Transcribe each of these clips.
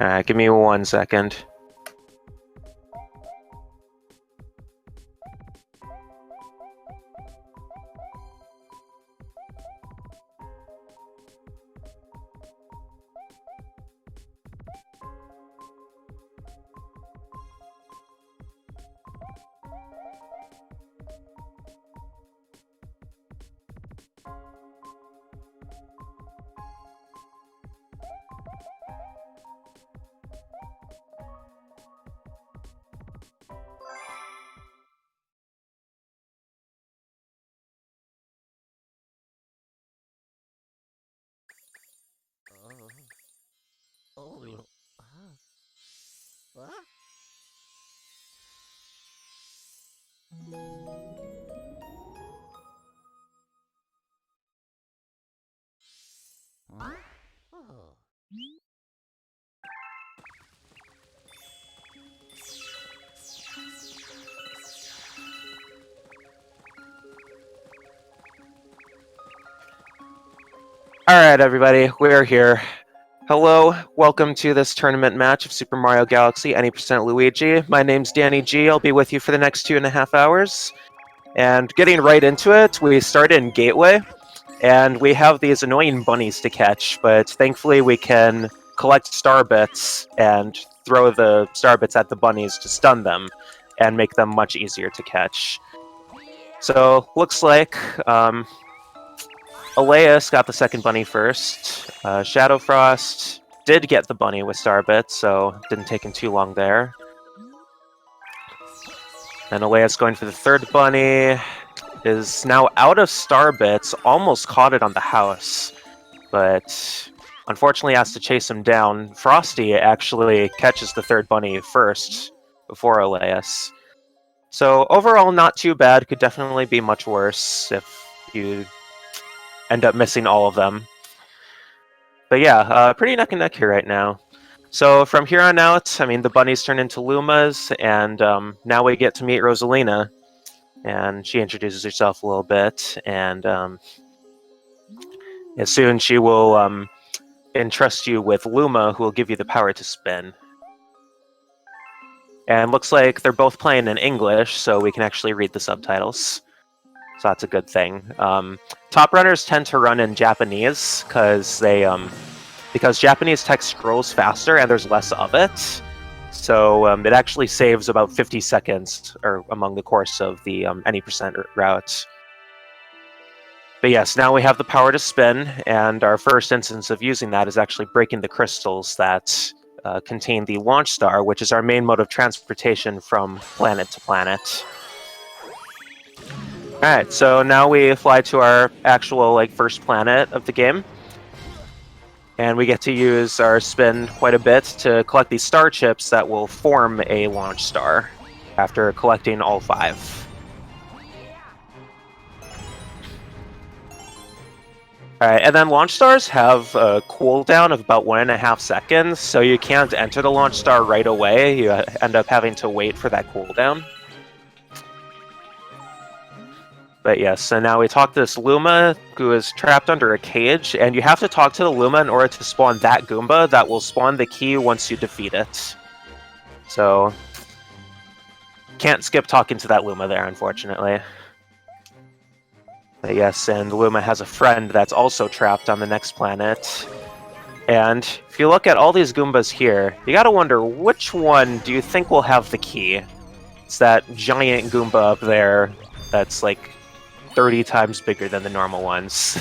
Alright, give me 1 second. Alright, everybody, we're here. Hello, welcome to this tournament match of Super Mario Galaxy Any% Luigi. My name's Danny G. I'll be with you for the next 2.5 hours. And getting right into it, we start in Gateway, and we have these annoying bunnies to catch, but thankfully we can collect star bits and throw the star bits at the bunnies to stun them and make them much easier to catch. So, looks like Alaeus got the second bunny first. ShadowFrost did get the bunny with star bits, so didn't take him too long there. And Alaeus going for the third bunny is now out of star bits, almost caught it on the house, but unfortunately has to chase him down. Frosty actually catches the third bunny first before Alaeus. So overall, not too bad. Could definitely be much worse if you end up missing all of them. But yeah, pretty neck and neck here right now. So from here on out, I mean, the bunnies turn into Lumas, and now we get to meet Rosalina. And she introduces herself a little bit, and soon she will entrust you with Luma, who will give you the power to spin. And looks like they're both playing in English, so we can actually read the subtitles. So that's a good thing. Top runners tend to run in Japanese because Japanese text scrolls faster and there's less of it. So it actually saves about 50 seconds among the course of the Any% route. But yes, now we have the power to spin, and our first instance of using that is actually breaking the crystals that contain the launch star, which is our main mode of transportation from planet to planet. Alright, so now we fly to our actual first planet of the game. And we get to use our spin quite a bit to collect these star chips that will form a launch star after collecting all 5. Alright, and then launch stars have a cooldown of about 1.5 seconds, so you can't enter the launch star right away. You end up having to wait for that cooldown. But yes, so now we talk to this Luma, who is trapped under a cage, and you have to talk to the Luma in order to spawn that Goomba that will spawn the key once you defeat it. So, can't skip talking to that Luma there, unfortunately. But yes, and Luma has a friend that's also trapped on the next planet. And if you look at all these Goombas here, you gotta wonder, which one do you think will have the key? It's that giant Goomba up there that's like 30 times bigger than the normal ones.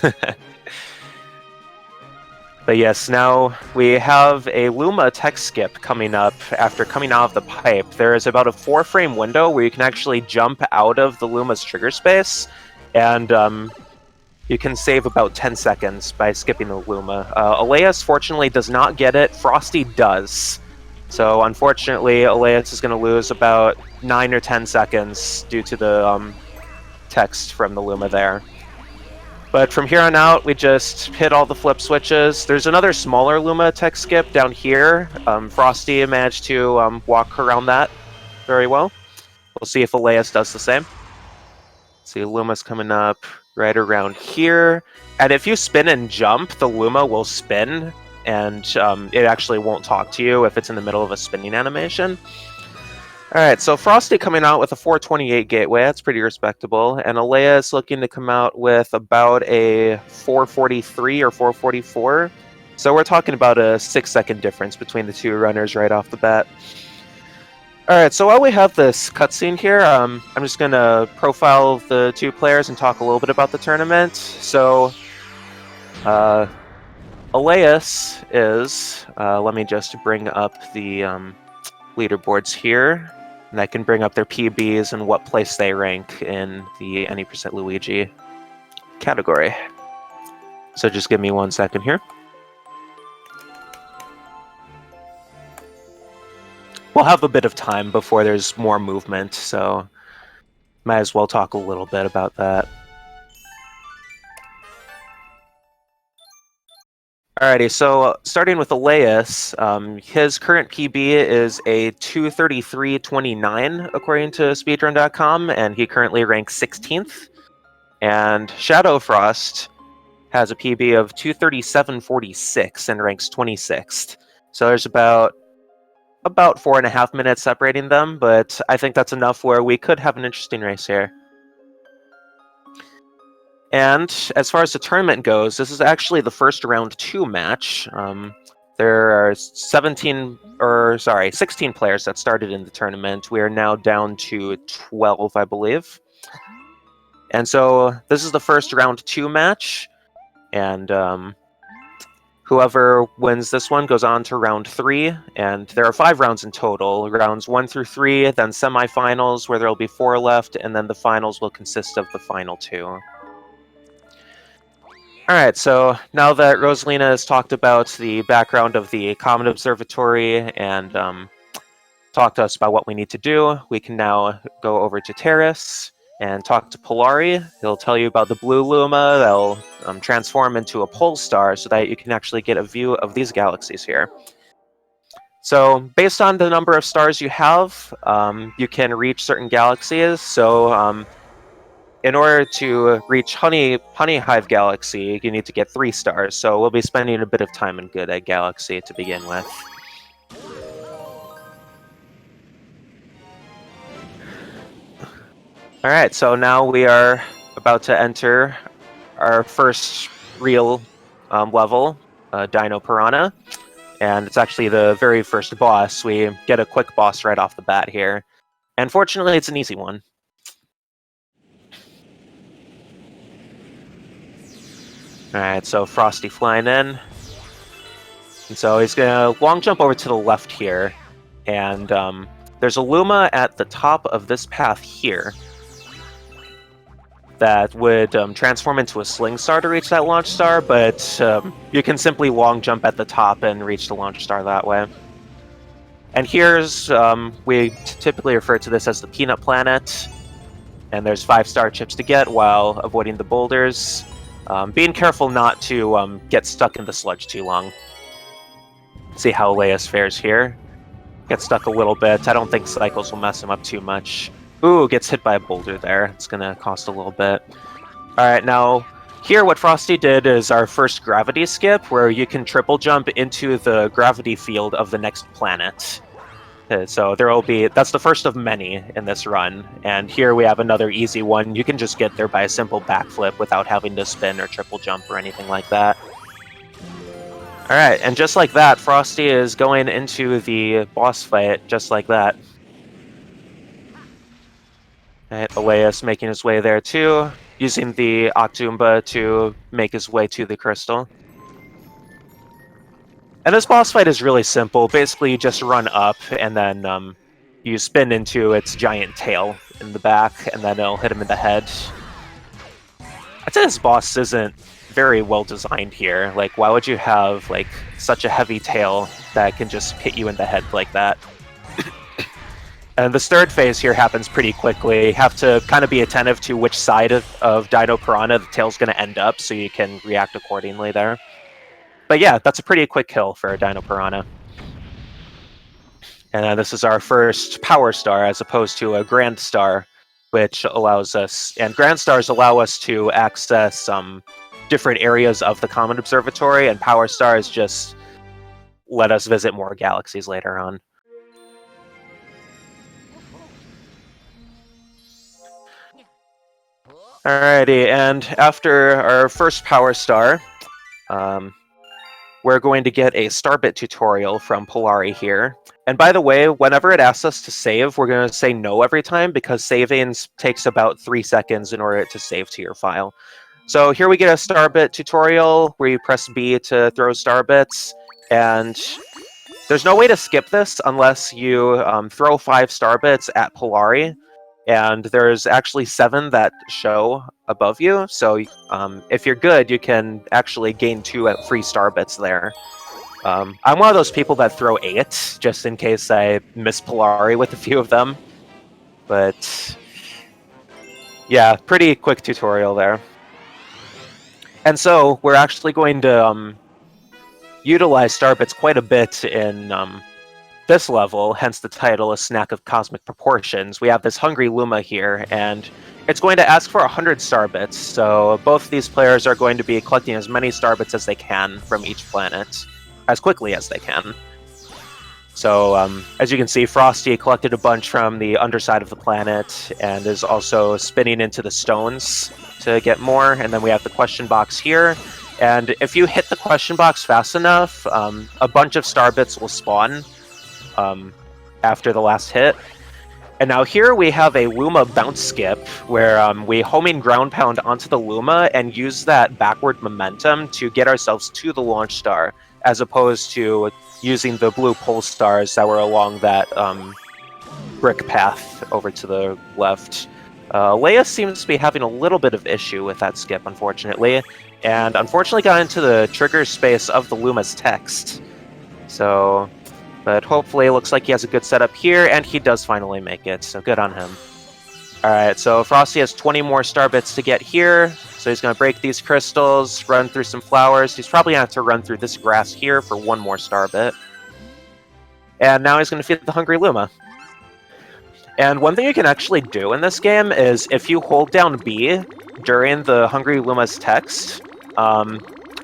But yes, now we have a Luma text skip coming up after coming out of the pipe. There is about a 4-frame window where you can actually jump out of the Luma's trigger space, and you can save about 10 seconds by skipping the Luma. Alaeus fortunately does not get it. Frosty does. So unfortunately, Alaeus is going to lose about 9 or 10 seconds due to the text from the Luma there. But from here on out, we just hit all the flip switches. There's another smaller Luma text skip down here. Frosty managed to walk around that very well. We'll see if Alaeus does the same. See, Luma's coming up right around here. And if you spin and jump, the Luma will spin and it actually won't talk to you if it's in the middle of a spinning animation. Alright, so Frosty coming out with a 428 gateway, that's pretty respectable, and Alaeus looking to come out with about a 443 or 444. So we're talking about a 6-second difference between the two runners right off the bat. Alright, so while we have this cutscene here, I'm just going to profile the two players and talk a little bit about the tournament. So, Alaeus is, let me just bring up the leaderboards here, and I can bring up their PBs and what place they rank in the Any % Luigi category. So just give me 1 second here. We'll have a bit of time before there's more movement, so might as well talk a little bit about that. Alrighty, so starting with Alaeus, his current PB is a 233.29 according to speedrun.com, and he currently ranks 16th. And ShadowFrost has a PB of 237.46 and ranks 26th. So there's about 4.5 minutes separating them, but I think that's enough where we could have an interesting race here. And as far as the tournament goes, this is actually the first round 2 match. There are 16 players that started in the tournament. We are now down to 12, I believe. And so this is the first round 2 match, and whoever wins this one goes on to round 3, and there are 5 rounds in total. Rounds 1 through 3, then semifinals where there will be 4 left, and then the finals will consist of the final 2. Alright, so now that Rosalina has talked about the background of the Comet Observatory and talked to us about what we need to do, we can now go over to Terrace and talk to Polari. He'll tell you about the blue Luma that'll transform into a pole star so that you can actually get a view of these galaxies here. So, based on the number of stars you have, you can reach certain galaxies. So, in order to reach Honey Hive Galaxy, you need to get 3 stars, so we'll be spending a bit of time in Good Egg Galaxy to begin with. Alright, so now we are about to enter our first real level, Dino Piranha, and it's actually the very first boss. We get a quick boss right off the bat here, and fortunately it's an easy one. Alright, so Frosty flying in. And so he's going to long jump over to the left here. And there's a Luma at the top of this path here that would transform into a Sling Star to reach that launch star, but you can simply long jump at the top and reach the launch star that way. And here's, we typically refer to this as the Peanut Planet. And there's 5 star chips to get while avoiding the boulders. Being careful not to get stuck in the sludge too long. See how Alaeus fares here. Gets stuck a little bit. I don't think cycles will mess him up too much. Ooh, gets hit by a boulder there. It's gonna cost a little bit. Alright, now, here what Frosty did is our first gravity skip, where you can triple jump into the gravity field of the next planet. So there will be, that's the first of many in this run, and here we have another easy one. You can just get there by a simple backflip without having to spin or triple jump or anything like that. Alright, and just like that, Frosty is going into the boss fight, just like that. Alright, Alaeus making his way there too, using the Octoomba to make his way to the crystal. And this boss fight is really simple. Basically, you just run up, and then you spin into its giant tail in the back, and then it'll hit him in the head. I'd say this boss isn't very well designed here. Like, why would you have, like, such a heavy tail that can just hit you in the head like that? And this third phase here happens pretty quickly. You have to kind of be attentive to which side of Dino Piranha the tail's going to end up, so you can react accordingly there. But yeah, that's a pretty quick kill for a Dino Piranha. And this is our first Power Star as opposed to a Grand Star, which allows us... And Grand Stars allow us to access different areas of the Comet Observatory, and Power Stars just let us visit more galaxies later on. Alrighty, and after our first power star, we're going to get a Starbit tutorial from Polari here. And by the way, whenever it asks us to save, we're going to say no every time, because saving takes about 3 seconds in order to save to your file. So here we get a Starbit tutorial where you press B to throw Starbits, and there's no way to skip this unless you throw 5 Starbits at Polari, and there's actually 7 that show above you, so if you're good, you can actually gain 2 free Starbits there. I'm one of those people that throw 8, just in case I miss Polari with a few of them. But yeah, pretty quick tutorial there. And so we're actually going to utilize Starbits quite a bit in this level, hence the title, A Snack of Cosmic Proportions. We have this hungry Luma here, and it's going to ask for 100 Starbits, so both these players are going to be collecting as many Starbits as they can from each planet, as quickly as they can. So, as you can see, Frosty collected a bunch from the underside of the planet, and is also spinning into the stones to get more, and then we have the question box here, and if you hit the question box fast enough, a bunch of Starbits will spawn after the last hit. And now here we have a Luma bounce skip, where we homing ground pound onto the Luma and use that backward momentum to get ourselves to the launch star, as opposed to using the blue pole stars that were along that brick path over to the left. Alaeus seems to be having a little bit of issue with that skip, unfortunately, and unfortunately got into the trigger space of the Luma's text. So, but hopefully it looks like he has a good setup here, and he does finally make it, so good on him. Alright, so Frosty has 20 more Starbits to get here, so he's going to break these crystals, run through some flowers. He's probably going to have to run through this grass here for 1 more Starbit. And now he's going to feed the hungry Luma. And one thing you can actually do in this game is if you hold down B during the hungry Luma's text,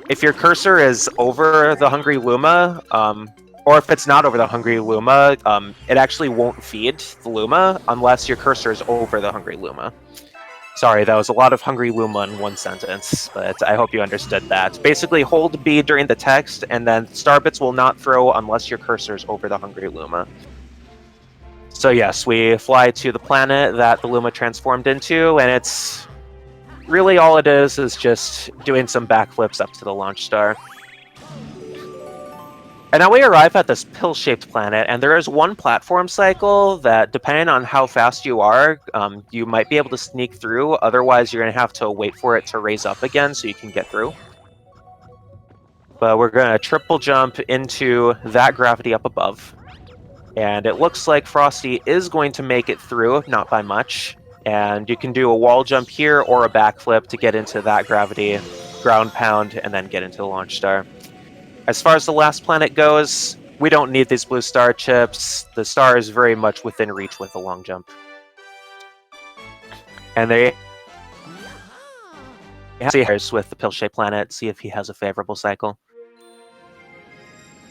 if your cursor is over the hungry Luma, or if it's not over the hungry Luma, it actually won't feed the Luma unless your cursor is over the hungry Luma. Sorry, that was a lot of hungry Luma in one sentence, but I hope you understood that. Basically, hold B during the text, and then Starbits will not throw unless your cursor is over the hungry Luma. So yes, we fly to the planet that the Luma transformed into, and it's really all it is just doing some backflips up to the launch star. And now we arrive at this pill-shaped planet, and there is one platform cycle that, depending on how fast you are, you might be able to sneak through. Otherwise, you're going to have to wait for it to raise up again so you can get through. But we're going to triple jump into that gravity up above. And it looks like Frosty is going to make it through, not by much. And you can do a wall jump here or a backflip to get into that gravity, ground pound, and then get into the launch star. As far as the last planet goes, we don't need these blue star chips. The star is very much within reach with a long jump. And they see with the pill-shaped planet, see if he has a favorable cycle.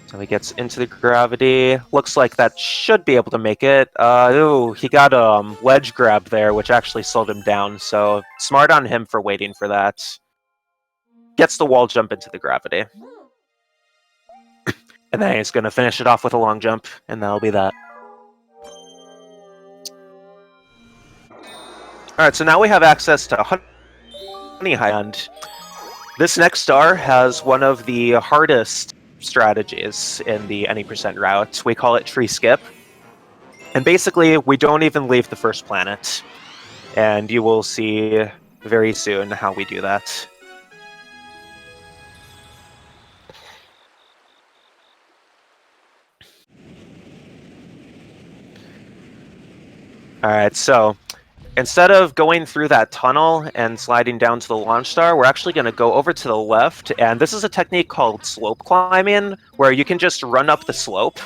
So he gets into the gravity. Looks like that should be able to make it. Ooh, he got a ledge grab there, which actually slowed him down. So smart on him for waiting for that. Gets the wall jump into the gravity. And then he's going to finish it off with a long jump, and that'll be that. Alright, so now we have access to Honey High, and this next star has one of the hardest strategies in the any percent route. We call it Tree Skip. And basically, we don't even leave the first planet. And you will see very soon how we do that. Alright, so instead of going through that tunnel and sliding down to the launch star, we're actually going to go over to the left, and this is a technique called slope climbing, where you can just run up the slope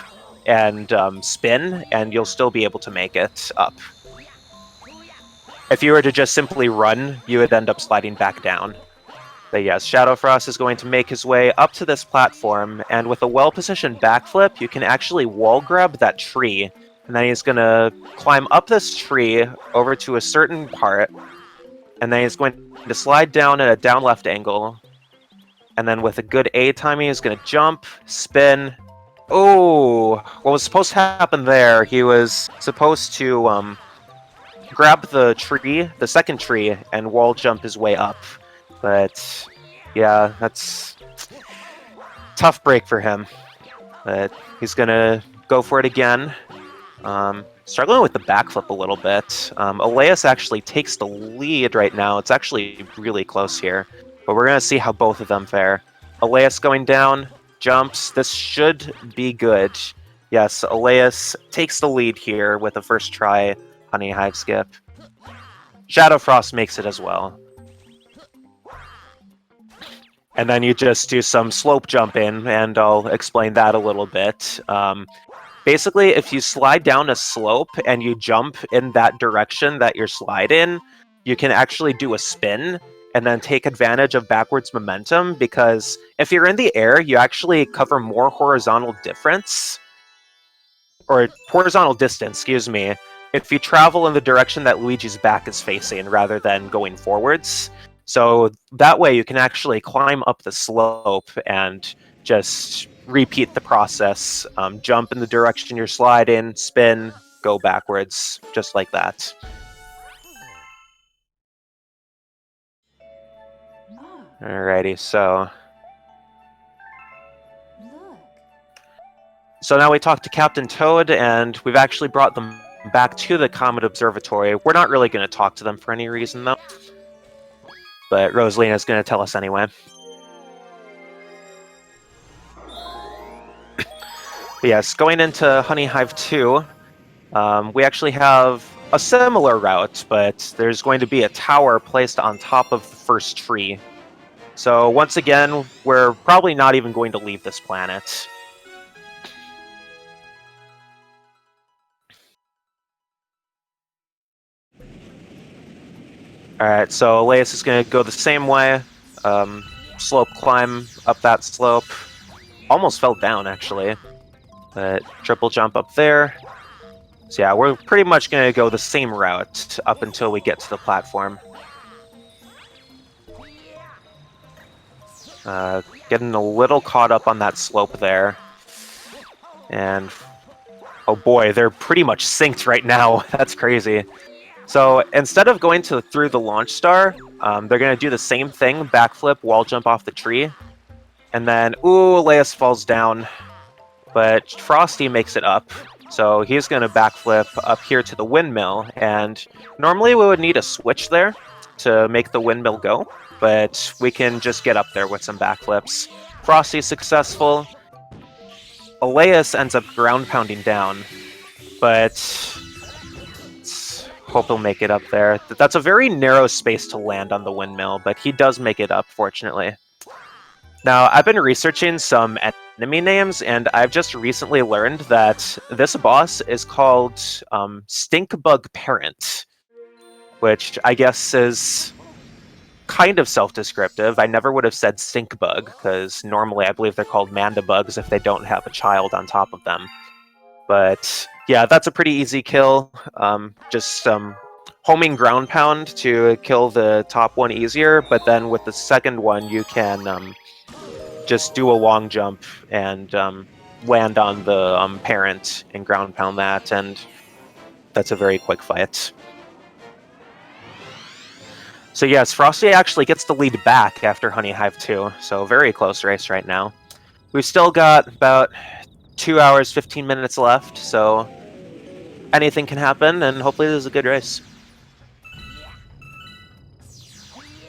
and spin, and you'll still be able to make it up. If you were to just simply run, you would end up sliding back down. But yes, ShadowFrost is going to make his way up to this platform, and with a well-positioned backflip, you can actually wall grab that tree, and then he's going to climb up this tree over to a certain part, and then he's going to slide down at a down left angle, and then with a good A timing, he's going to jump, spin. Oh, what was supposed to happen there, he was supposed to grab the tree, the second tree, and wall jump his way up. But yeah, that's tough break for him. But he's gonna go for it again. Struggling with the backflip a little bit. Alaeus actually takes the lead right now. It's actually really close here. But we're gonna see how both of them fare. Alaeus going down, jumps. This should be good. Yes, Alaeus takes the lead here with the first try Honey Hive skip. ShadowFrost makes it as well. And then you just do some slope jumping, and I'll explain that a little bit. Basically, if you slide down a slope and you jump in that direction that you're sliding, you can actually do a spin and then take advantage of backwards momentum, because if you're in the air, you actually cover more horizontal distance, excuse me, if you travel in the direction that Luigi's back is facing rather than going forwards. So that way you can actually climb up the slope and just repeat the process. Jump in the direction you're sliding, spin, go backwards, just like that. Alrighty, so now we talked to Captain Toad, and we've actually brought them back to the Comet Observatory. We're not really going to talk to them for any reason, though. But Rosalina's going to tell us anyway. But yes, going into Honey Hive 2, we actually have a similar route, but there's going to be a tower placed on top of the first tree. So once again, we're probably not even going to leave this planet. Alright, so Alaeus is going to go the same way. Slope climb up that slope. Almost fell down, actually. But triple jump up there. So yeah, we're pretty much going to go the same route up until we get to the platform. Getting a little caught up on that slope there. And oh boy, they're pretty much synced right now. That's crazy. So instead of going through the launch star, they're going to do the same thing, backflip, wall jump off the tree. And then, ooh, Alaeus falls down. But Frosty makes it up. So he's going to backflip up here to the windmill. And normally we would need a switch there to make the windmill go. But we can just get up there with some backflips. Frosty's successful. Alaeus ends up ground pounding down. But hope he'll make it up there. That's a very narrow space to land on the windmill, but he does make it up, fortunately. Now, I've been researching some enemy names, and I've just recently learned that this boss is called Stinkbug Parent, which I guess is kind of self-descriptive. I never would have said Stinkbug, because normally I believe they're called Mandibugs if they don't have a child on top of them. But yeah, that's a pretty easy kill. Just homing ground pound to kill the top one easier, but then with the second one you can just do a long jump and land on the parent and ground pound that, and that's a very quick fight. So yes, Frosty actually gets the lead back after Honey Hive 2, so very close race right now. We've still got about 2 hours, 15 minutes left, so anything can happen, and hopefully this is a good race.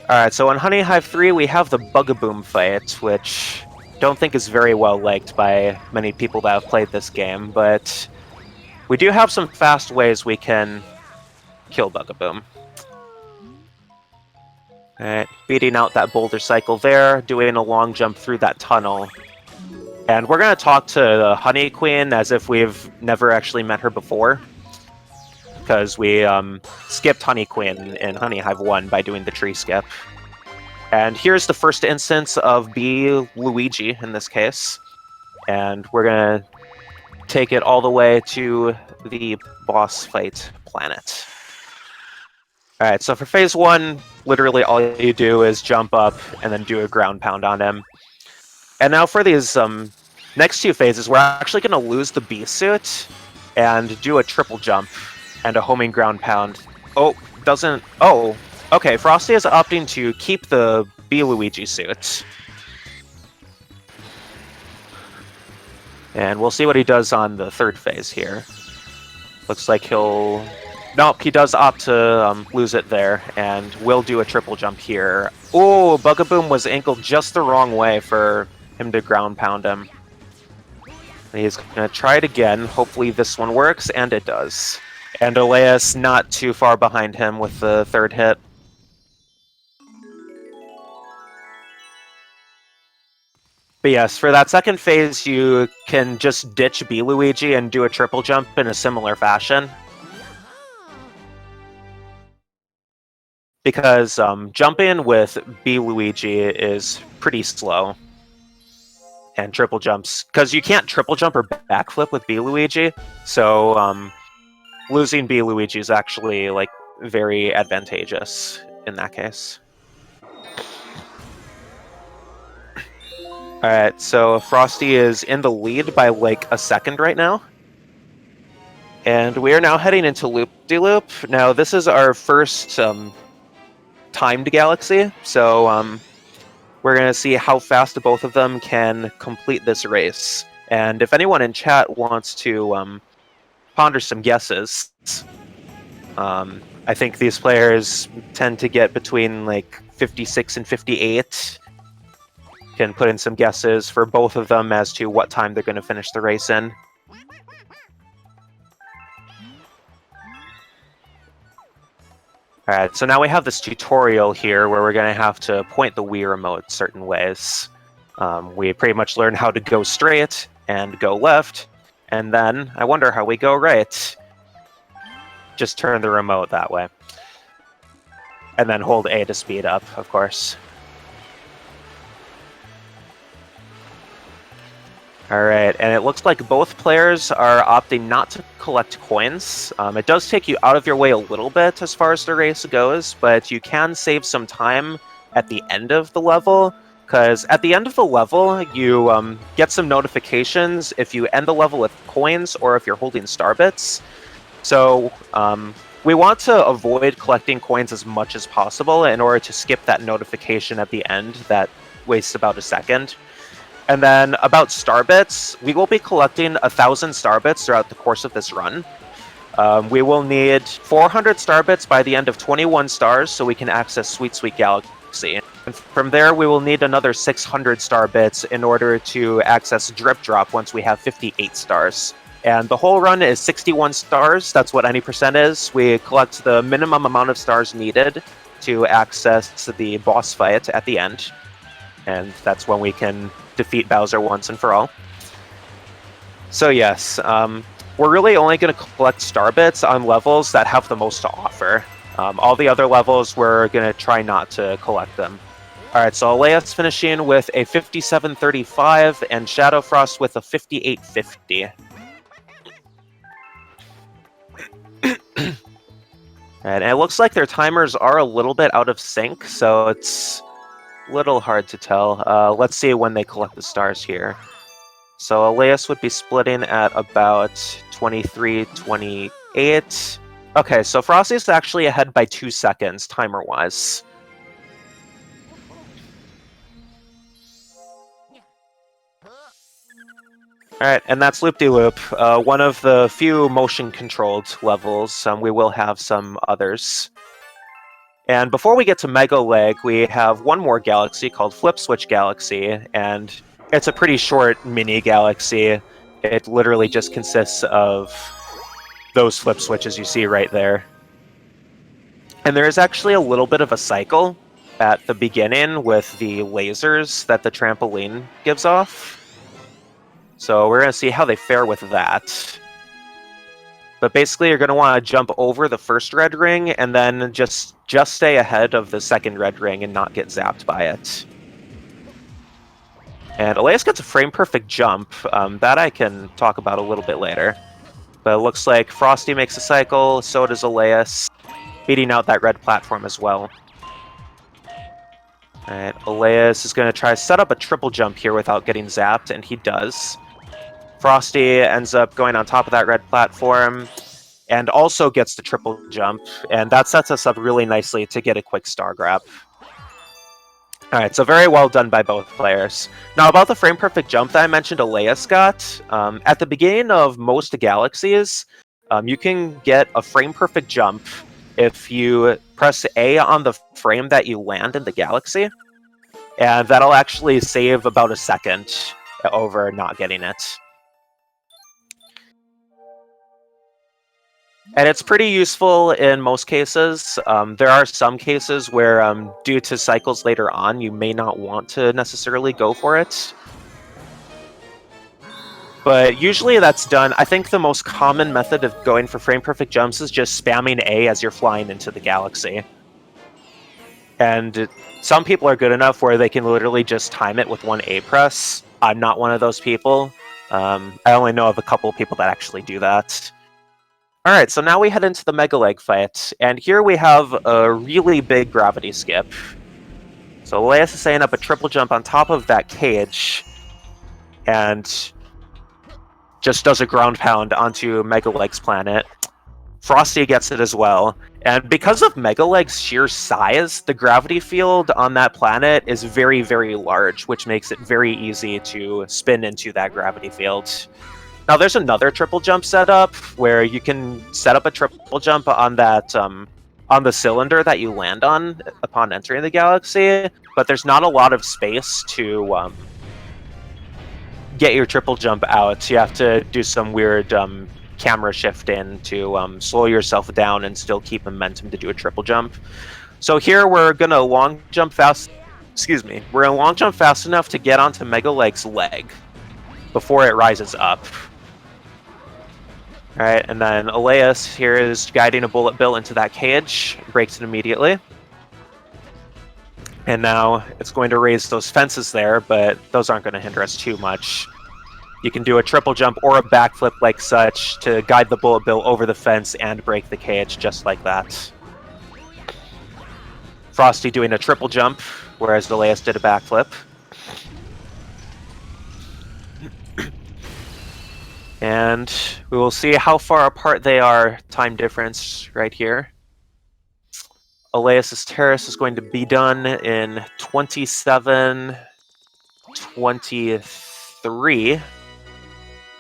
Alright, so in Honey Hive 3, we have the Bugaboom fight, which I don't think is very well liked by many people that have played this game, but we do have some fast ways we can kill Bugaboom. Alright, beating out that boulder cycle there, doing a long jump through that tunnel. And we're going to talk to the Honey Queen as if we've never actually met her before. Because we skipped Honey Queen in Honey Hive 1 by doing the tree skip. And here's the first instance of B Luigi in this case. And we're going to take it all the way to the boss fight planet. Alright, so for phase 1, literally all you do is jump up and then do a ground pound on him. And now for these next 2 phases, we're actually going to lose the B suit and do a triple jump and a homing ground pound. Oh, doesn't... Oh, okay, Frosty is opting to keep the B Luigi suit. And we'll see what he does on the 3rd phase here. Looks like he'll... Nope, he does opt to lose it there, and will do a triple jump here. Oh, Bugaboom was angled just the wrong way for him to ground pound him. And he's going to try it again. Hopefully this one works, and it does. And Alaeus not too far behind him with the 3rd hit. But yes, for that 2nd phase, you can just ditch B Luigi and do a triple jump in a similar fashion. Because jumping with B Luigi is pretty slow. And triple jumps, because you can't triple jump or backflip with B Luigi, so losing B Luigi is actually like very advantageous in that case. Alright, so Frosty is in the lead by like a second right now. And we are now heading into Loop-de-Loop. Now this is our first timed galaxy, so we're going to see how fast both of them can complete this race. And if anyone in chat wants to ponder some guesses, I think these players tend to get between like 56 and 58. Can put in some guesses for both of them as to what time they're going to finish the race in. Alright, so now we have this tutorial here where we're going to have to point the Wii Remote certain ways. We pretty much learn how to go straight and go left, and then I wonder how we go right. Just turn the remote that way. And then hold A to speed up, of course. Alright, and it looks like both players are opting not to collect coins. It does take you out of your way a little bit as far as the race goes, but you can save some time at the end of the level, because at the end of the level, you get some notifications if you end the level with coins or if you're holding star bits. So we want to avoid collecting coins as much as possible in order to skip that notification at the end that wastes about a second. And then about star bits, we will be collecting 1,000 star bits throughout the course of this run. We will need 400 star bits by the end of 21 stars so we can access Sweet Sweet Galaxy. And from there, we will need another 600 star bits in order to access Drip Drop once we have 58 stars. And the whole run is 61 stars. That's what any percent is. We collect the minimum amount of stars needed to access the boss fight at the end. And that's when we can defeat Bowser once and for all. So yes, we're really only going to collect star bits on levels that have the most to offer. All the other levels, we're going to try not to collect them. Alright, so Alaeus finishing with a 57.35 and ShadowFrost with a 58.50. And it looks like their timers are a little bit out of sync, so it's a little hard to tell. Let's see when they collect the stars here. So Alaeus would be splitting at about 23:28. Okay, so Frosty's actually ahead by 2 seconds, timer-wise. Alright, and that's Loop-de-Loop, one of the few motion-controlled levels. We will have some others. And before we get to Mega Leg, we have one more galaxy called Flip Switch Galaxy, and it's a pretty short mini-galaxy. It literally just consists of those flip switches you see right there. And there is actually a little bit of a cycle at the beginning with the lasers that the trampoline gives off. So we're going to see how they fare with that. But basically, you're going to want to jump over the first red ring and then just stay ahead of the second red ring and not get zapped by it. And Alaeus gets a frame-perfect jump. That I can talk about a little bit later. But it looks like Frosty makes a cycle, so does Alaeus, beating out that red platform as well. Alright, Alaeus is going to try to set up a triple jump here without getting zapped, and he does. Frosty ends up going on top of that red platform, and also gets the triple jump, and that sets us up really nicely to get a quick star grab. Alright, so very well done by both players. Now, about the frame-perfect jump that I mentioned Alaeus got, at the beginning of most galaxies, you can get a frame-perfect jump if you press A on the frame that you land in the galaxy, and that'll actually save about a second over not getting it. And it's pretty useful in most cases. There are some cases where, due to cycles later on, you may not want to necessarily go for it. But usually that's done. I think the most common method of going for frame-perfect jumps is just spamming A as you're flying into the galaxy. And some people are good enough where they can literally just time it with one A press. I'm not one of those people. I only know of a couple of people that actually do that. Alright, so now we head into the Mega Leg fight, and here we have a really big gravity skip. So Alaeus is setting up a triple jump on top of that cage, and just does a ground pound onto Mega Leg's planet. Frosty gets it as well, and because of Mega Leg's sheer size, the gravity field on that planet is very, very large, which makes it very easy to spin into that gravity field. Now, there's another triple jump setup where you can set up a triple jump on that on the cylinder that you land on upon entering the galaxy, but there's not a lot of space to get your triple jump out. You have to do some weird camera shifting to slow yourself down and still keep momentum to do a triple jump. So here we're gonna long jump fast. Excuse me. We're gonna long jump fast enough to get onto Mega Leg's leg before it rises up. Alright, and then Alaeus here is guiding a bullet bill into that cage, breaks it immediately. And now it's going to raise those fences there, but those aren't going to hinder us too much. You can do a triple jump or a backflip like such to guide the bullet bill over the fence and break the cage just like that. Frosty doing a triple jump, whereas Alaeus did a backflip. And we will see how far apart they are, time difference right here. Alaeus' terrace is going to be done in 27:23.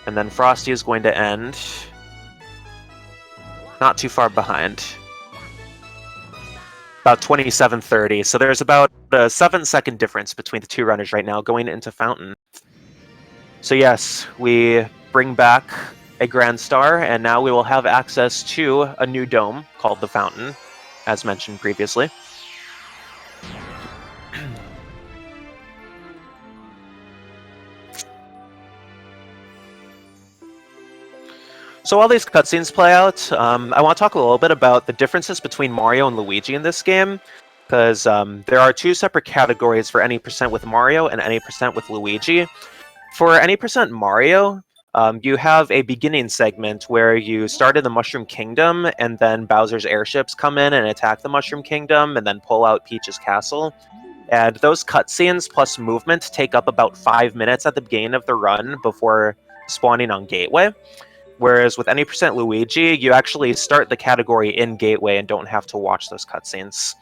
And then Frosty is going to end not too far behind. About 27:30. So there's about a 7-second difference between the two runners right now going into Fountain. So yes, we bring back a Grand Star, and now we will have access to a new dome called the Fountain, as mentioned previously. So while these cutscenes play out, I want to talk a little bit about the differences between Mario and Luigi in this game, because there are two separate categories for any percent with Mario and any percent with Luigi. For any percent Mario, you have a beginning segment where you start in the Mushroom Kingdom, and then Bowser's airships come in and attack the Mushroom Kingdom, and then pull out Peach's castle. And those cutscenes plus movement take up about 5 minutes at the beginning of the run before spawning on Gateway. Whereas with any percent Luigi, you actually start the category in Gateway and don't have to watch those cutscenes.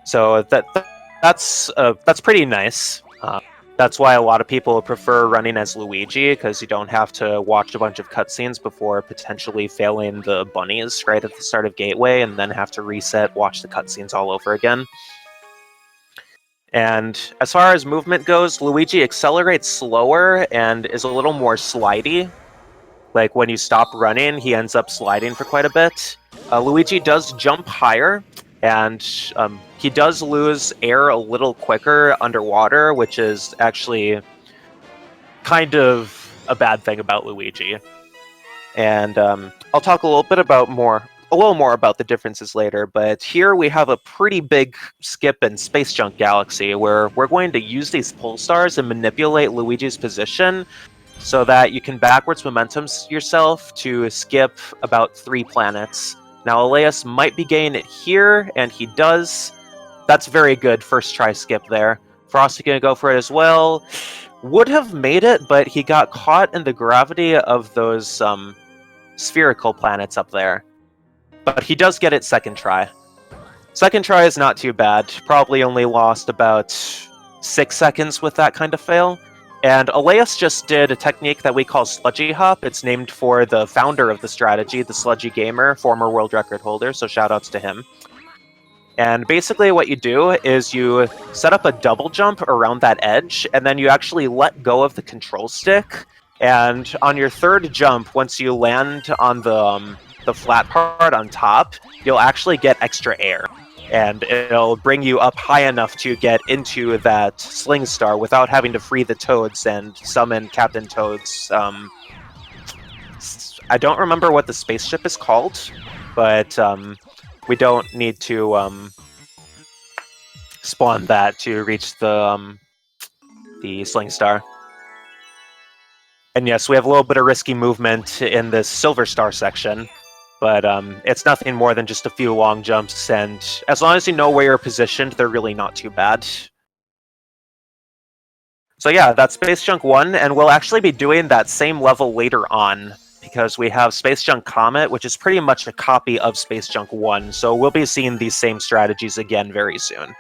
So that's pretty nice. That's why a lot of people prefer running as Luigi, because you don't have to watch a bunch of cutscenes before potentially failing the bunnies right at the start of Gateway, and then have to reset, watch the cutscenes all over again. And as far as movement goes, Luigi accelerates slower and is a little more slidey. Like when you stop running, he ends up sliding for quite a bit. Luigi does jump higher, and he does lose air a little quicker underwater, which is actually kind of a bad thing about Luigi. And I'll talk a little more about the differences later, but here we have a pretty big skip in Space Junk Galaxy where we're going to use these pulsars and manipulate Luigi's position so that you can backwards momentum yourself to skip about 3 planets. Now Alaeus might be getting it here, and he does. That's very good first try skip there. Frosty gonna go for it as well. Would have made it, but he got caught in the gravity of those spherical planets up there. But he does get it second try. Second try is not too bad. Probably only lost about 6 seconds with that kind of fail. And Alaeus just did a technique that we call Sludgy Hop. It's named for the founder of the strategy, the Sludgy Gamer, former world record holder, so shoutouts to him. And basically what you do is you set up a double jump around that edge, and then you actually let go of the control stick. And on your third jump, once you land on the flat part on top, you'll actually get extra air. And it'll bring you up high enough to get into that Sling Star without having to free the Toads and summon Captain Toad's. I don't remember what the spaceship is called, but we don't need to spawn that to reach the Sling Star. And yes, we have a little bit of risky movement in this Silver Star section, but it's nothing more than just a few long jumps, and as long as you know where you're positioned, they're really not too bad. So yeah, that's Space Junk 1, and we'll actually be doing that same level later on, because we have Space Junk Comet, which is pretty much a copy of Space Junk 1, so we'll be seeing these same strategies again very soon.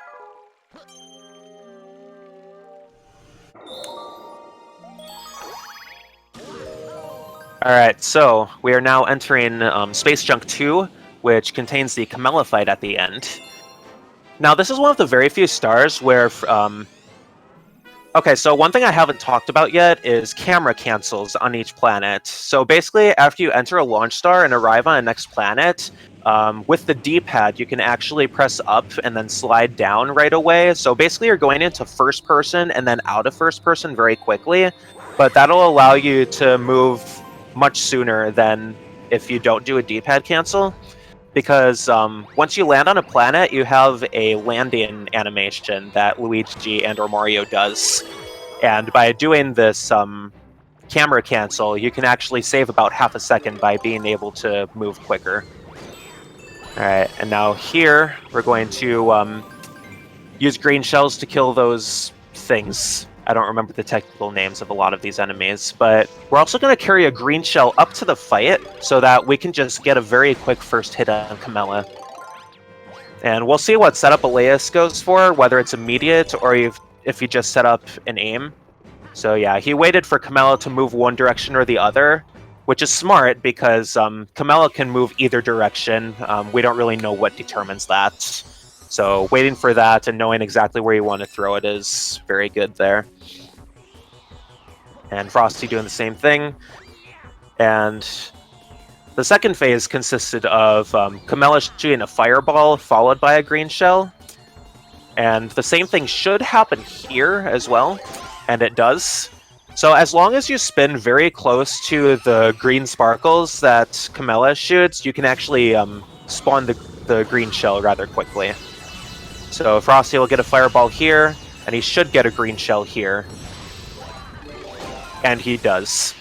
Alright, so we are now entering Space Junk 2, which contains the Camella fight at the end. Now, this is one of the very few stars where... Okay, so one thing I haven't talked about yet is camera cancels on each planet. So basically, after you enter a launch star and arrive on a next planet, with the D-pad, you can actually press up and then slide down right away. So basically, you're going into first person and then out of first person very quickly, but that'll allow you to move much sooner than if you don't do a D-pad cancel, because once you land on a planet, you have a landing animation that Luigi and or Mario does, and by doing this camera cancel, you can actually save about half a second by being able to move quicker. Alright, and now here, we're going to use green shells to kill those things. I don't remember the technical names of a lot of these enemies, but we're also going to carry a green shell up to the fight so that we can just get a very quick first hit on Camella. And we'll see what setup Alaeus goes for, whether it's immediate or if you just set up an aim. So yeah, he waited for Camella to move one direction or the other, which is smart because Camella can move either direction. We don't really know what determines that. So waiting for that and knowing exactly where you want to throw it is very good there. And Frosty doing the same thing. And the second phase consisted of Camella shooting a fireball followed by a green shell. And the same thing should happen here as well, and it does. So as long as you spin very close to the green sparkles that Camella shoots, you can actually spawn the green shell rather quickly. So Frosty will get a fireball here, and he should get a green shell here. And he does.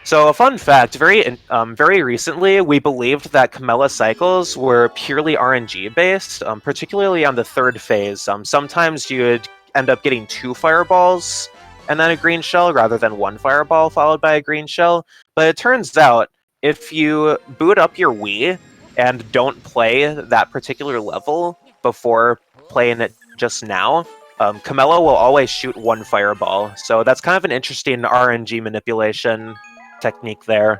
So a fun fact, very recently, we believed that Camella cycles were purely RNG based, particularly on the third phase. Sometimes you would end up getting 2 fireballs and then a green shell rather than 1 fireball followed by a green shell. But it turns out, if you boot up your Wii and don't play that particular level before playing it just now, Camella will always shoot 1 fireball. So that's kind of an interesting RNG manipulation technique there.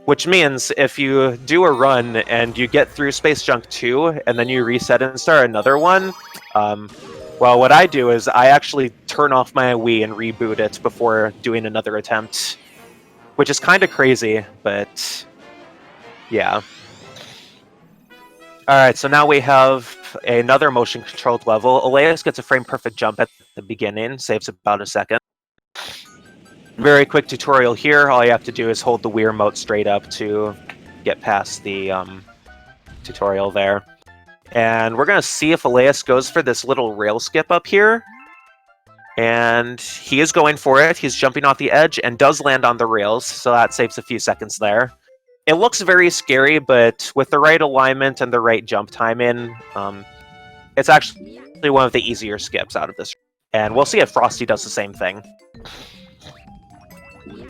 Which means if you do a run and you get through Space Junk 2 and then you reset and start another one, well, what I do is I actually turn off my Wii and reboot it before doing another attempt. Which is kind of crazy, but yeah. Alright, so now we have another motion-controlled level. Alaeus gets a frame-perfect jump at the beginning, saves about a second. Very quick tutorial here. All you have to do is hold the Wii Remote straight up to get past the tutorial there. And we're going to see if Alaeus goes for this little rail skip up here. And he is going for it. He's jumping off the edge and does land on the rails, so that saves a few seconds there. It looks very scary, but with the right alignment and the right jump timing, it's actually one of the easier skips out of this. And we'll see if Frosty does the same thing.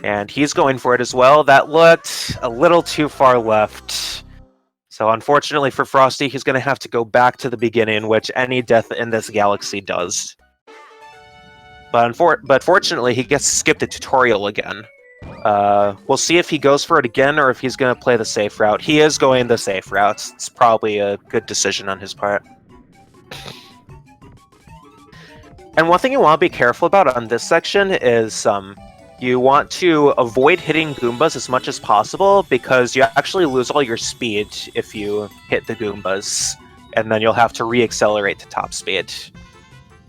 And he's going for it as well. That looked a little too far left. So unfortunately for Frosty, he's going to have to go back to the beginning, which any death in this galaxy does. But fortunately, he gets skipped a tutorial again. We'll see if he goes for it again or if he's going to play the safe route. He is going the safe route. It's probably a good decision on his part. And one thing you want to be careful about on this section is you want to avoid hitting Goombas as much as possible because you actually lose all your speed if you hit the Goombas, and then you'll have to re-accelerate to top speed.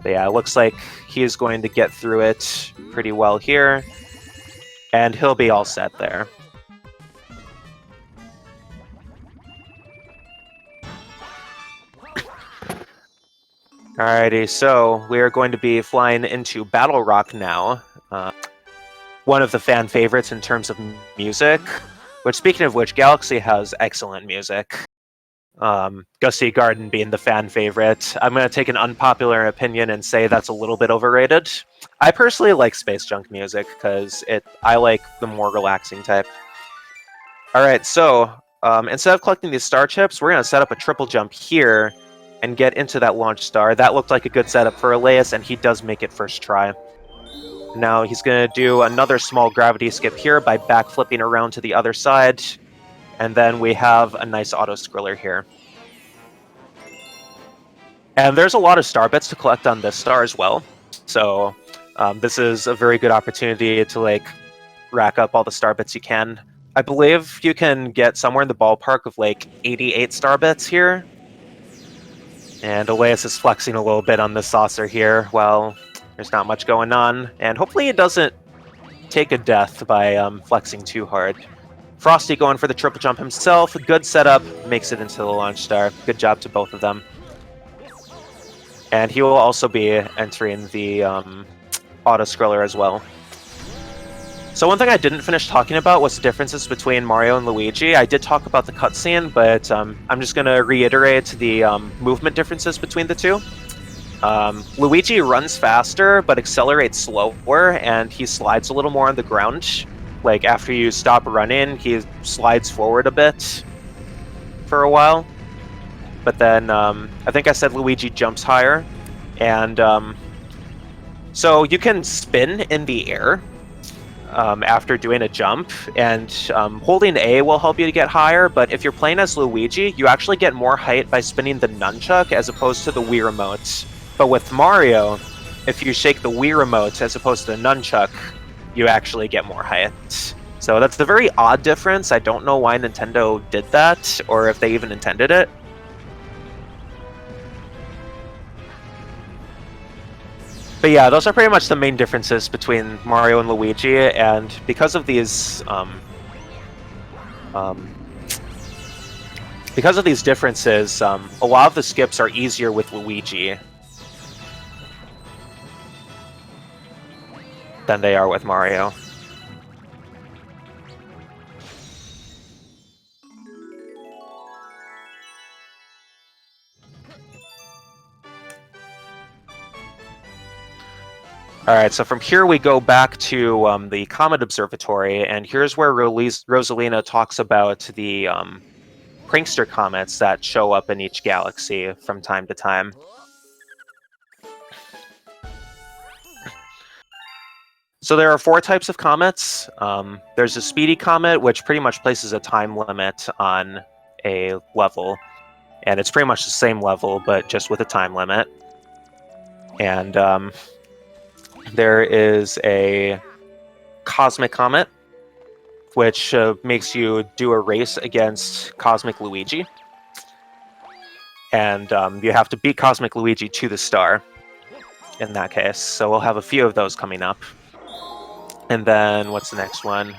But yeah, it looks like he is going to get through it pretty well here, and he'll be all set there. Alrighty, so we are going to be flying into Battle Rock now. One of the fan favorites in terms of music. Which, speaking of which, Galaxy has excellent music. Gussy Garden being the fan favorite. I'm going to take an unpopular opinion and say that's a little bit overrated. I personally like Space Junk music because I like the more relaxing type. Alright, so instead of collecting these star chips, we're going to set up a triple jump here and get into that launch star. That looked like a good setup for Alaeus, and he does make it first try. Now he's going to do another small gravity skip here by backflipping around to the other side. And then we have a nice auto-scroller here. And there's a lot of star bits to collect on this star as well. So this is a very good opportunity to rack up all the star bits you can. I believe you can get somewhere in the ballpark of 88 star bits here. And Alaeus is flexing a little bit on the saucer here. Well, there's not much going on. And hopefully it doesn't take a death by flexing too hard. Frosty going for the triple jump himself. Good setup. Makes it into the launch star. Good job to both of them. And he will also be entering the auto-scroller as well. So one thing I didn't finish talking about was the differences between Mario and Luigi. I did talk about the cutscene, but I'm just going to reiterate the movement differences between the two. Luigi runs faster, but accelerates slower, and he slides a little more on the ground. After you stop running, he slides forward a bit for a while. But then, I think I said Luigi jumps higher. And so you can spin in the air after doing a jump, and holding A will help you to get higher, but if you're playing as Luigi, you actually get more height by spinning the nunchuck as opposed to the Wii Remote. But with Mario, if you shake the Wii Remote as opposed to the nunchuck, you actually get more height. So that's a very odd difference. I don't know why Nintendo did that, or if they even intended it. But yeah, those are pretty much the main differences between Mario and Luigi, and because of these differences, a lot of the skips are easier with Luigi than they are with Mario. Alright, so from here we go back to the Comet Observatory, and here's where Rosalina talks about the prankster comets that show up in each galaxy from time to time. So there are 4 types of comets. There's a speedy comet, which pretty much places a time limit on a level, and it's pretty much the same level, but just with a time limit. And there is a Cosmic Comet, which makes you do a race against Cosmic Luigi. And you have to beat Cosmic Luigi to the star in that case. So we'll have a few of those coming up. And then, what's the next one?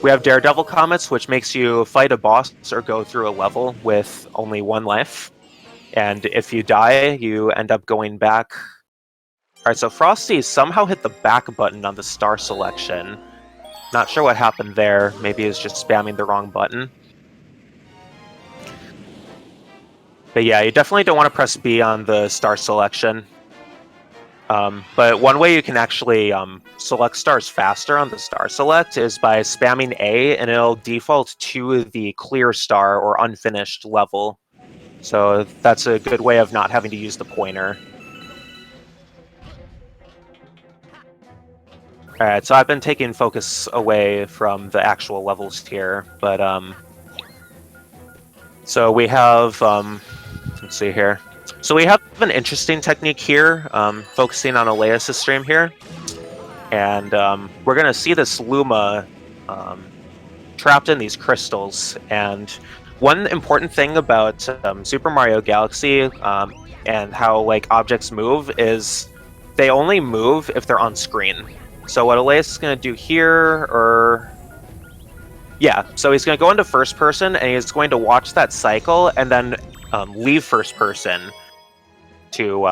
We have Daredevil Comets, which makes you fight a boss or go through a level with only 1 life. And if you die, you end up going back. Alright, so Frosty somehow hit the back button on the star selection. Not sure what happened there. Maybe he's just spamming the wrong button. But yeah, you definitely don't want to press B on the star selection. But one way you can actually select stars faster on the star select is by spamming A, and it'll default to the clear star or unfinished level. So that's a good way of not having to use the pointer. Alright, so I've been taking focus away from the actual levels here, but so we have, let's see here. So we have an interesting technique here, focusing on Alaeus' stream here. And we're going to see this Luma trapped in these crystals. And one important thing about Super Mario Galaxy and how like objects move is they only move if they're on screen. So what Alaeus is going to do here, yeah, so he's going to go into first person, and he's going to watch that cycle, and then leave first person to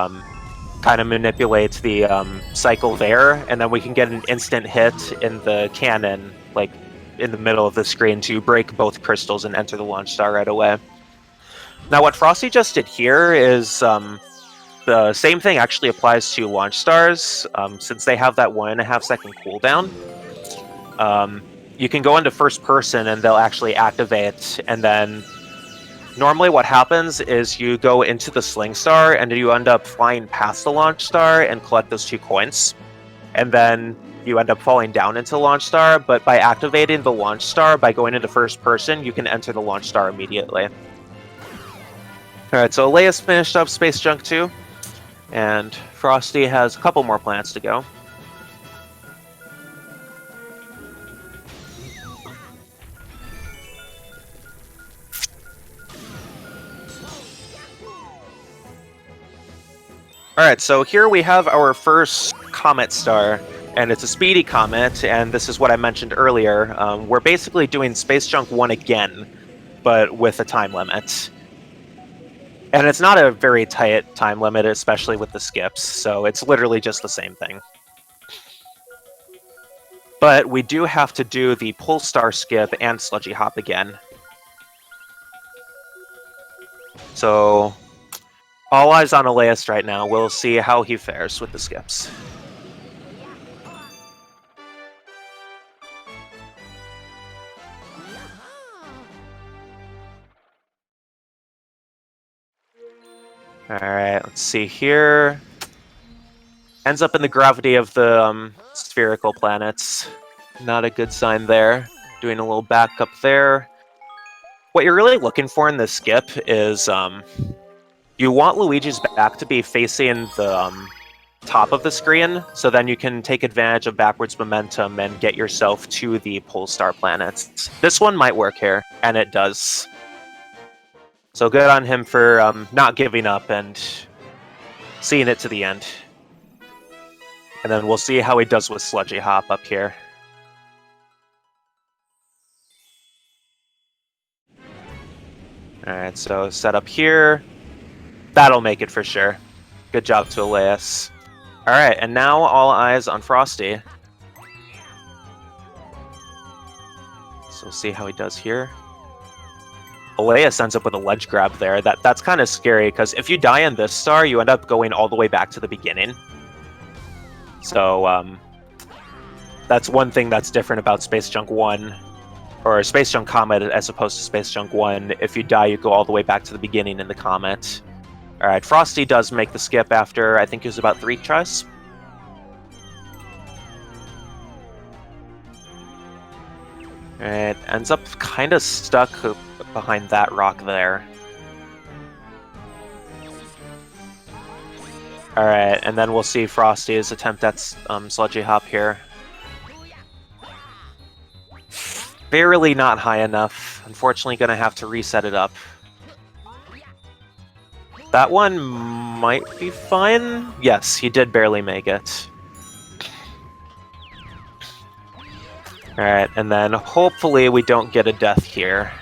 kind of manipulate the cycle there, and then we can get an instant hit in the cannon, like in the middle of the screen, to break both crystals and enter the launch star right away. Now what Frosty just did here is the same thing actually applies to launch stars, since they have that 1.5 second cooldown. You can go into first person and they'll actually activate, and then normally what happens is you go into the sling star and you end up flying past the launch star and collect those 2 coins. And then you end up falling down into the launch star, but by activating the launch star, by going into first person, you can enter the launch star immediately. Alright, so Alaeus finished up Space Junk 2, and Frosty has a couple more planets to go. Alright, so here we have our first comet star, and it's a speedy comet, and this is what I mentioned earlier. We're basically doing Space Junk 1 again, but with a time limit. And it's not a very tight time limit, especially with the skips, so it's literally just the same thing. But we do have to do the pull star skip and sludgy hop again. So all eyes on Alaeus right now. We'll see how he fares with the skips. Alright, let's see here. Ends up in the gravity of the spherical planets. Not a good sign there. Doing a little backup there. What you're really looking for in this skip is you want Luigi's back to be facing the top of the screen, so then you can take advantage of backwards momentum and get yourself to the pole star planets. This one might work here, and it does. So good on him for not giving up and seeing it to the end. And then we'll see how he does with Sludgy Hop up here. Alright, so set up here. That'll make it for sure. Good job to Alaeus. Alright, and now all eyes on Frosty. So we'll see how he does here. Alaeus ends up with a ledge grab there. That's kind of scary, because if you die in this star, you end up going all the way back to the beginning. So, that's one thing that's different about Space Junk 1, or Space Junk Comet as opposed to Space Junk 1. If you die, you go all the way back to the beginning in the Comet. Alright, Frosty does make the skip after, I think it was about 3 tries. Alright, ends up kind of stuck behind that rock there. Alright, and then we'll see Frosty's attempt at Sludgy Hop here. Barely not high enough. Unfortunately, gonna have to reset it up. That one might be fine. Yes, he did barely make it. Alright, and then hopefully we don't get a death here.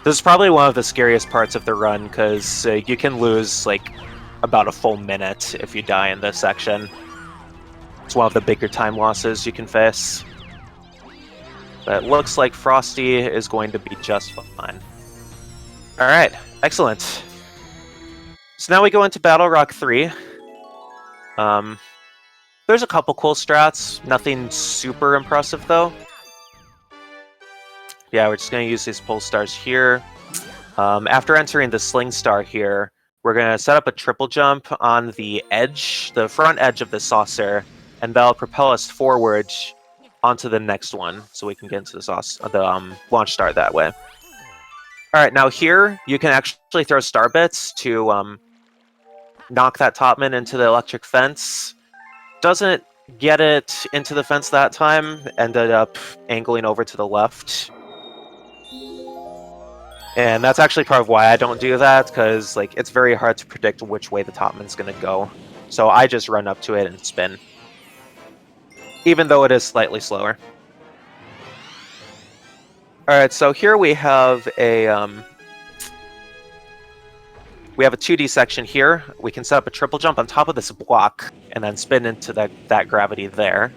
This is probably one of the scariest parts of the run, because you can lose, like, about a full minute if you die in this section. It's one of the bigger time losses you can face. But it looks like Frosty is going to be just fine. Alright, excellent. So now we go into Battle Rock 3. There's a couple cool strats, nothing super impressive though. Yeah, we're just going to use these pole stars here. After entering the sling star here, we're going to set up a triple jump on the edge, the front edge of the saucer, and that'll propel us forward onto the next one, so we can get into the launch star that way. Alright, now here, you can actually throw star bits to knock that topman into the electric fence. Doesn't get it into the fence that time, ended up angling over to the left. And that's actually part of why I don't do that, because like it's very hard to predict which way the topman's going to go. So I just run up to it and spin. Even though it is slightly slower. Alright, so here we have a 2D section here. We can set up a triple jump on top of this block and then spin into that gravity there.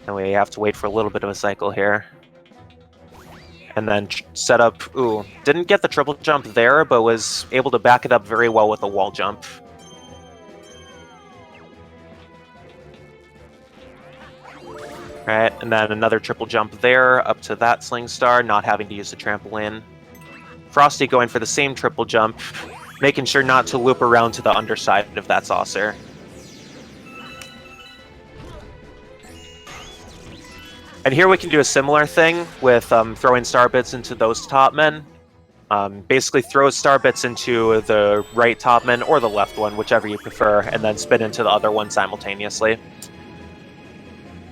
And we have to wait for a little bit of a cycle here. And then set up... Ooh, didn't get the triple jump there, but was able to back it up very well with a wall jump. Alright, and then another triple jump there, up to that sling star, not having to use the trampoline. Frosty going for the same triple jump, making sure not to loop around to the underside of that saucer. And here we can do a similar thing with throwing star bits into those topmen. Basically throw star bits into the right topman or the left one, whichever you prefer, and then spin into the other one simultaneously.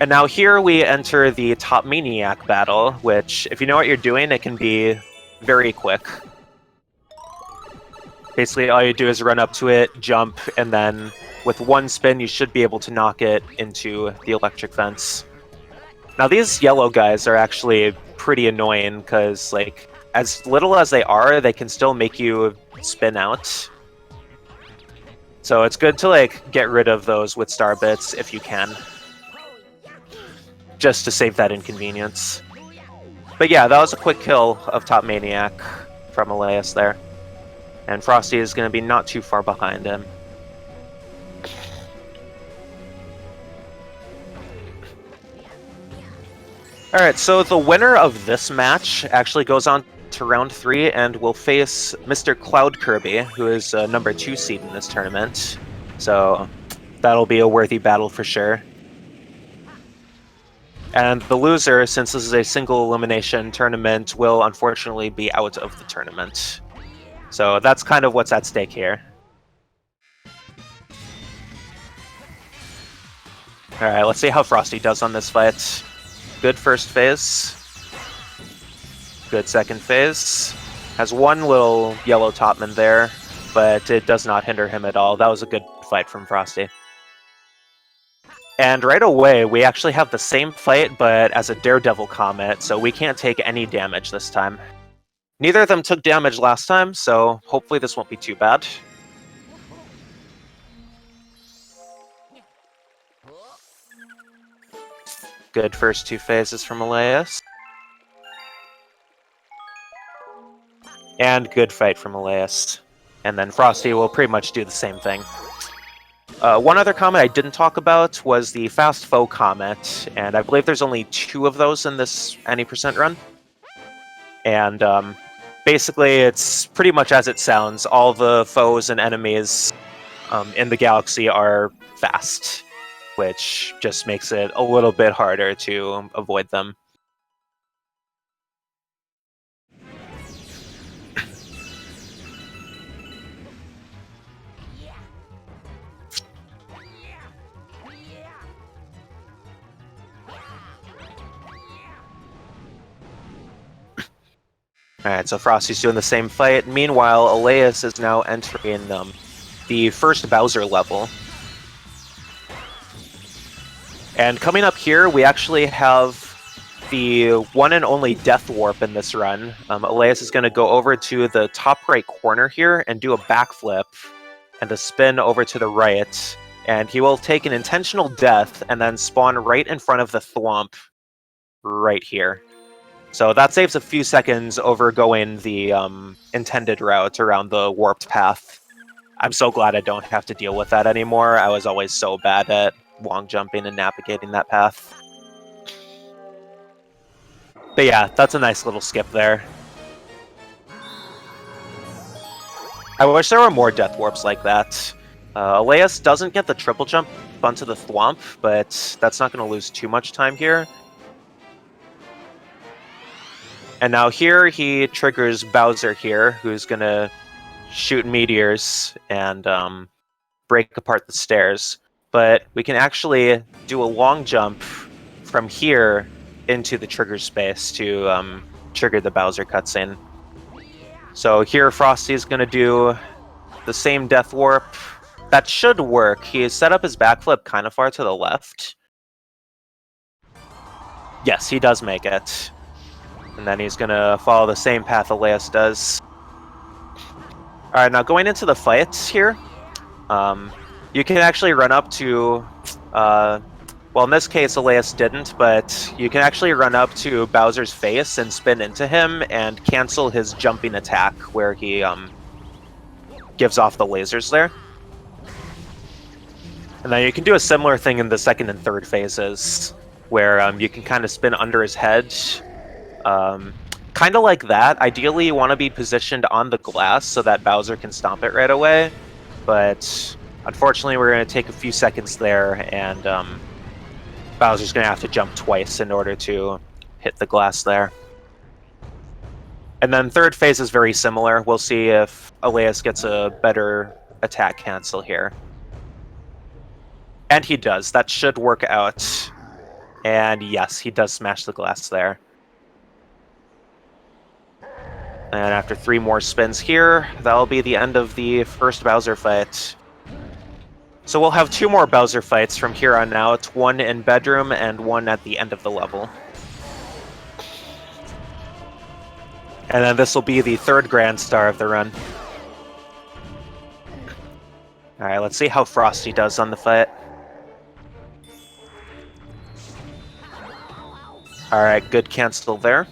And now here we enter the top Maniac Battle, which, if you know what you're doing, it can be very quick. Basically, all you do is run up to it, jump, and then with one spin, you should be able to knock it into the electric fence. Now, these yellow guys are actually pretty annoying, because, like, as little as they are, they can still make you spin out. So it's good to, like, get rid of those with star bits if you can. Just to save that inconvenience. But yeah, that was a quick kill of Top Maniac from Alaeus there. And Frosty is going to be not too far behind him. Alright, so the winner of this match actually goes on to round 3 and will face Mr. Cloud Kirby, who is number 2 seed in this tournament. So that'll be a worthy battle for sure. And the loser, since this is a single elimination tournament, will unfortunately be out of the tournament. So that's kind of what's at stake here. Alright, let's see how Frosty does on this fight. Good first phase. Good second phase. Has one little yellow topman there, but it does not hinder him at all. That was a good fight from Frosty. And right away, we actually have the same fight, but as a Daredevil Comet, so we can't take any damage this time. Neither of them took damage last time, so hopefully this won't be too bad. Good first 2 phases from Alaeus. And good fight from Alaeus. And then Frosty will pretty much do the same thing. One other comet I didn't talk about was the Fast Foe Comet, and I believe there's only 2 of those in this any percent run. And basically it's pretty much as it sounds. All the foes and enemies in the galaxy are fast, which just makes it a little bit harder to avoid them. Alright, so Frosty's doing the same fight. Meanwhile, Alaeus is now entering the first Bowser level. And coming up here, we actually have the one and only Death Warp in this run. Alaeus is going to go over to the top right corner here and do a backflip and a spin over to the right. And he will take an intentional death and then spawn right in front of the thwomp right here. So that saves a few seconds over going the intended route around the warped path. I'm so glad I don't have to deal with that anymore. I was always so bad at long jumping and navigating that path. But yeah, that's a nice little skip there. I wish there were more death warps like that. Alaeus doesn't get the triple jump onto the thwomp, but that's not going to lose too much time here. And now here he triggers Bowser here, who's going to shoot meteors and break apart the stairs. But we can actually do a long jump from here into the trigger space to trigger the Bowser cutscene. So here Frosty's going to do the same Death Warp. That should work. He set up his backflip kind of far to the left. Yes, he does make it. And then he's going to follow the same path Alaeus does. Alright, now going into the fights here, you can actually run up to... well, in this case, Alaeus didn't, but you can actually run up to Bowser's face and spin into him and cancel his jumping attack where he gives off the lasers there. And then you can do a similar thing in the second and third phases, where you can kind of spin under his head. Kind of like that. Ideally, you want to be positioned on the glass so that Bowser can stomp it right away. But unfortunately, we're going to take a few seconds there, and Bowser's going to have to jump twice in order to hit the glass there. And then third phase is very similar. We'll see if Alaeus gets a better attack cancel here. And he does. That should work out. And yes, he does smash the glass there. And after 3 more spins here, that'll be the end of the first Bowser fight. So we'll have 2 more Bowser fights from here on out, one in bedroom and one at the end of the level. And then this will be the 3rd Grand Star of the run. Alright, let's see how Frosty does on the fight. Alright, good cancel there.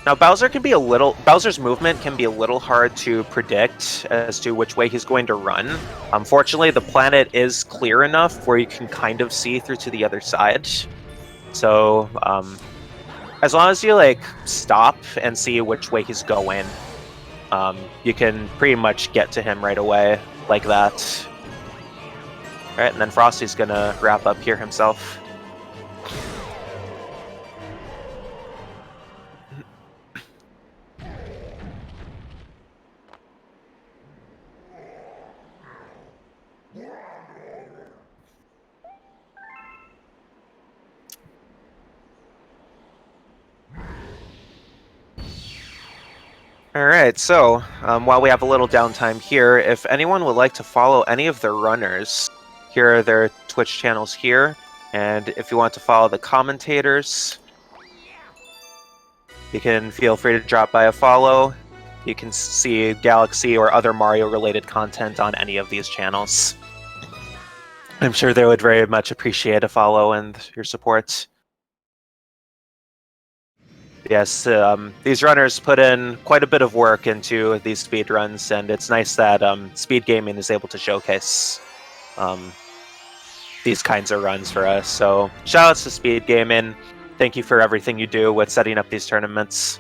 Now Bowser's movement can be a little hard to predict as to which way he's going to run. Unfortunately, the planet is clear enough where you can kind of see through to the other side. So, as long as you stop and see which way he's going, you can pretty much get to him right away like that. Alright, and then Frosty's gonna wrap up here himself. Alright, so while we have a little downtime here, if anyone would like to follow any of the runners, here are their Twitch channels here, and if you want to follow the commentators, you can feel free to drop by a follow. You can see Galaxy or other Mario-related content on any of these channels. I'm sure they would very much appreciate a follow and your support. Yes, these runners put in quite a bit of work into these speedruns, and it's nice that SpeedGaming is able to showcase these kinds of runs for us. So, shoutouts to SpeedGaming. Thank you for everything you do with setting up these tournaments.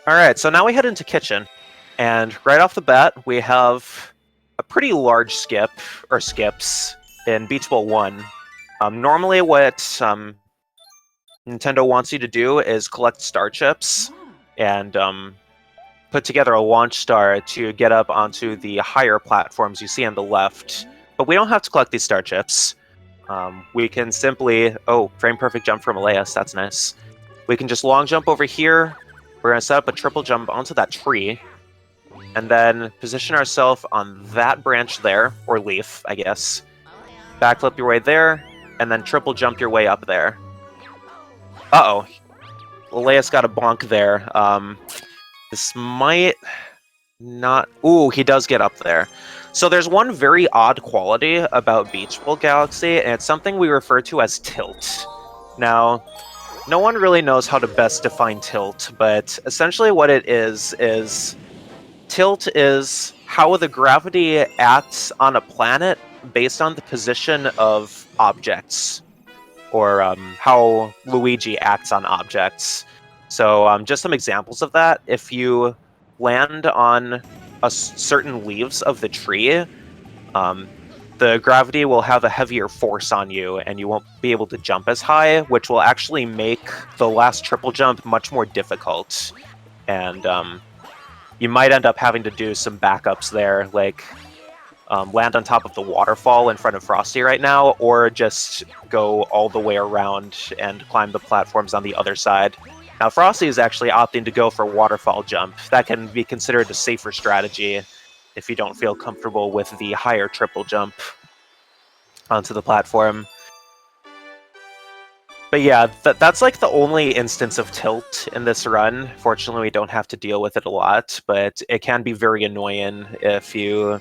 Alright, so now we head into Kitchen, and right off the bat, we have a pretty large skip, or skips, in Beach Bowl 1. Normally what Nintendo wants you to do is collect star chips and put together a launch star to get up onto the higher platforms you see on the left. But we don't have to collect these star chips. We can simply... Oh, frame perfect jump from Alaeus, that's nice. We can just long jump over here. we're going to set up a triple jump onto that tree, and then position ourselves on that branch there, or leaf, I guess. Backflip your way there, and then triple jump your way up there. Uh-oh. Alaeus got a bonk there. This might not... Ooh, he does get up there. So there's one very odd quality about Beach Bowl Galaxy, and it's something we refer to as tilt. Now, no one really knows how to best define tilt, but essentially what it is tilt is how the gravity acts on a planet based on the position of objects, or how Luigi acts on objects. So just some examples of that. If you land on certain leaves of the tree, the gravity will have a heavier force on you, and you won't be able to jump as high, which will actually make the last triple jump much more difficult. And you might end up having to do some backups there, like land on top of the waterfall in front of Frosty right now, or just go all the way around and climb the platforms on the other side. Now, Frosty is actually opting to go for waterfall jump. That can be considered a safer strategy if you don't feel comfortable with the higher triple jump onto the platform. But yeah, that's like the only instance of tilt in this run. Fortunately, we don't have to deal with it a lot, but it can be very annoying if you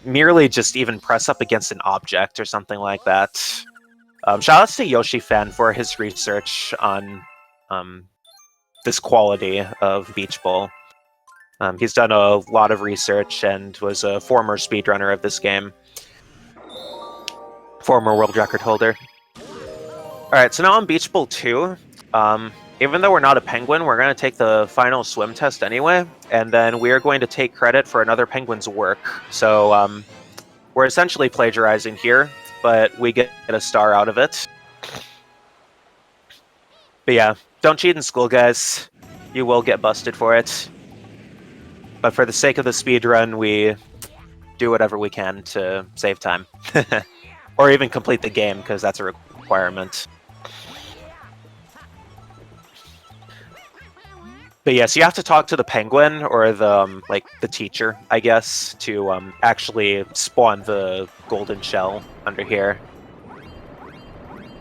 merely just even press up against an object or something like that. Shoutouts to Yoshi Fan for his research on this quality of Beach Bowl. He's done a lot of research and was a former speedrunner of this game. Former world record holder. Alright, so now on Beach Bowl 2, even though we're not a penguin, we're going to take the final swim test anyway, and then we're going to take credit for another penguin's work. So we're essentially plagiarizing here, but we get a star out of it. But yeah, don't cheat in school, guys. You will get busted for it. But for the sake of the speedrun, we do whatever we can to save time. Or even complete the game, because that's a requirement. But yes, you have to talk to the penguin, or the the teacher, I guess, to actually spawn the golden shell under here.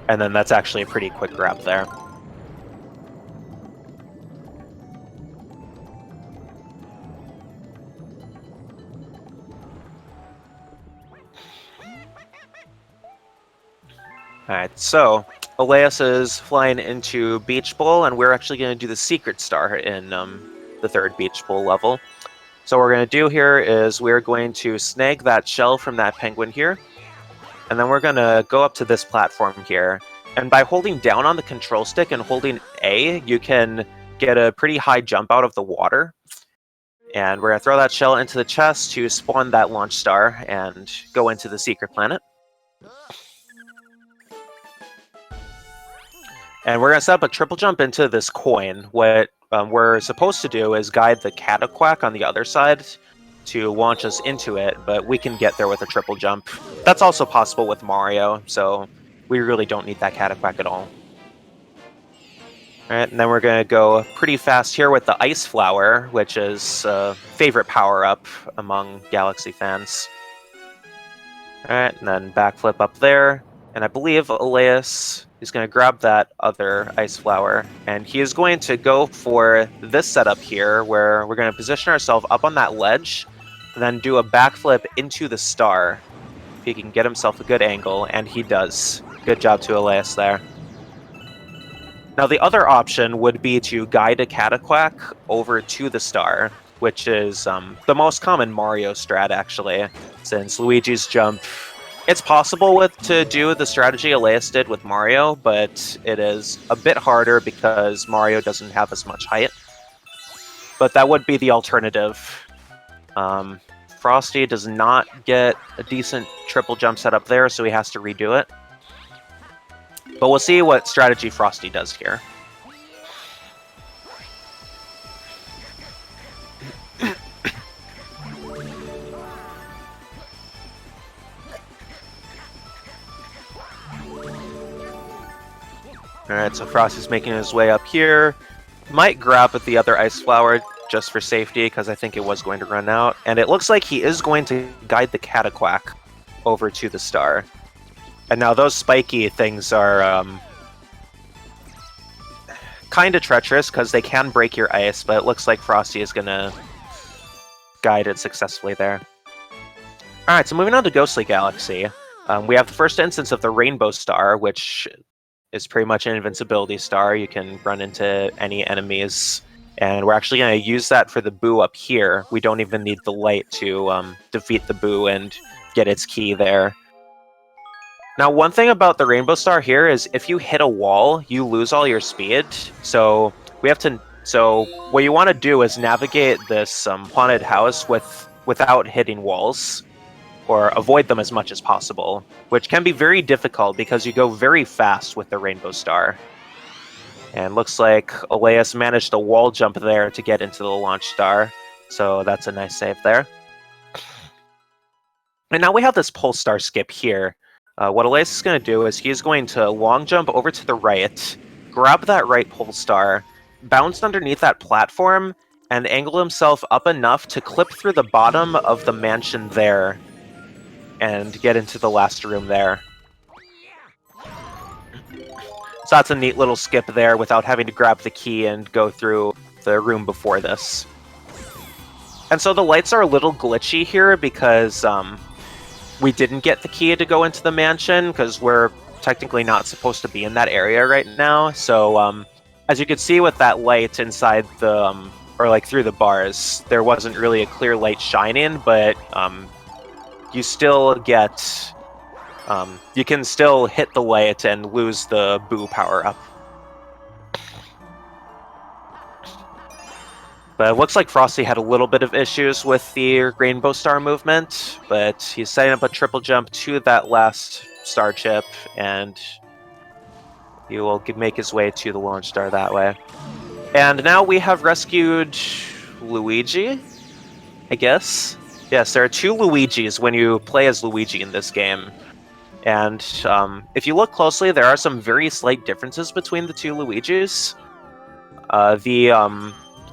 And then that's actually a pretty quick grab there. Alright, so Alaeus is flying into Beach Bowl, and we're actually going to do the secret star in the third Beach Bowl level. So what we're going to do here is we're going to snag that shell from that penguin here, and then we're going to go up to this platform here. And by holding down on the control stick and holding A, you can get a pretty high jump out of the water. And we're going to throw that shell into the chest to spawn that launch star and go into the secret planet. And we're going to set up a triple jump into this coin. What we're supposed to do is guide the Cataquack on the other side to launch us into it, but we can get there with a triple jump. That's also possible with Mario, so we really don't need that Cataquack at all. Alright, and then we're going to go pretty fast here with the Ice Flower, which is a favorite power-up among Galaxy fans. Alright, and then backflip up there. And I believe Alaeus is going to grab that other Ice Flower, and he is going to go for this setup here, where we're going to position ourselves up on that ledge, and then do a backflip into the star. If he can get himself a good angle, and he does. Good job to Alaeus there. Now the other option would be to guide a Cataquack over to the star, which is the most common Mario strat, actually, since Luigi's jump... It's possible to do the strategy Alaeus did with Mario, but it is a bit harder because Mario doesn't have as much height. But that would be the alternative. Frosty does not get a decent triple jump set up there, so he has to redo it. But we'll see what strategy Frosty does here. Alright, so Frosty's making his way up here. Might grab at the other ice flower just for safety, because I think it was going to run out. And it looks like he is going to guide the Cataquack over to the star. And now those spiky things are kind of treacherous, because they can break your ice, but it looks like Frosty is going to guide it successfully there. Alright, so moving on to Ghostly Galaxy. We have the first instance of the Rainbow Star, which is pretty much an invincibility star. You can run into any enemies, and we're actually going to use that for the Boo up here. We don't even need the light to defeat the Boo and get its key there. Now, one thing about the Rainbow Star here is if you hit a wall, you lose all your speed. So we have to. So what you want to do is navigate this haunted house without hitting walls, or avoid them as much as possible, which can be very difficult because you go very fast with the Rainbow Star. And looks like Alaeus managed a wall jump there to get into the launch star, so that's a nice save there. And now we have this pulse star skip here. What Alaeus is going to do is he's going to long jump over to the right, grab that right pulse star, bounce underneath that platform, and angle himself up enough to clip through the bottom of the mansion there, and get into the last room there. So that's a neat little skip there without having to grab the key and go through the room before this. And so the lights are a little glitchy here because we didn't get the key to go into the mansion because we're technically not supposed to be in that area right now. So as you can see with that light inside the, or like through the bars, there wasn't really a clear light shining, but you still get, you can still hit the light and lose the Boo power-up. But it looks like Frosty had a little bit of issues with the Rainbow Star movement, but he's setting up a triple jump to that last star chip, and he will make his way to the launch star that way. And now we have rescued Luigi, I guess? Yes, there are two Luigis when you play as Luigi in this game. And if you look closely, there are some very slight differences between the two Luigis. The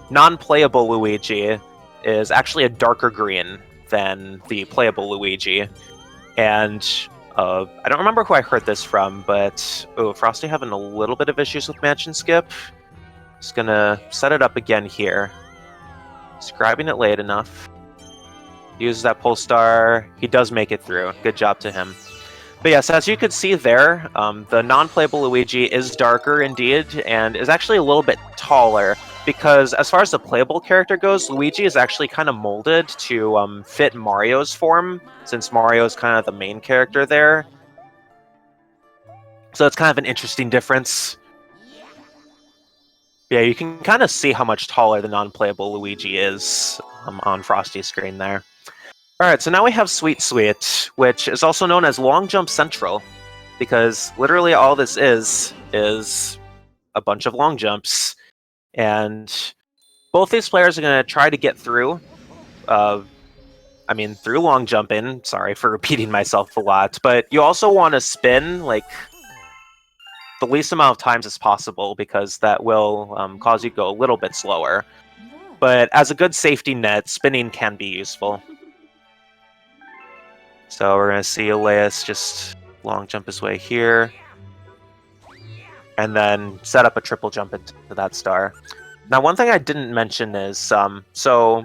non-playable Luigi is actually a darker green than the playable Luigi. And I don't remember who I heard this from, but Frosty having a little bit of issues with Mansion Skip. Just gonna set it up again here. Describing it late enough. Uses that pulse star. He does make it through. Good job to him. But yes, as you can see there, the non-playable Luigi is darker indeed, and is actually a little bit taller, because as far as the playable character goes, Luigi is actually kind of molded to fit Mario's form, since Mario is kind of the main character there. So it's kind of an interesting difference. Yeah, you can kind of see how much taller the non-playable Luigi is on Frosty's screen there. Alright, so now we have Sweet Sweet, which is also known as Long Jump Central, because literally all this is a bunch of long jumps. And both these players are going to try to get through, through long jumping. Sorry for repeating myself a lot, but you also want to spin, like, the least amount of times as possible, because that will cause you to go a little bit slower. But as a good safety net, spinning can be useful. So we're going to see Alaeus just long jump his way here, and then set up a triple jump into that star. Now, one thing I didn't mention is, so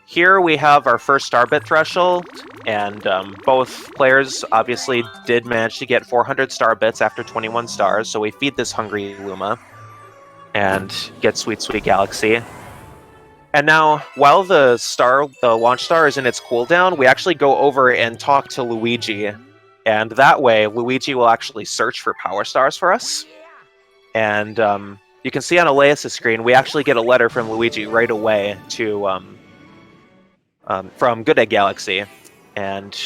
here we have our first star bit threshold, and both players obviously did manage to get 400 star bits after 21 stars, so we feed this hungry Luma and get Sweet Sweet Galaxy. And now, while the launch star is in its cooldown, we actually go over and talk to Luigi, and that way Luigi will actually search for power stars for us. And you can see on Alaeus' screen, we actually get a letter from Luigi right away from Good Egg Galaxy, and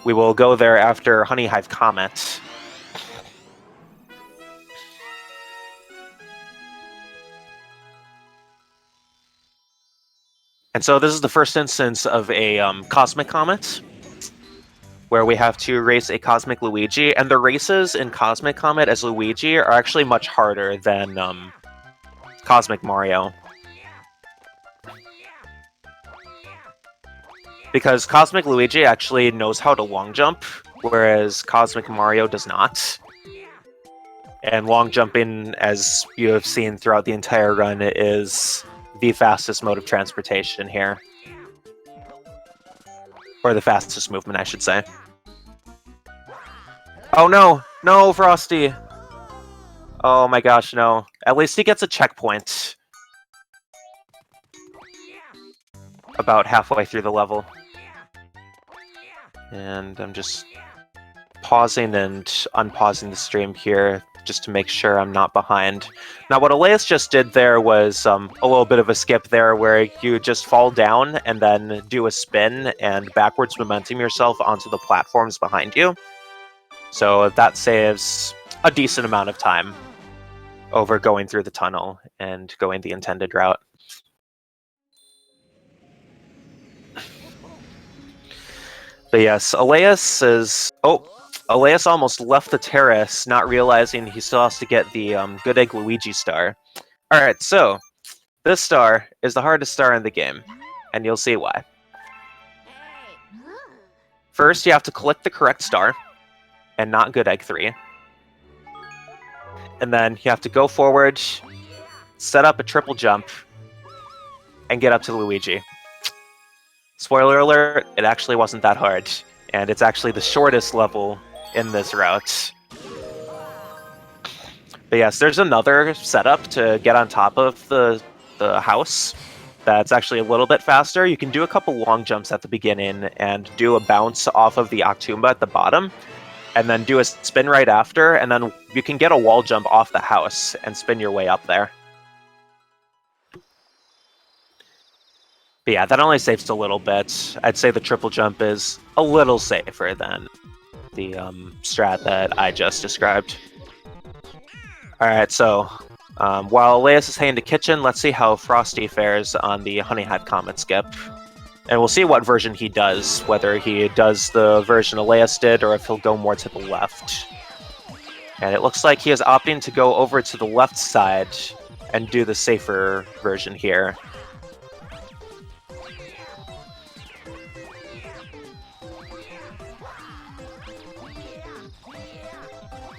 we will go there after Honey Hive Comet. And so this is the first instance of a Cosmic Comet, where we have to race a Cosmic Luigi, and the races in Cosmic Comet as Luigi are actually much harder than Cosmic Mario. Because Cosmic Luigi actually knows how to long jump, whereas Cosmic Mario does not. And long jumping, as you have seen throughout the entire run, is the fastest mode of transportation here. Or the fastest movement, I should say. Oh no! No, Frosty! Oh my gosh, no. At least he gets a checkpoint. About halfway through the level. And I'm just pausing and unpausing the stream here just to make sure I'm not behind. Now what Alaeus just did there was a little bit of a skip there where you just fall down and then do a spin and backwards momentum yourself onto the platforms behind you. So that saves a decent amount of time over going through the tunnel and going the intended route. But yes, Alaeus is... Oh, Alaeus almost left the terrace, not realizing he still has to get the Good Egg Luigi star. Alright, so this star is the hardest star in the game, and you'll see why. First, you have to collect the correct star, and not Good Egg 3. And then you have to go forward, set up a triple jump, and get up to Luigi. Spoiler alert, it actually wasn't that hard, and it's actually the shortest level in this route. But yes, there's another setup to get on top of the house that's actually a little bit faster. You can do a couple long jumps at the beginning and do a bounce off of the Octumba at the bottom, and then do a spin right after, and then you can get a wall jump off the house and spin your way up there. But yeah, that only saves a little bit. I'd say the triple jump is a little safer than the strat that I just described. Alright, so while Alaeus is heading to kitchen, let's see how Frosty fares on the Honey Hat Comet skip. And we'll see what version he does, whether he does the version Alaeus did or if he'll go more to the left. And it looks like he is opting to go over to the left side and do the safer version here.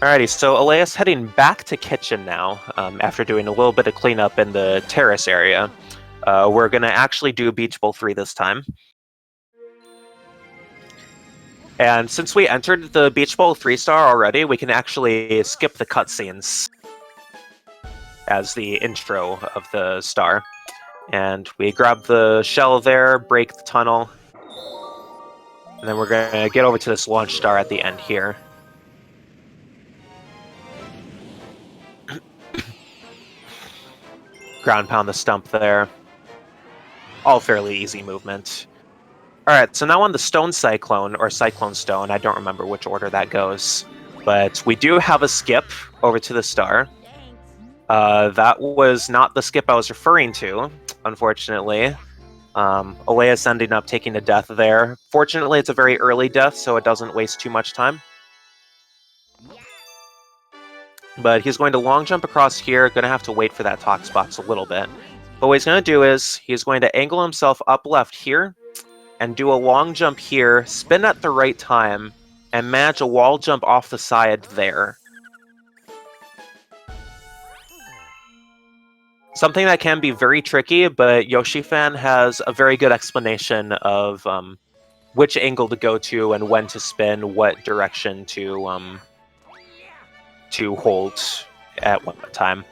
Alrighty, so Alaeus heading back to kitchen now, after doing a little bit of cleanup in the terrace area. We're going to actually do Beach Bowl 3 this time. And since we entered the Beach Bowl 3-star already, we can actually skip the cutscenes as the intro of the star. And we grab the shell there, break the tunnel, and then we're going to get over to this launch star at the end here. Ground pound the stump there. All fairly easy movement. Alright, so now on the Stone Cyclone, or Cyclone Stone, I don't remember which order that goes, but we do have a skip over to the star. That was not the skip I was referring to, unfortunately. Alaeus ending up taking a death there. Fortunately, it's a very early death, so it doesn't waste too much time. But he's going to long jump across here, going to have to wait for that Tox box a little bit. But what he's going to do is, he's going to angle himself up left here, and do a long jump here, spin at the right time, and manage a wall jump off the side there. Something that can be very tricky, but Yoshi-fan has a very good explanation of which angle to go to and when to spin, what direction to hold at what time.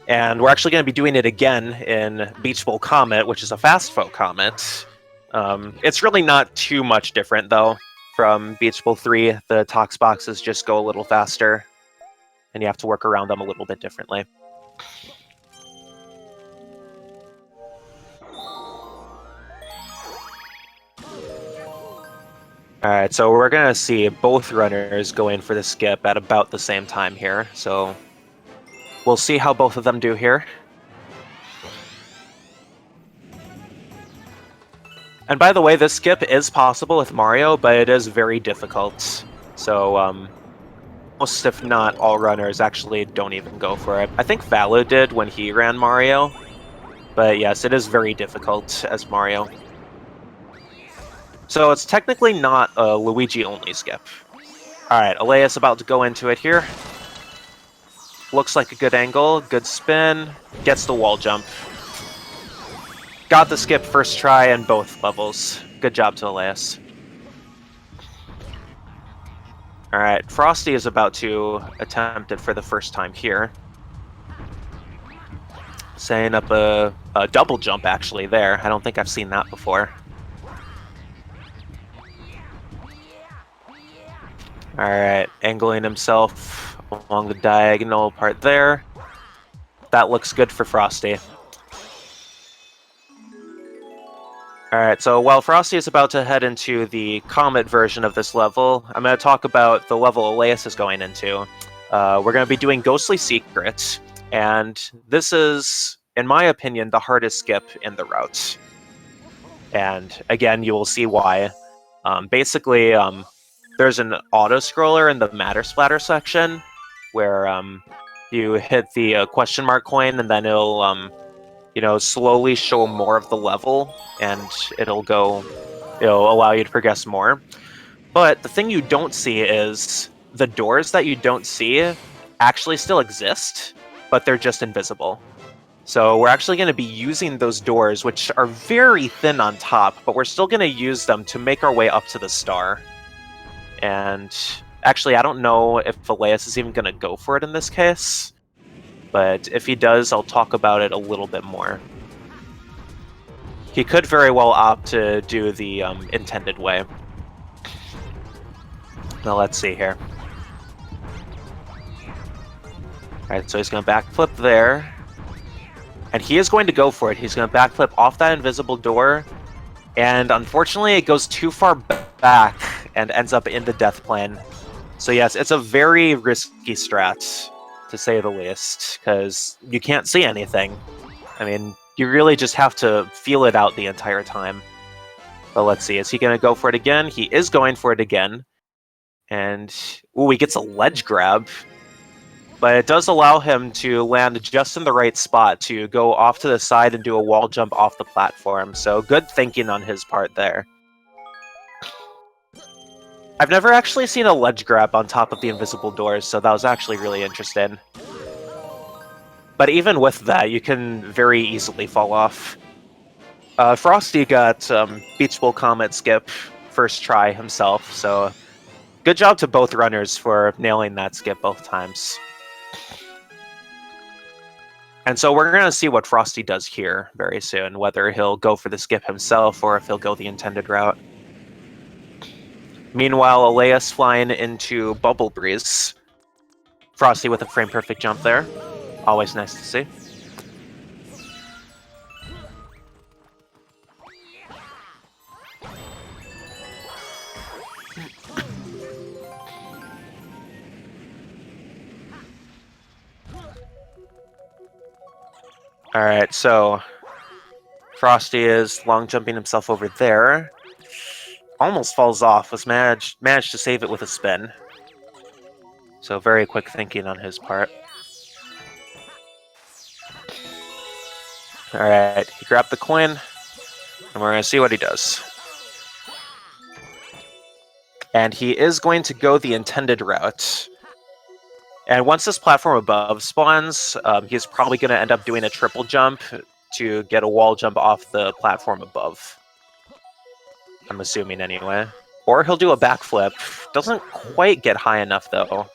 And we're actually going to be doing it again in Beach Bowl Comet, which is a fast foe comet. It's really not too much different, though, from Beach Bowl 3. The Tox boxes just go a little faster, and you have to work around them a little bit differently. Alright, so we're going to see both runners go in for the skip at about the same time here, so we'll see how both of them do here. And by the way, this skip is possible with Mario, but it is very difficult. So, most, if not all runners, actually don't even go for it. I think Valo did when he ran Mario, but yes, it is very difficult as Mario. So it's technically not a Luigi-only skip. Alright, Alaeus about to go into it here. Looks like a good angle, good spin, gets the wall jump. Got the skip first try in both levels. Good job to Alaeus. Alright, Frosty is about to attempt it for the first time here. Setting up a double jump actually there. I don't think I've seen that before. Alright, angling himself along the diagonal part there. That looks good for Frosty. Alright, so while Frosty is about to head into the Comet version of this level, I'm going to talk about the level Alaeus is going into. We're going to be doing Ghostly Secret, and this is, in my opinion, the hardest skip in the route. And again, you will see why. Basically, there's an auto-scroller in the Matter Splatter section, where you hit the question mark coin, and then it'll slowly show more of the level, and it'll allow you to progress more. But the thing you don't see is the doors that you don't see actually still exist, but they're just invisible. So we're actually going to be using those doors, which are very thin on top, but we're still going to use them to make our way up to the star. And actually, I don't know if Alaeus is even going to go for it in this case. But if he does, I'll talk about it a little bit more. He could very well opt to do the intended way. Now let's see here. Alright, so he's going to backflip there. And he is going to go for it. He's going to backflip off that invisible door. And unfortunately, it goes too far back and ends up in the death plane. So yes, it's a very risky strat, to say the least, because you can't see anything. I mean, you really just have to feel it out the entire time. But let's see, is he going to go for it again? He is going for it again. And, ooh, he gets a ledge grab. But it does allow him to land just in the right spot to go off to the side and do a wall jump off the platform. So good thinking on his part there. I've never actually seen a ledge grab on top of the invisible doors, so that was actually really interesting. But even with that, you can very easily fall off. Frosty got Beach Bowl Comet skip first try himself, so good job to both runners for nailing that skip both times. And so we're going to see what Frosty does here very soon, whether he'll go for the skip himself or if he'll go the intended route. Meanwhile, Alaeus flying into Bubble Breeze. Frosty with a frame-perfect jump there. Always nice to see. Alright, so Frosty is long jumping himself over there. Almost falls off, was managed to save it with a spin. So very quick thinking on his part. Alright, he grabbed the coin, and we're going to see what he does. And he is going to go the intended route. And once this platform above spawns, he's probably going to end up doing a triple jump to get a wall jump off the platform above. I'm assuming anyway. Or he'll do a backflip. Doesn't quite get high enough, though.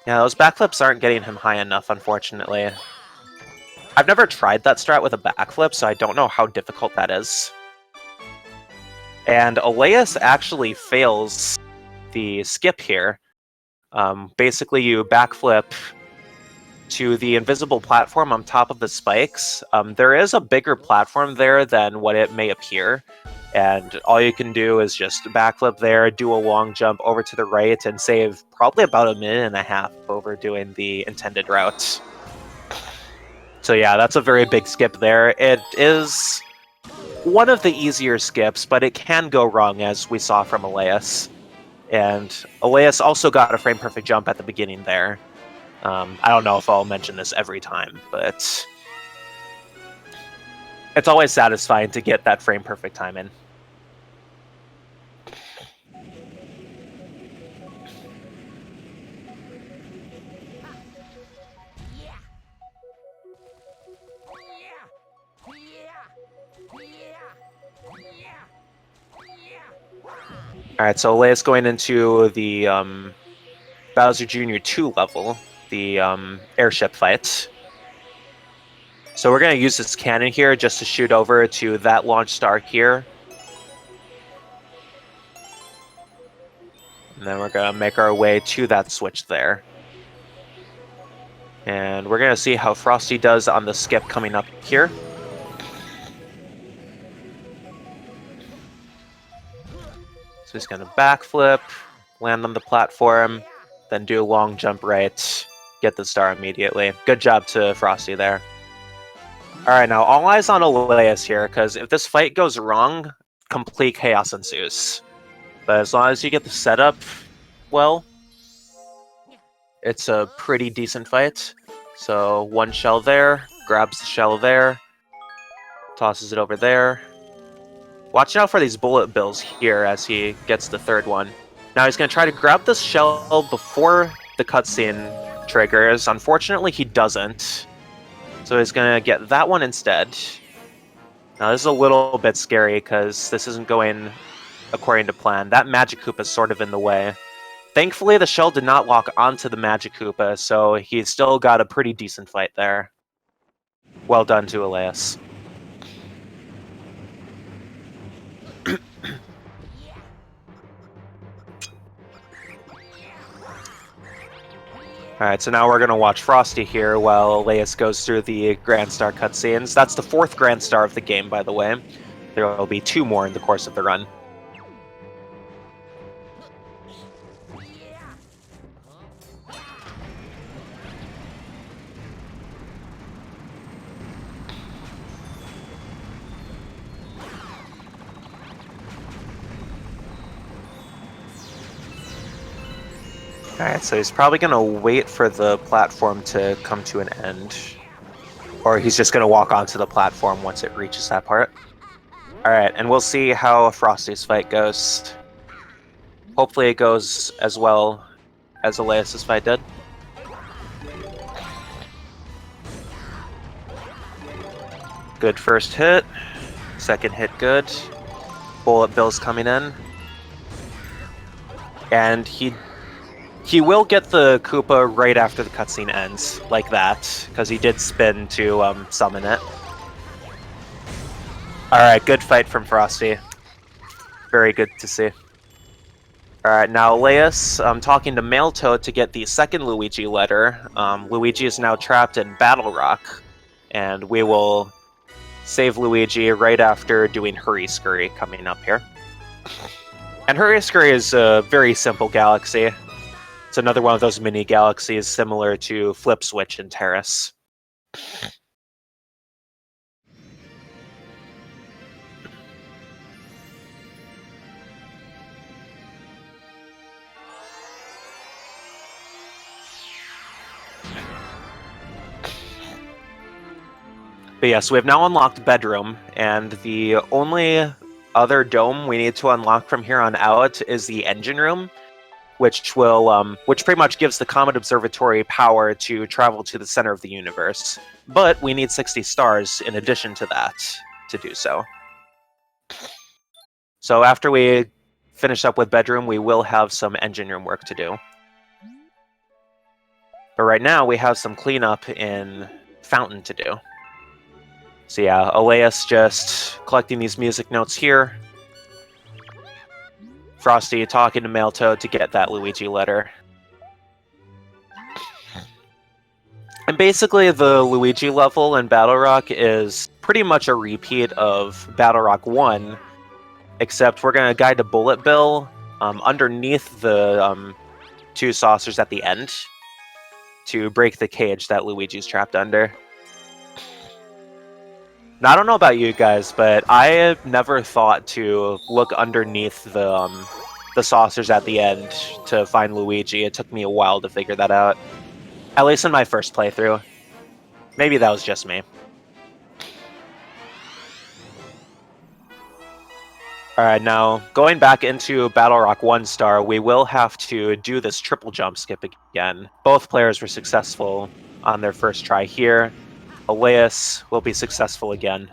Yeah, those backflips aren't getting him high enough, unfortunately. I've never tried that strat with a backflip, so I don't know how difficult that is. And Alaeus actually fails the skip here. Basically, you backflip to the invisible platform on top of the spikes. There is a bigger platform there than what it may appear, and all you can do is just backflip there, do a long jump over to the right, and save probably about 1.5 minutes over doing the intended route. So yeah, that's a very big skip there. It is one of the easier skips, but it can go wrong, as we saw from Alaeus. And Alaeus also got a frame perfect jump at the beginning there. I don't know if I'll mention this every time, but it's always satisfying to get that frame perfect time in. Alright, so Alaeus going into the Bowser Jr. 2 level, the airship fight. So we're going to use this cannon here just to shoot over to that launch star here. And then we're going to make our way to that switch there. And we're going to see how Frosty does on the skip coming up here. So he's going to backflip, land on the platform, then do a long jump right, get the star immediately. Good job to Frosty there. Alright, now all eyes on Alaeus here, because if this fight goes wrong, complete chaos ensues. But as long as you get the setup well, it's a pretty decent fight. So one shell there, grabs the shell there, tosses it over there. Watch out for these bullet bills here as he gets the third one. Now he's going to try to grab this shell before the cutscene triggers. Unfortunately, he doesn't. So he's going to get that one instead. Now this is a little bit scary because this isn't going according to plan. That Magic Koopa is sort of in the way. Thankfully, the shell did not lock onto the Magic Koopa, so he's still got a pretty decent fight there. Well done to Alaeus. Alright, so now we're going to watch Frosty here while Alaeus goes through the Grand Star cutscenes. That's the 4th Grand Star of the game, by the way. There will be 2 more in the course of the run. Alright, so he's probably going to wait for the platform to come to an end. Or he's just going to walk onto the platform once it reaches that part. Alright, and we'll see how Frosty's fight goes. Hopefully it goes as well as Alaeus' fight did. Good first hit. Second hit good. Bullet bills coming in. And he will get the Koopa right after the cutscene ends, like that, because he did spin to summon it. Alright, good fight from Frosty. Very good to see. Alright, now Alaeus, talking to Mailtoad to get the second Luigi letter. Luigi is now trapped in Battle Rock, and we will save Luigi right after doing Hurry Scurry coming up here. And Hurry Scurry is a very simple galaxy. It's another one of those mini galaxies similar to Flip Switch and Terrace. But yes, we have now unlocked Bedroom, and the only other dome we need to unlock from here on out is the Engine Room, which pretty much gives the Comet Observatory power to travel to the center of the universe. But we need 60 stars in addition to that to do so. So after we finish up with Bedroom, we will have some Engine Room work to do. But right now, we have some cleanup in Fountain to do. So yeah, Alaeus just collecting these music notes here. Frosty talking to Mailtoad to get that Luigi letter. And basically the Luigi level in Battle Rock is pretty much a repeat of Battle Rock 1, except we're going to guide a bullet bill underneath the 2 saucers at the end to break the cage that Luigi's trapped under. Now, I don't know about you guys, but I have never thought to look underneath the the saucers at the end to find Luigi. It took me a while to figure that out. At least in my first playthrough. Maybe that was just me. Alright, now, going back into Battle Rock 1-star, we will have to do this triple jump skip again. Both players were successful on their first try here. Alaeus will be successful again.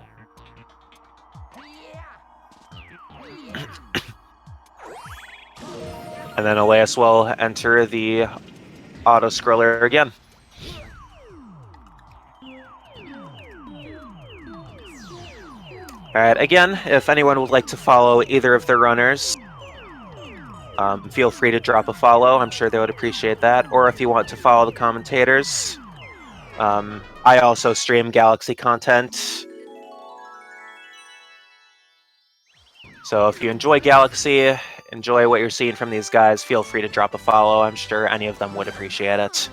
And then Alaeus will enter the auto-scroller again. Alright, again, if anyone would like to follow either of their runners, feel free to drop a follow. I'm sure they would appreciate that. Or if you want to follow the commentators, I also stream Galaxy content. So if you enjoy Galaxy, enjoy what you're seeing from these guys, feel free to drop a follow. I'm sure any of them would appreciate it.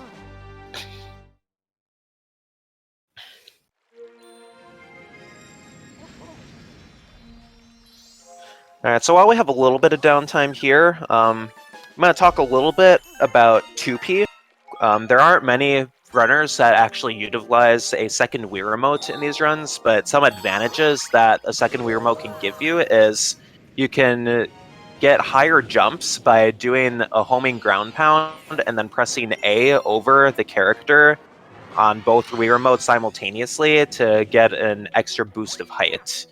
Alright, so while we have a little bit of downtime here, I'm going to talk a little bit about 2P. There aren't many runners that actually utilize a second Wii Remote in these runs, but some advantages that a second Wii Remote can give you is you can get higher jumps by doing a homing ground pound and then pressing A over the character on both Wii Remotes simultaneously to get an extra boost of height.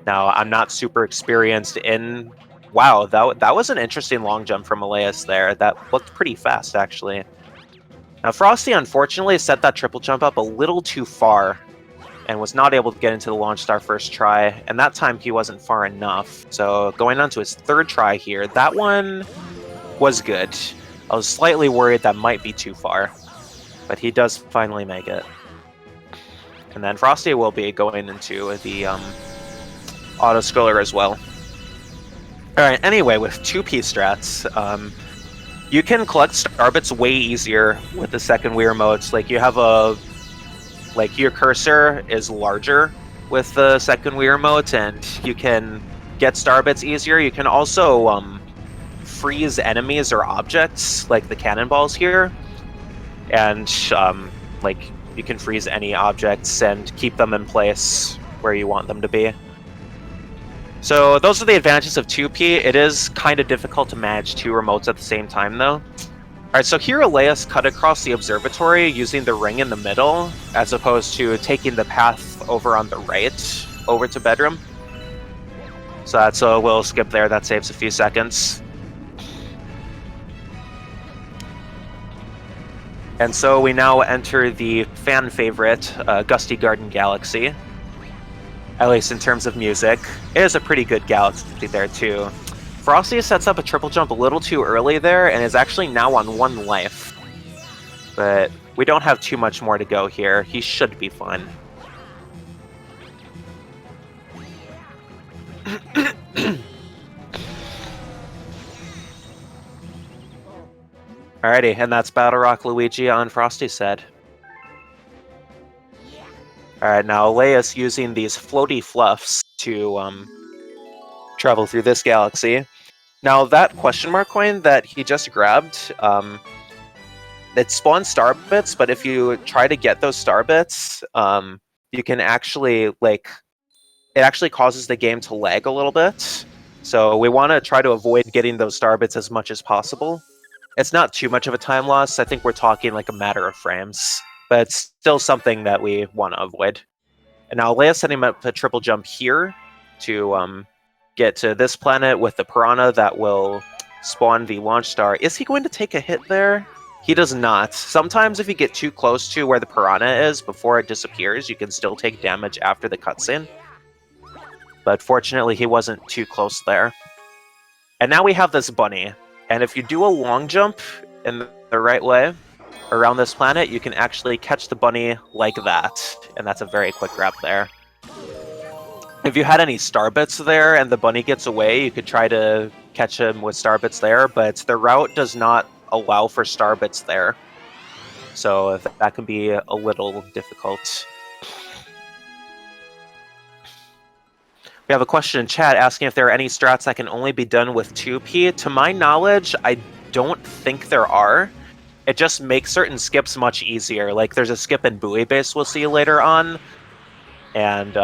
Now, I'm not super experienced in... Wow, that was an interesting long jump from Alaeus there. That looked pretty fast, actually. Now, Frosty, unfortunately, set that triple jump up a little too far and was not able to get into the launch star first try, and that time he wasn't far enough. So, going on to his third try here, that one was good. I was slightly worried that might be too far, but he does finally make it. And then Frosty will be going into the... auto-scroller as well. Alright, anyway, with 2P strats, you can collect star bits way easier with the second Wii Remotes. Like, you have a... Like, your cursor is larger with the second Wii Remote, and you can get star bits easier. You can also freeze enemies or objects, like the cannonballs here. And, like, you can freeze any objects and keep them in place where you want them to be. So those are the advantages of 2P. It is kind of difficult to manage two remotes at the same time, though. Alright, so here Alaeus cut across the observatory using the ring in the middle, as opposed to taking the path over on the right, over to bedroom. So that's a little skip there, that saves a few seconds. And so we now enter the fan favorite, Gusty Garden Galaxy. At least in terms of music. It is a pretty good galaxy there, too. Frosty sets up a triple jump a little too early there, and is actually now on 1 life. But we don't have too much more to go here. He should be fine. Alrighty, and that's Battle Rock Luigi on Frosty's side. Alright, now Alaeus using these floaty fluffs to travel through this galaxy. Now that question mark coin that he just grabbed, it spawns star bits, but if you try to get those star bits, you can actually, like, it actually causes the game to lag a little bit. So we want to try to avoid getting those star bits as much as possible. It's not too much of a time loss. I think we're talking like a matter of frames. But it's still something that we want to avoid. And now Alaeus setting up a triple jump here to get to this planet with the Piranha that will spawn the launch star. Is he going to take a hit there? He does not. Sometimes if you get too close to where the Piranha is before it disappears, you can still take damage after the cutscene. But fortunately, he wasn't too close there. And now we have this bunny. And if you do a long jump in the right way around this planet, you can actually catch the bunny like that. And that's a very quick grab there. If you had any star bits there and the bunny gets away, you could try to catch him with star bits there, but the route does not allow for star bits there. So that can be a little difficult. We have a question in chat asking if there are any strats that can only be done with 2P. To my knowledge, I don't think there are. It just makes certain skips much easier. Like, there's a skip in Buoy Base we'll see later on. And,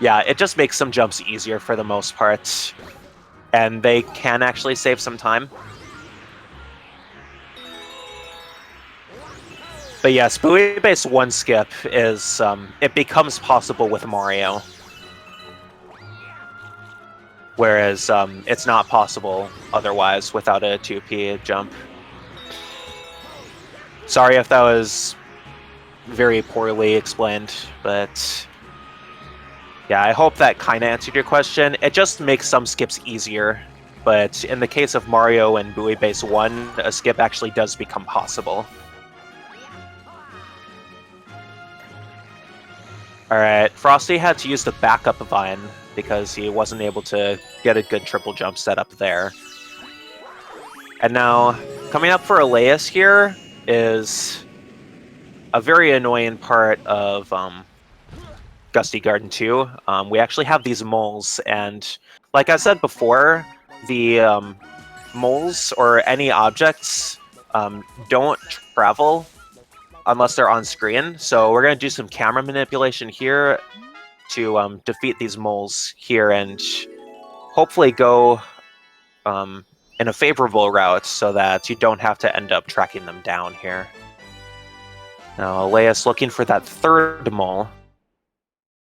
yeah, it just makes some jumps easier for the most part. And they can actually save some time. But yes, Buoy Base 1 skip is, it becomes possible with Mario. Whereas, it's not possible otherwise without a 2P jump. Sorry if that was very poorly explained, but yeah, I hope that kind of answered your question. It just makes some skips easier, but in the case of Mario and Buoy Base 1, a skip actually does become possible. Alright, Frosty had to use the backup vine because he wasn't able to get a good triple jump set up there. And now, coming up for Alaeus here is a very annoying part of Gusty Garden 2. We actually have these moles, and like I said before, the moles or any objects don't travel unless they're on screen. So we're going to do some camera manipulation here to defeat these moles here and hopefully go in a favorable route so that you don't have to end up tracking them down here. Now, Alaeus looking for that third mole,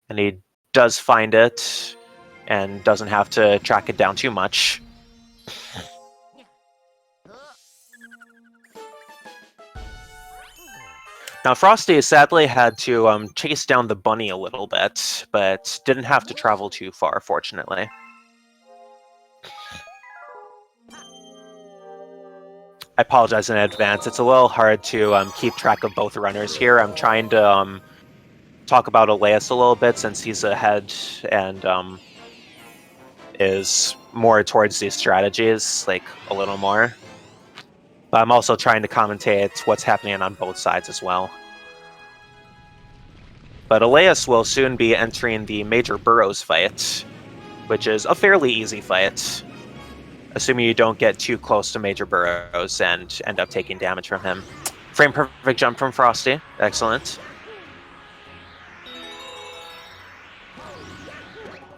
and he does find it and doesn't have to track it down too much. Now, Frosty sadly had to chase down the bunny a little bit, but didn't have to travel too far, fortunately. I apologize in advance. It's a little hard to keep track of both runners here. I'm trying to talk about Alaeus a little bit since he's ahead and is more towards these strategies, like a little more. But I'm also trying to commentate what's happening on both sides as well. But Alaeus will soon be entering the Major Burrows fight, which is a fairly easy fight, assuming you don't get too close to Major Burrows and end up taking damage from him. Frame perfect jump from Frosty. Excellent.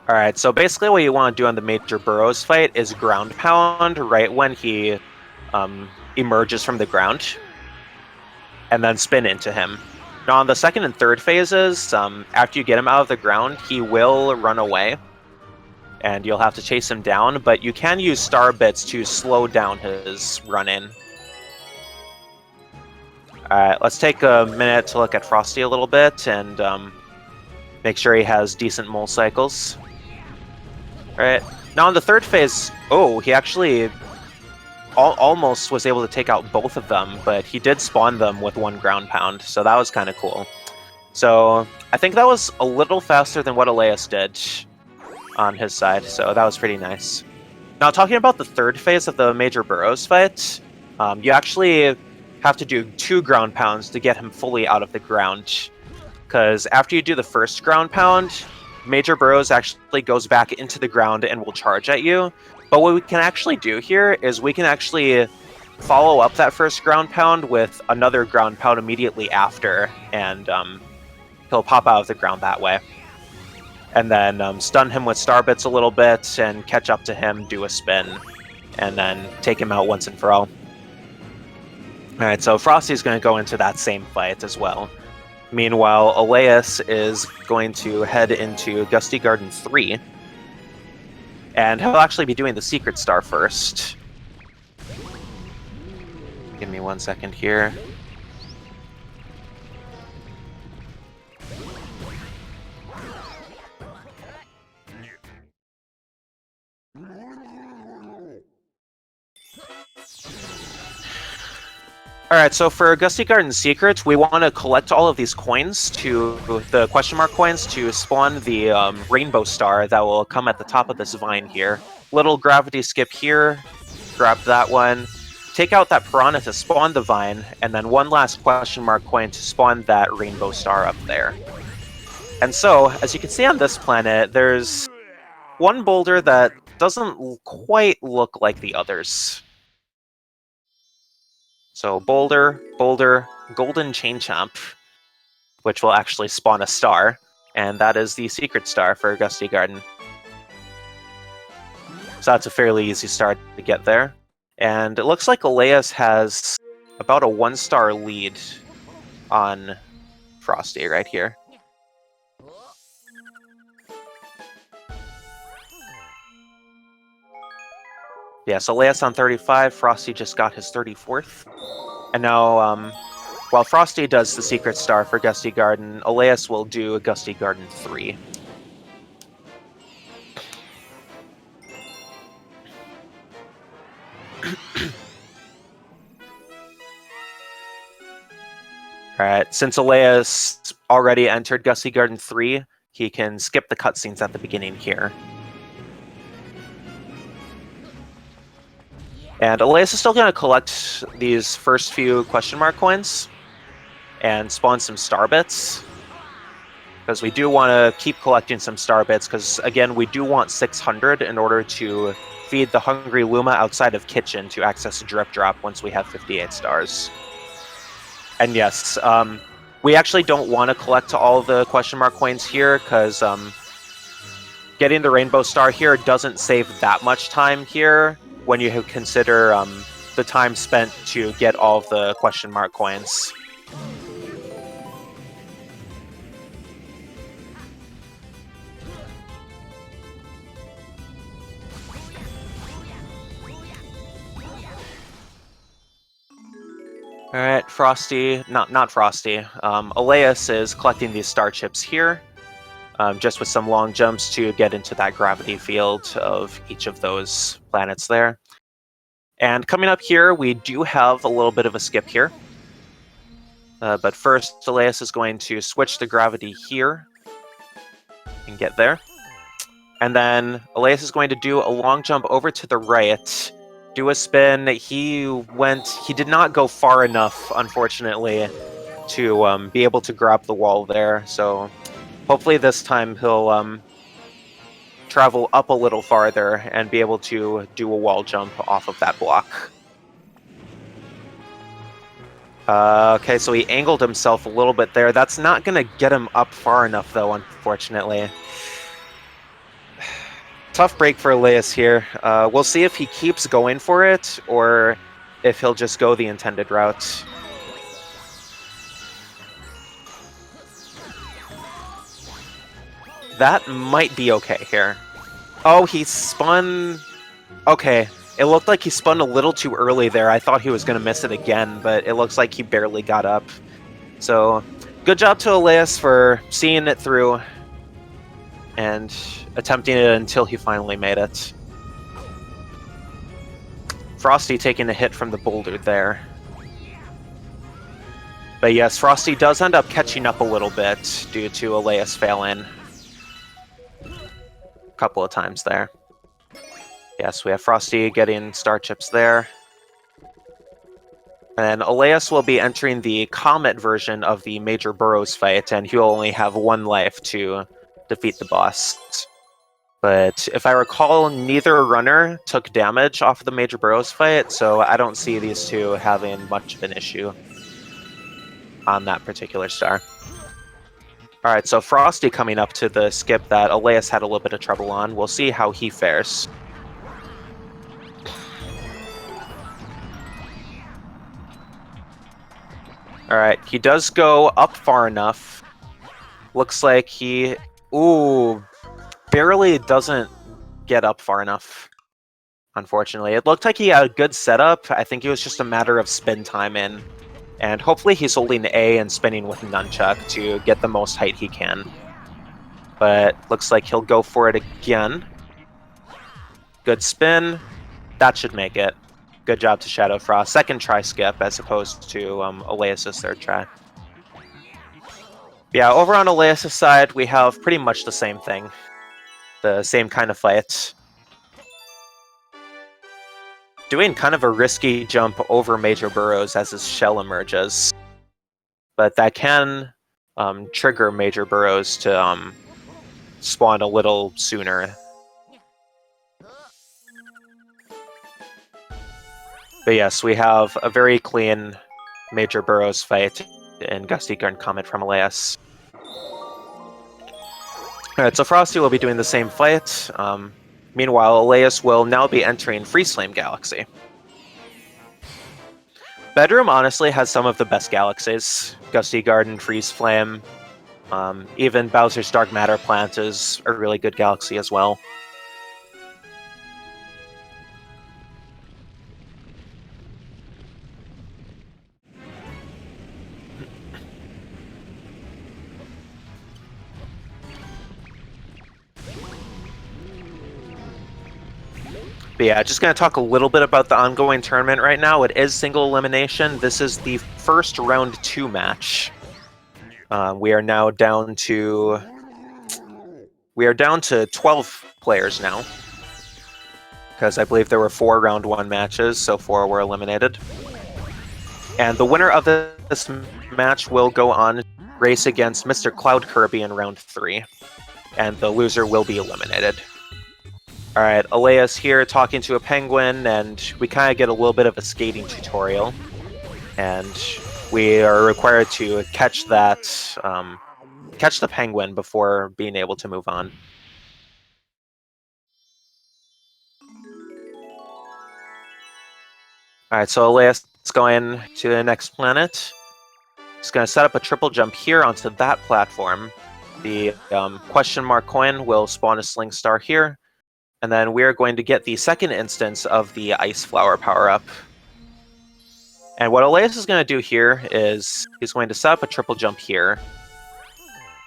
Alright, so basically what you want to do on the Major Burrows fight is ground pound right when he emerges from the ground, and then spin into him. Now on the second and third phases, after you get him out of the ground, he will run away, and you'll have to chase him down, but you can use star bits to slow down his run-in. Alright, let's take a minute to look at Frosty a little bit, and make sure he has decent mole cycles. Alright, now on the third phase, oh, he actually almost was able to take out both of them, but he did spawn them with one ground pound, so that was kind of cool. So I think that was a little faster than what Alaeus did on his side, so that was pretty nice. Now talking about the third phase of the Major Burrows fight, you actually have to do 2 ground pounds to get him fully out of the ground, because after you do the first ground pound, Major Burrows actually goes back into the ground and will charge at you. But what we can actually do here is we can actually follow up that first ground pound with another ground pound immediately after, and he'll pop out of the ground that way. And then stun him with star bits a little bit and catch up to him, do a spin, and then take him out once and for all. Alright, so Frosty's going to go into that same fight as well. Meanwhile, Alaeus is going to head into Gusty Garden 3. And he'll actually be doing the Secret Star first. Give me 1 second here. Alright, so for Gusty Garden Secret, we want to collect all of these coins, the question mark coins, to spawn the rainbow star that will come at the top of this vine here. Little gravity skip here, grab that one, take out that piranha to spawn the vine, and then one last question mark coin to spawn that rainbow star up there. And so, as you can see on this planet, there's one boulder that doesn't quite look like the others. So boulder, boulder, golden chain chomp, which will actually spawn a star, and that is the secret star for Gusty Garden. So that's a fairly easy star to get there. And it looks like Alaeus has about a 1-star lead on Frosty right here. Yeah, so Alaeus on 35, Frosty just got his 34th. And now, while Frosty does the secret star for Gusty Garden, Alaeus will do Gusty Garden 3. Alright, since Alaeus already entered Gusty Garden 3, he can skip the cutscenes at the beginning here. And Alaeus is still going to collect these first few question mark coins and spawn some star bits, because we do want to keep collecting some star bits, because again, we do want 600 in order to feed the hungry Luma outside of Kitchen to access a drip drop once we have 58 stars. And yes, we actually don't want to collect all the question mark coins here, because getting the rainbow star here doesn't save that much time here when you consider the time spent to get all of the question mark coins. Alright, Frosty, not Frosty, Alaeus is collecting these star chips here, just with some long jumps to get into that gravity field of each of those planets there. And coming up here, we do have a little bit of a skip here. But first, Alaeus is going to switch the gravity here and get there. And then Alaeus is going to do a long jump over to the right, do a spin. He did not go far enough, unfortunately, to be able to grab the wall there. So hopefully this time he'll travel up a little farther and be able to do a wall jump off of that block. Okay, so he angled himself a little bit there. That's not going to get him up far enough, though, unfortunately. Tough break for Alaeus here. We'll see if he keeps going for it, or if he'll just go the intended route. That might be okay here. Oh, he spun... Okay, it looked like he spun a little too early there. I thought he was going to miss it again, but it looks like he barely got up. So, good job to Alaeus for seeing it through and attempting it until he finally made it. Frosty taking a hit from the boulder there. But yes, Frosty does end up catching up a little bit due to Alaeus failing a couple of times there. Yes, we have Frosty getting star chips there. And Alaeus will be entering the Comet version of the Major Burrows fight, and he'll only have 1 life to defeat the boss. But if I recall, neither runner took damage off of the Major Burrows fight, so I don't see these two having much of an issue on that particular star. Alright, so Frosty coming up to the skip that Alaeus had a little bit of trouble on. We'll see how he fares. Alright, he does go up far enough. Looks like he... Ooh, barely doesn't get up far enough, unfortunately. It looked like he had a good setup. I think it was just a matter of spin time in. And hopefully he's holding A and spinning with Nunchuck to get the most height he can. But looks like he'll go for it again. Good spin. That should make it. Good job to ShadowFrost. Second try skip as opposed to Alaeus' third try. Yeah, over on Alaeus' side, we have pretty much the same thing. The same kind of fight. Doing kind of a risky jump over Major Burrows as his shell emerges. But that can trigger major burrows to spawn a little sooner. But yes, we have a very clean major burrows fight in Gussy and Comet from Alaeus. Alright, so Frosty will be doing the same fight. Meanwhile, Alaeus will now be entering Freeze Flame Galaxy. Bedroom honestly has some of the best galaxies. Gussy Garden, Freeze Flame. Even Bowser's Dark Matter Plant is a really good galaxy as well. But yeah, just going to talk a little bit about the ongoing tournament right now. It is single elimination. This is the first round 2 match. We are now down to 12 players now, because I believe there were 4 round 1 matches, so 4 were eliminated. And the winner of this match will go on to race against Mr. Cloud Kirby in round 3, and the loser will be eliminated. Alright, Alaeus here talking to a penguin, and we kind of get a little bit of a skating tutorial. And we are required to catch the penguin before being able to move on. Alright, so Alaeus is going to the next planet. He's going to set up a triple jump here onto that platform. The question mark coin will spawn a sling star here. And then we're going to get the second instance of the Ice Flower power-up. And what Alaeus is going to do here is he's going to set up a triple jump here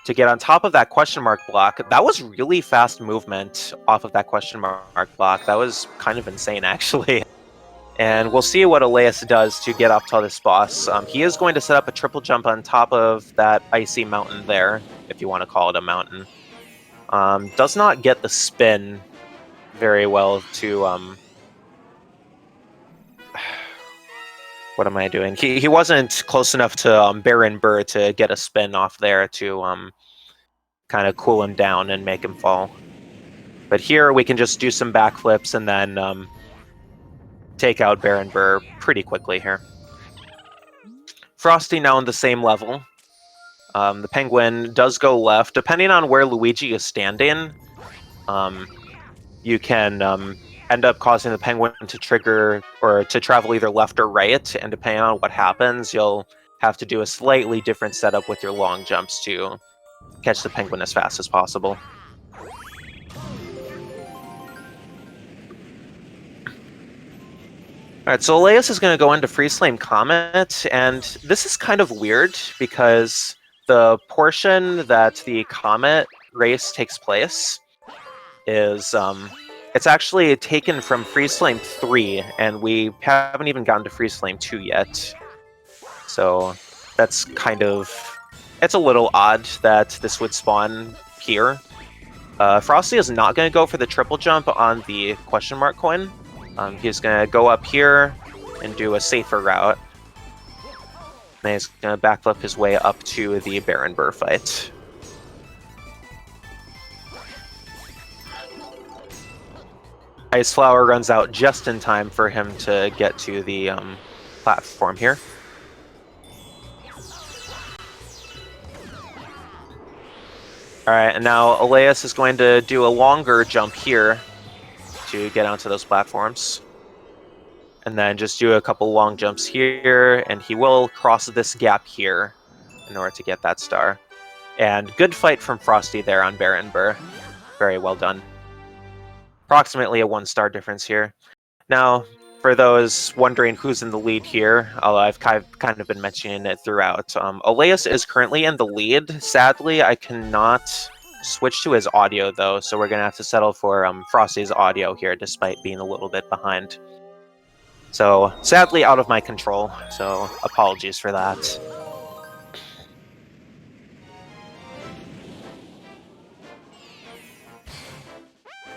to get on top of that question mark block. That was really fast movement off of that question mark block. That was kind of insane, actually. And we'll see what Alaeus does to get up to this boss. He is going to set up a triple jump on top of that icy mountain there, if you want to call it a mountain. Does not get the spin very well to what am I doing? He wasn't close enough to Baron Burr to get a spin off there to kind of cool him down and make him fall. But here we can just do some backflips and then take out Baron Burr pretty quickly here. Frosty now on the same level. The penguin does go left. Depending on where Luigi is standing, you can end up causing the penguin to trigger or to travel either left or right, and depending on what happens, you'll have to do a slightly different setup with your long jumps to catch the penguin as fast as possible. Alright, so Alaeus is going to go into Freeze Flame Comet, and this is kind of weird because the portion that the Comet race takes place is it's actually taken from Freeze Flame 3, and we haven't even gotten to Freeze Flame 2 yet. So that's kind of... it's a little odd that this would spawn here. Frosty is not going to go for the triple jump on the question mark coin. He's going to go up here and do a safer route. And he's going to backflip his way up to the Baron Burr fight. Ice Flower runs out just in time for him to get to the platform here. Alright, and now Alaeus is going to do a longer jump here to get onto those platforms. And then just do a couple long jumps here, and he will cross this gap here in order to get that star. And good fight from Frosty there on Baron Burr. Very well done. Approximately a 1-star difference here. Now, for those wondering who's in the lead here, although I've kind of been mentioning it throughout, Alaeus is currently in the lead. Sadly, I cannot switch to his audio, though, so we're going to have to settle for Frosty's audio here, despite being a little bit behind. So, sadly, out of my control, so apologies for that.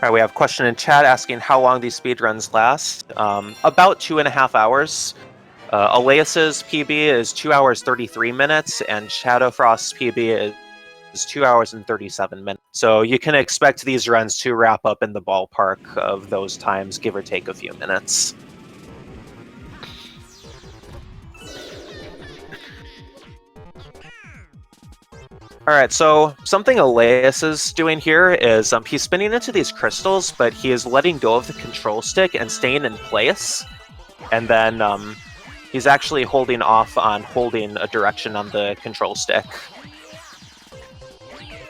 Alright, we have a question in chat asking how long these speedruns last. About 2.5 hours. Alaeus's PB is 2 hours 33 minutes, and ShadowFrost's PB is 2 hours and 37 minutes. So you can expect these runs to wrap up in the ballpark of those times, give or take a few minutes. Alright, so something Alaeus is doing here is he's spinning into these crystals, but he is letting go of the control stick and staying in place. And then he's actually holding off on holding a direction on the control stick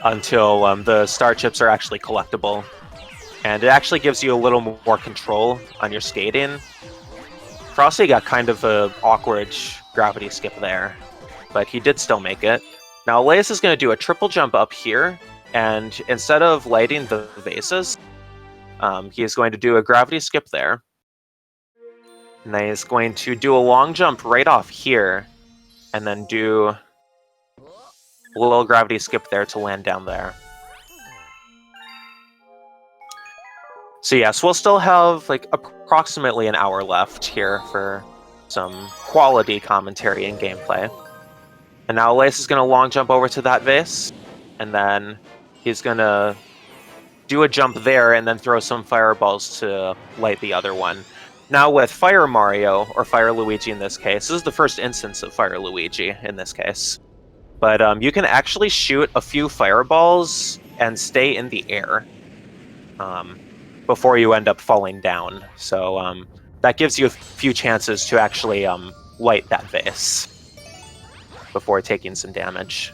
until the star chips are actually collectible. And it actually gives you a little more control on your skating. Frosty got kind of an awkward gravity skip there, but he did still make it. Now Alaeus is going to do a triple jump up here, and instead of lighting the vases, he is going to do a gravity skip there. And then he's going to do a long jump right off here, and then do a little gravity skip there to land down there. So yes, we'll still have like approximately an hour left here for some quality commentary and gameplay. And now Alaeus is going to long jump over to that vase, and then he's going to do a jump there and then throw some fireballs to light the other one. Now with Fire Mario, or Fire Luigi in this case, this is the first instance of Fire Luigi in this case. But you can actually shoot a few fireballs and stay in the air before you end up falling down. So that gives you a few chances to actually light that vase before taking some damage.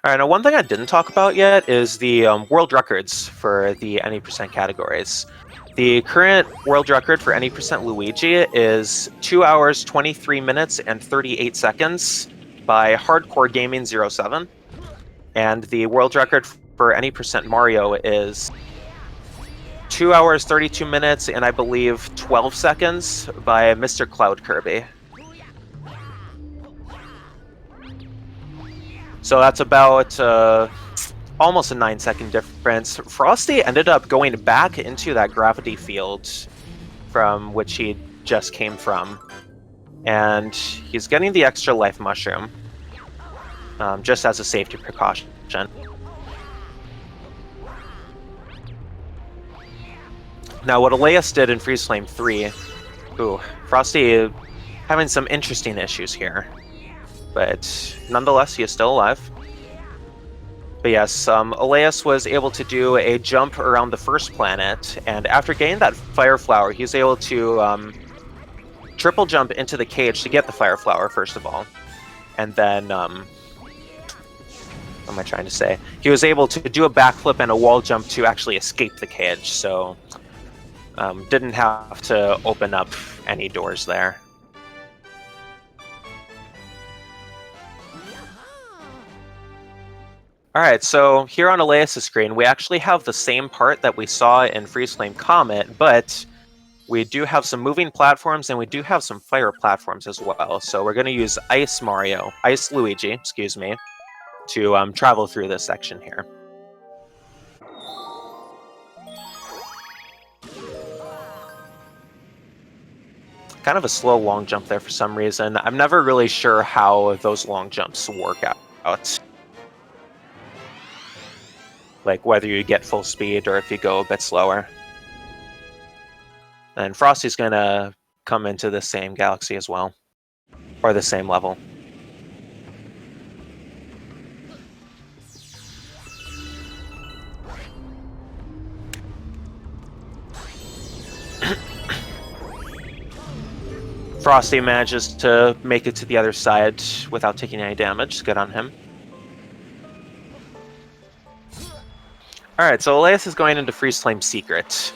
Alright, now one thing I didn't talk about yet is the world records for the any percent categories. The current world record for any percent Luigi is 2 hours, 23 minutes, and 38 seconds by Hardcore Gaming 07. And the world record for any percent Mario is 2 hours, 32 minutes, and I believe 12 seconds by Mr. Cloud Kirby. So that's about almost a 9-second difference. Frosty ended up going back into that gravity field from which he just came from. And he's getting the extra life mushroom, just as a safety precaution. Now what Alaeus did in Freeze Flame 3, Frosty having some interesting issues here. But nonetheless, he is still alive. But yes, Alaeus was able to do a jump around the first planet, and after getting that fire flower, he was able to triple jump into the cage to get the fire flower, first of all. And then, what am I trying to say? He was able to do a backflip and a wall jump to actually escape the cage, so didn't have to open up any doors there. Alright, so here on Alaeus' screen, we actually have the same part that we saw in Freeze Flame Comet, but we do have some moving platforms and we do have some fire platforms as well. So we're going to use Ice Luigi, excuse me, to travel through this section here. Kind of a slow long jump there for some reason. I'm never really sure how those long jumps work out. Like whether you get full speed or if you go a bit slower. And Frosty's gonna come into the same galaxy as well. Or the same level. Frosty manages to make it to the other side without taking any damage. Good on him. Alright, so Alaeus is going into Freeze Flame Secret.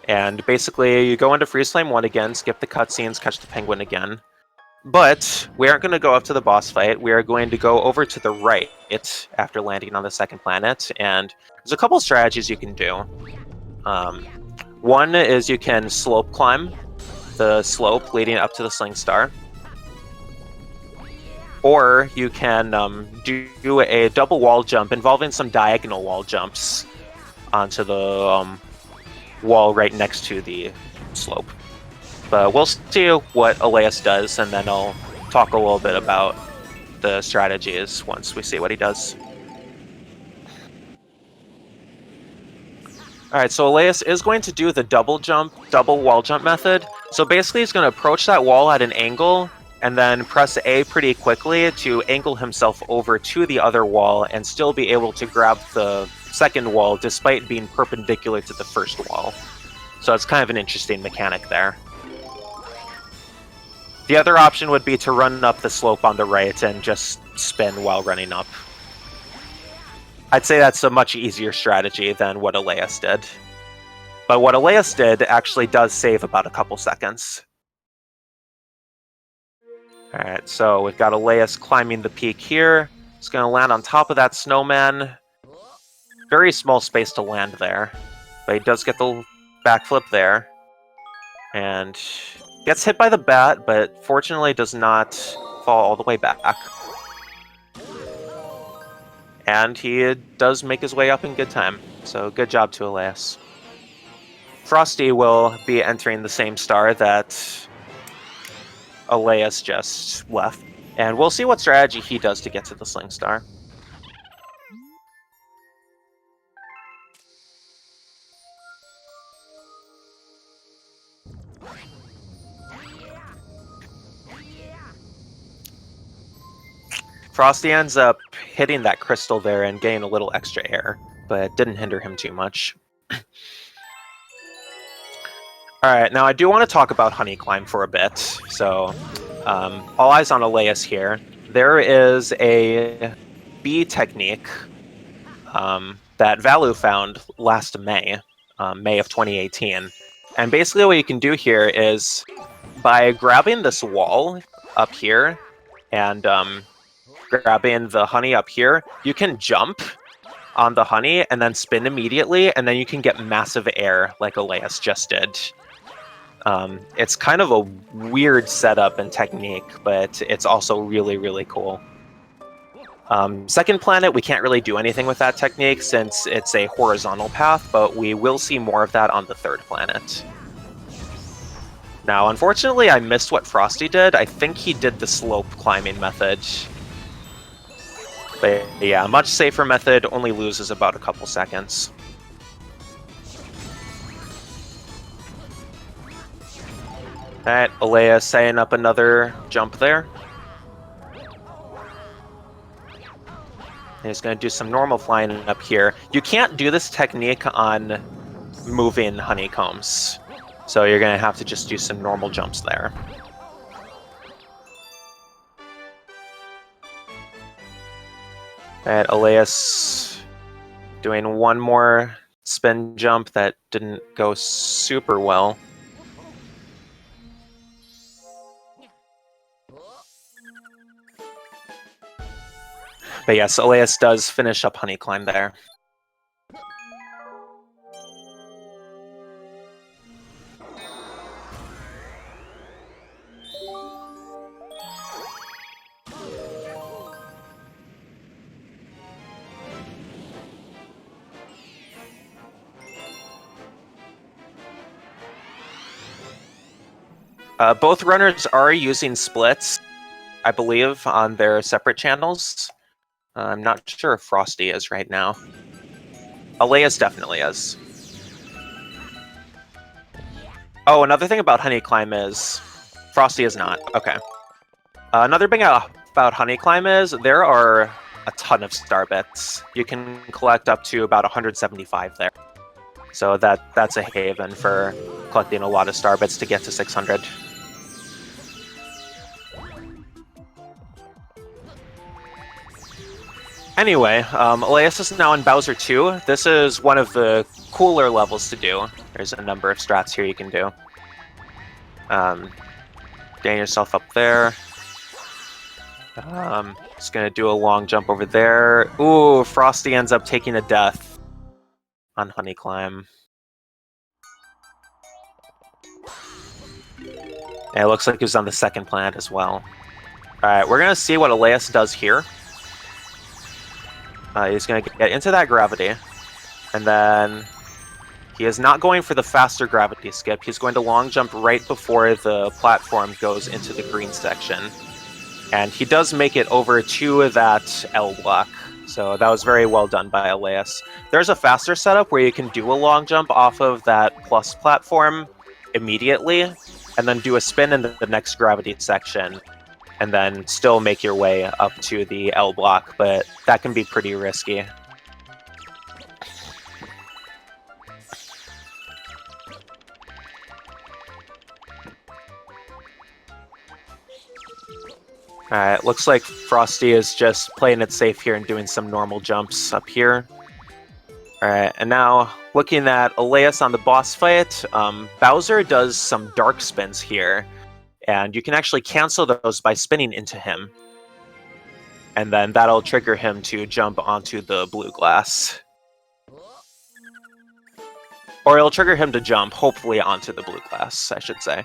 And basically, you go into Freeze Flame 1 again, skip the cutscenes, catch the penguin again. But we aren't going to go up to the boss fight. We are going to go over to the right after landing on the second planet. And there's a couple strategies you can do. One is you can slope climb the slope leading up to the Sling Star. Or you can do a double wall jump involving some diagonal wall jumps onto the wall right next to the slope. But we'll see what Alaeus does, and then I'll talk a little bit about the strategies once we see what he does. Alright, so Alaeus is going to do the double wall jump method. So basically he's going to approach that wall at an angle, and then press A pretty quickly to angle himself over to the other wall and still be able to grab the second wall despite being perpendicular to the first wall. So it's kind of an interesting mechanic there. The other option would be to run up the slope on the right and just spin while running up. I'd say that's a much easier strategy than what Alaeus did. But what Alaeus did actually does save about a couple seconds. Alright, so we've got Alaeus climbing the peak here. He's going to land on top of that snowman. Very small space to land there. But he does get the backflip there. And gets hit by the bat, but fortunately does not fall all the way back. And he does make his way up in good time. So good job to Alaeus. Frosty will be entering the same star that Alaeus just left. And we'll see what strategy he does to get to the Sling Star. Frosty ends up hitting that crystal there and getting a little extra air, but it didn't hinder him too much. Alright, now I do want to talk about Honey Climb for a bit. So, all eyes on Alaeus here. There is a bee technique that Valu found last May, May of 2018. And basically what you can do here is, by grabbing this wall up here, and grabbing the honey up here, you can jump on the honey and then spin immediately, and then you can get massive air like Alaeus just did. It's kind of a weird setup and technique, but it's also really, really cool. Second planet, we can't really do anything with that technique since it's a horizontal path, but we will see more of that on the third planet. Now, unfortunately, I missed what Frosty did. I think he did the slope climbing method. But yeah, much safer method, only loses about a couple seconds. Alright, Alaeus setting up another jump there. And he's going to do some normal flying up here. You can't do this technique on moving honeycombs, so you're going to have to just do some normal jumps there. Alright, Alaeus doing one more spin jump that didn't go super well. But yes, Alaeus does finish up Honey Climb there. Both runners are using splits, I believe, on their separate channels. I'm not sure if Frosty is right now. Alaeus definitely is. Oh, another thing about Honey Climb is Frosty is not. Okay. Another thing about Honey Climb is there are a ton of star bits. You can collect up to about 175 there. So that's a haven for collecting a lot of star bits to get to 600. Anyway, Alaeus is now in Bowser 2. This is one of the cooler levels to do. There's a number of strats here you can do. Getting yourself up there. Just gonna do a long jump over there. Ooh, Frosty ends up taking a death on Honey Climb. And it looks like he was on the second planet as well. Alright, we're going to see what Alaeus does here. He's going to get into that gravity. And then he is not going for the faster gravity skip. He's going to long jump right before the platform goes into the green section. And he does make it over to that L block. So that was very well done by Alaeus. There's a faster setup where you can do a long jump off of that plus platform immediately, and then do a spin in the next gravity section, and then still make your way up to the L block, but that can be pretty risky. Alright, looks like Frosty is just playing it safe here and doing some normal jumps up here. Alright, and now looking at Alaeus on the boss fight, Bowser does some dark spins here, and you can actually cancel those by spinning into him. And then that'll trigger him to jump onto the blue glass. Or it'll trigger him to jump, hopefully, onto the blue glass, I should say.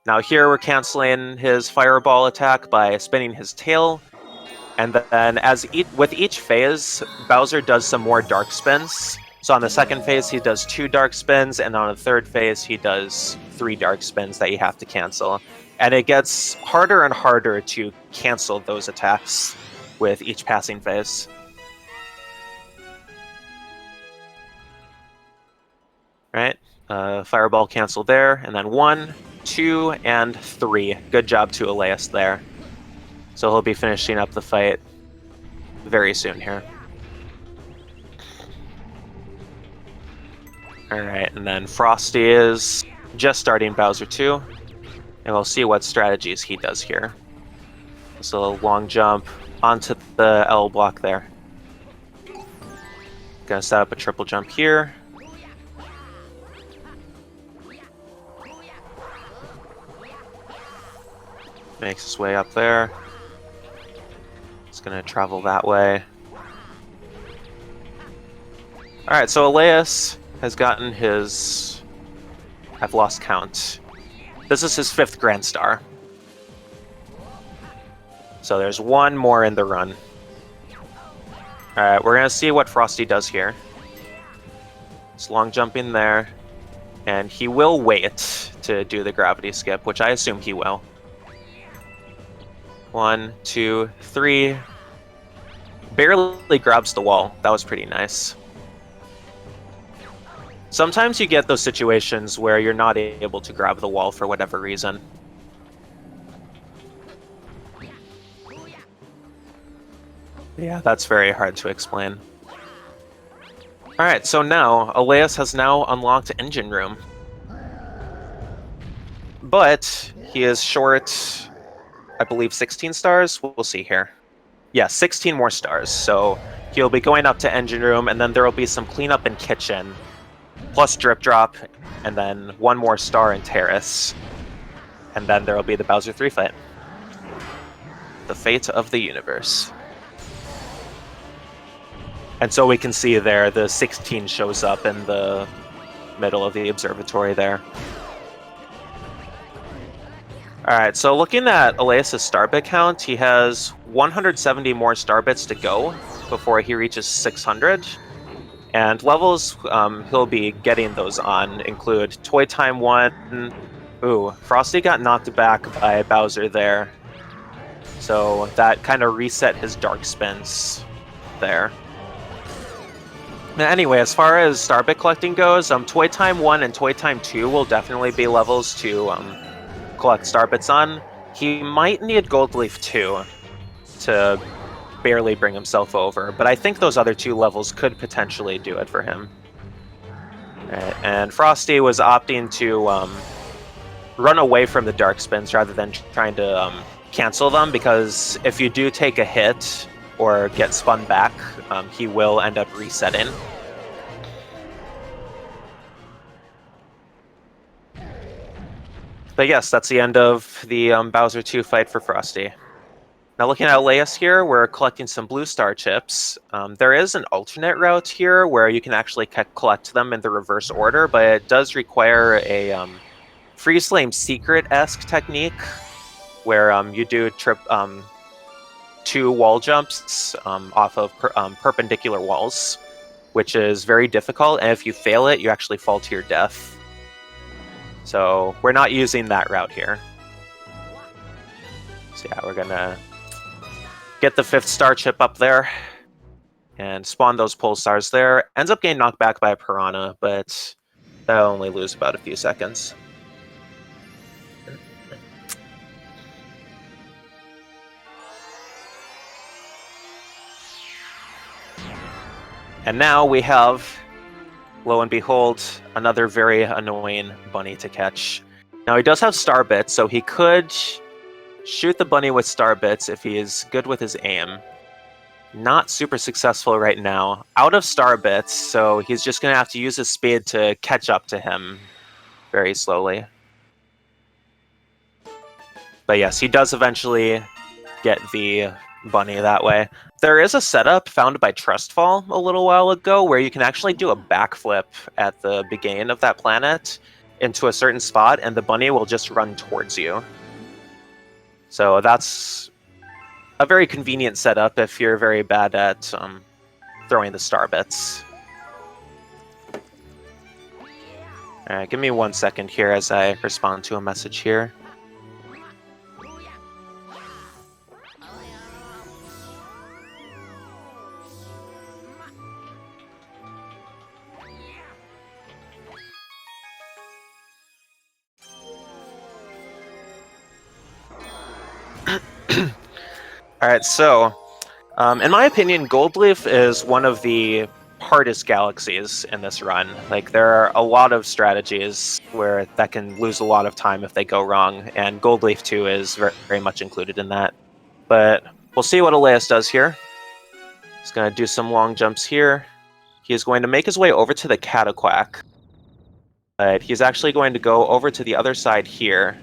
Now here we're canceling his fireball attack by spinning his tail, and then with each phase, Bowser does some more dark spins. So on the second phase he does 2 dark spins, and on the third phase he does 3 dark spins that you have to cancel. And it gets harder and harder to cancel those attacks with each passing phase. Right, fireball cancel there, and then 1, 2, and 3. Good job to Alaeus there. So he'll be finishing up the fight very soon here. Alright, and then Frosty is just starting Bowser 2. And we'll see what strategies he does here. So a long jump onto the L block there. Gonna set up a triple jump here. Makes his way up there. He's gonna travel that way. Alright, so Alaeus has gotten his... I've lost count. This is his 5th Grand Star. So there's 1 more in the run. Alright, we're gonna see what Frosty does here. It's long jumping there. And he will wait to do the gravity skip, which I assume he will. 1, 2, 3. Barely grabs the wall. That was pretty nice. Sometimes you get those situations where you're not able to grab the wall for whatever reason. Yeah, that's very hard to explain. Alright, so now, Alaeus has now unlocked Engine Room. But he is short, I believe, 16 stars? We'll see here. Yeah, 16 more stars. So he'll be going up to Engine Room, and then there will be some cleanup in Kitchen, plus Drip Drop, and then 1 more star in Terrace. And then there will be the Bowser 3 fight. The fate of the universe. And so we can see there, the 16 shows up in the middle of the observatory there. Alright, so looking at Alaeus' star bit count, he has 170 more star bits to go before he reaches 600. And levels he'll be getting those on include Toy Time 1. Ooh, Frosty got knocked back by Bowser there. So that kind of reset his dark spins there. Anyway, as far as star bit collecting goes, Toy Time 1 and Toy Time 2 will definitely be levels to collect star bits on. He might need Gold Leaf 2 to barely bring himself over, but I think those other 2 levels could potentially do it for him. Right, and Frosty was opting to run away from the dark spins rather than trying to cancel them, because if you do take a hit or get spun back, he will end up resetting. But yes, that's the end of the Bowser 2 fight for Frosty. Now looking at Alaeus here, we're collecting some blue star chips. There is an alternate route here where you can actually collect them in the reverse order, but it does require a Freeze Flame Secret-esque technique, where you do 2 wall jumps off of perpendicular walls, which is very difficult, and if you fail it, you actually fall to your death. So we're not using that route here. So yeah, we're gonna get the 5th star chip up there and spawn those pulsars there. Ends up getting knocked back by a Piranha, but that'll only lose about a few seconds. And now we have, lo and behold, another very annoying bunny to catch. Now he does have star bits, so he could shoot the bunny with star bits if he is good with his aim. Not super successful right now. Out of star bits, so he's just going to have to use his speed to catch up to him very slowly. But yes, he does eventually get the bunny that way. There is a setup found by Trustfall a little while ago where you can actually do a backflip at the beginning of that planet into a certain spot, and the bunny will just run towards you. So that's a very convenient setup if you're very bad at throwing the star bits. Alright, give me 1 second here as I respond to a message here. Alright, so, in my opinion, Goldleaf is one of the hardest galaxies in this run. Like, there are a lot of strategies where that can lose a lot of time if they go wrong, and Goldleaf 2 is very much included in that. But we'll see what Alaeus does here. He's going to do some long jumps here. He's going to make his way over to the Cataquack. But he's actually going to go over to the other side here.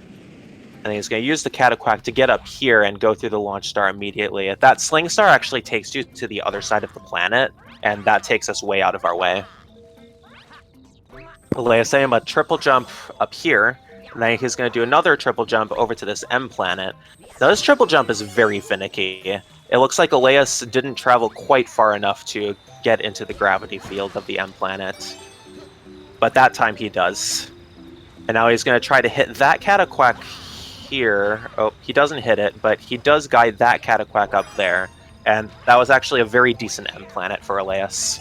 And he's going to use the Cataquack to get up here and go through the launch star immediately. That Sling Star actually takes you to the other side of the planet, and that takes us way out of our way. Alaeus saying a triple jump up here, and then he's going to do another triple jump over to this M planet. Now this triple jump is very finicky. It looks like Alaeus didn't travel quite far enough to get into the gravity field of the M planet. But that time he does. And now he's going to try to hit that Cataquack here. Oh, he doesn't hit it, but he does guide that Cataquack up there. And that was actually a very decent M planet for Alaeus.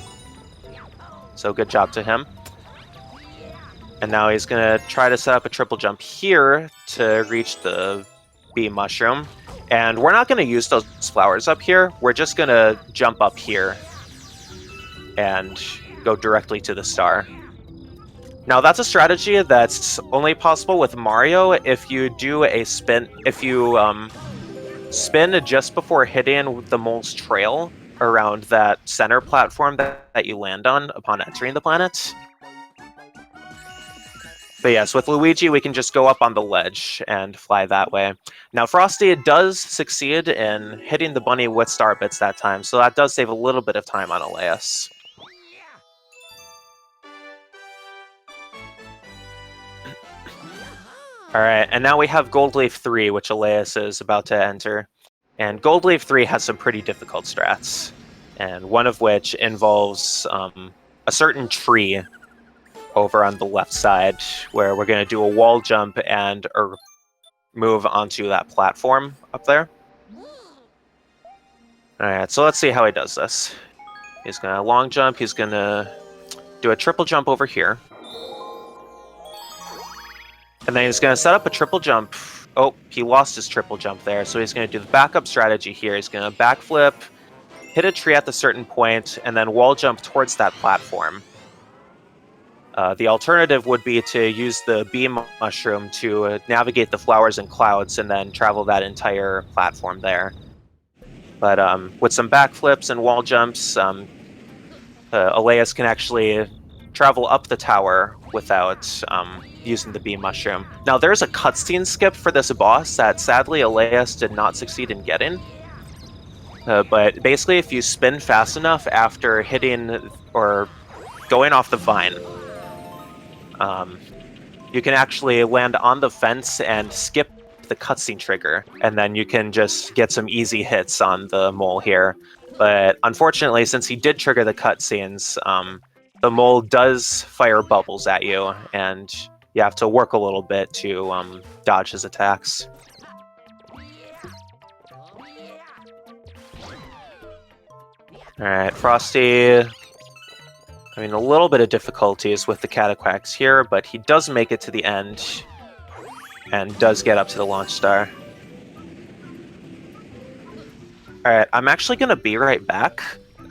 So good job to him. And now he's going to try to set up a triple jump here to reach the bee mushroom. And we're not going to use those flowers up here. We're just going to jump up here and go directly to the star. Now that's a strategy that's only possible with Mario if you do a spin. If you spin just before hitting the mole's trail around that center platform that you land on upon entering the planet. But yes, with Luigi, we can just go up on the ledge and fly that way. Now, Frosty does succeed in hitting the bunny with star bits that time, so that does save a little bit of time on Alaeus. Alright, and now we have Goldleaf 3, which Alaeus is about to enter. And Goldleaf 3 has some pretty difficult strats, and one of which involves a certain tree over on the left side, where we're going to do a wall jump and move onto that platform up there. Alright, so let's see how he does this. He's going to long jump, he's going to do a triple jump over here. And then he's going to set up a triple jump. Oh, he lost his triple jump there, so he's going to do the backup strategy here. He's going to backflip, hit a tree at the certain point, and then wall jump towards that platform. The alternative would be to use the beam mushroom to navigate the flowers and clouds and then travel that entire platform there. But with some backflips and wall jumps, Alaeus can actually travel up the tower without using the beam mushroom. Now, there's a cutscene skip for this boss that sadly Alaeus did not succeed in getting. But basically, if you spin fast enough after hitting or going off the vine, you can actually land on the fence and skip the cutscene trigger, and then you can just get some easy hits on the mole here. But unfortunately, since he did trigger the cutscenes, the mole does fire bubbles at you, and you have to work a little bit to dodge his attacks. Alright, Frosty, I mean, a little bit of difficulties with the Cataquax here, but he does make it to the end, and does get up to the launch star. Alright, I'm actually going to be right back.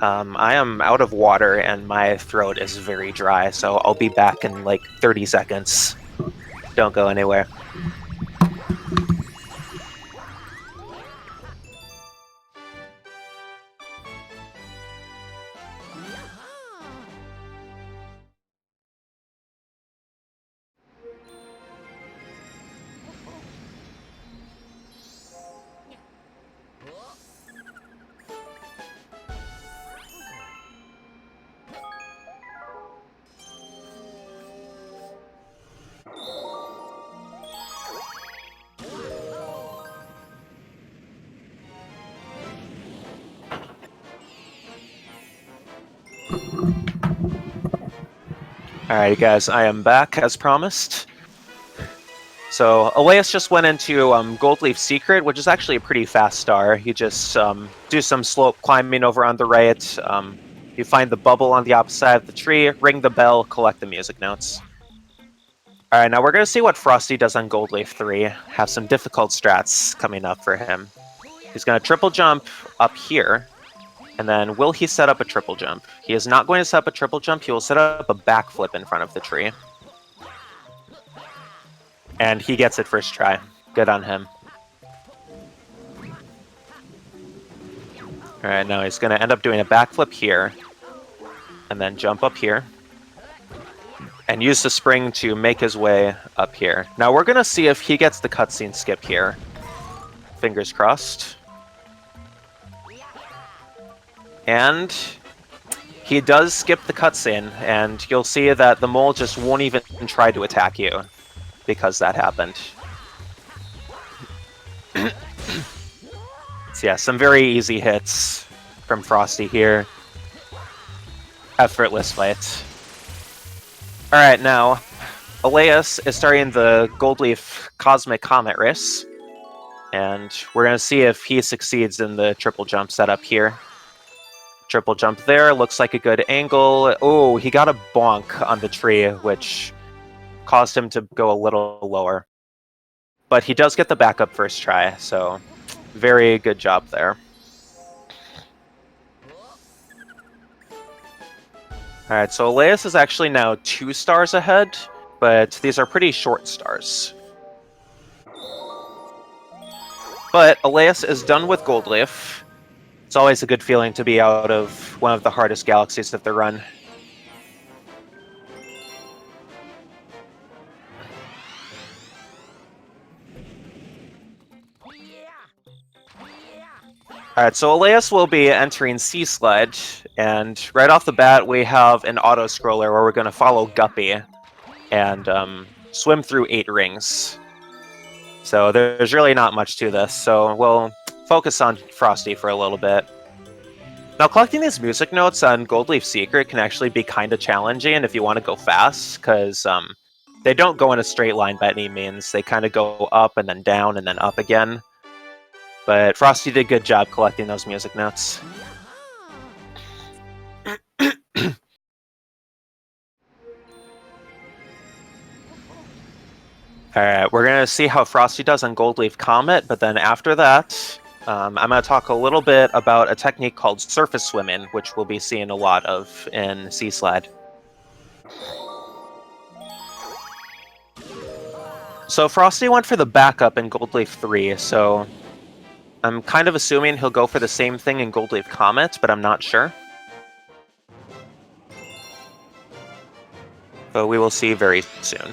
I am out of water, and my throat is very dry, so I'll be back in like 30 seconds. Don't go anywhere. Alrighty guys, I am back as promised. So Alaeus just went into Goldleaf Secret, which is actually a pretty fast star. You just do some slope climbing over on the right. You find the bubble on the opposite side of the tree, ring the bell, collect the music notes. Alright, now we're going to see what Frosty does on Goldleaf 3. Have some difficult strats coming up for him. He's going to triple jump up here. And then, will he set up a triple jump? He is not going to set up a triple jump. He will set up a backflip in front of the tree. And he gets it first try. Good on him. Alright, now he's going to end up doing a backflip here. And then jump up here. And use the spring to make his way up here. Now we're going to see if he gets the cutscene skip here. Fingers crossed. And he does skip the cutscene, and you'll see that the mole just won't even try to attack you because that happened. So yeah, some very easy hits from Frosty here. Effortless fight. Alright, now, Alaeus is starting the Goldleaf Cosmic Comet race, and we're going to see if he succeeds in the triple jump setup here. Triple jump there, looks like a good angle. Oh, he got a bonk on the tree, which caused him to go a little lower. But he does get the backup first try, so very good job there. Alright, so Alaeus is actually now 2 stars ahead, but these are pretty short stars. But Alaeus is done with Goldleaf. It's always a good feeling to be out of one of the hardest galaxies of the run. Alright, so Alaeus will be entering Sea Sludge, and right off the bat we have an auto-scroller where we're going to follow Guppy and swim through 8 rings. So there's really not much to this, so we'll focus on Frosty for a little bit. Now, collecting these music notes on Goldleaf Secret can actually be kind of challenging if you want to go fast, because they don't go in a straight line by any means. They kind of go up and then down and then up again. But Frosty did a good job collecting those music notes. Alright, we're going to see how Frosty does on Goldleaf Comet, but then after that, I'm going to talk a little bit about a technique called surface swimming, which we'll be seeing a lot of in Sea Slide. So Frosty went for the backup in Goldleaf 3, so I'm kind of assuming he'll go for the same thing in Goldleaf Comet, but I'm not sure. But we will see very soon.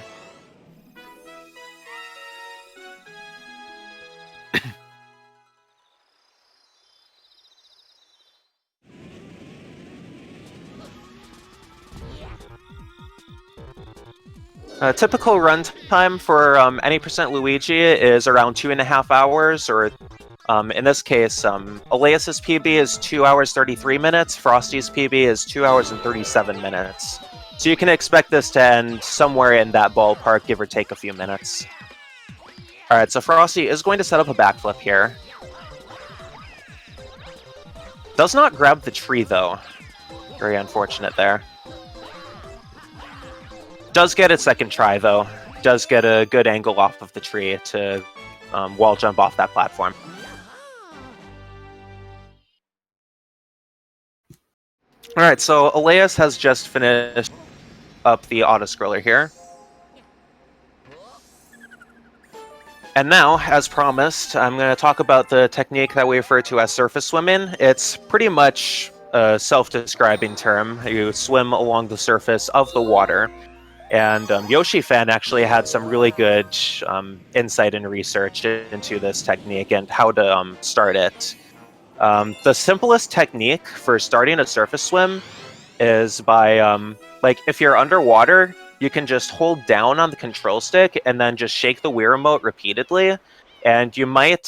Typical run time for any percent Luigi is around 2.5 hours, or in this case, Alaeus' PB is 2 hours 33 minutes, Frosty's PB is 2 hours and 37 minutes. So you can expect this to end somewhere in that ballpark, give or take a few minutes. Alright, so Frosty is going to set up a backflip here. Does not grab the tree, though. Very unfortunate there. Does get a second try, though. Does get a good angle off of the tree to wall jump off that platform. Alright, so Alaeus has just finished up the auto-scroller here. And now, as promised, I'm going to talk about the technique that we refer to as surface swimming. It's pretty much a self-describing term. You swim along the surface of the water. And Yoshi Fan actually had some really good insight and research into this technique and how to start it. The simplest technique for starting a surface swim is by, like, if you're underwater, you can just hold down on the control stick and then just shake the Wii Remote repeatedly. And you might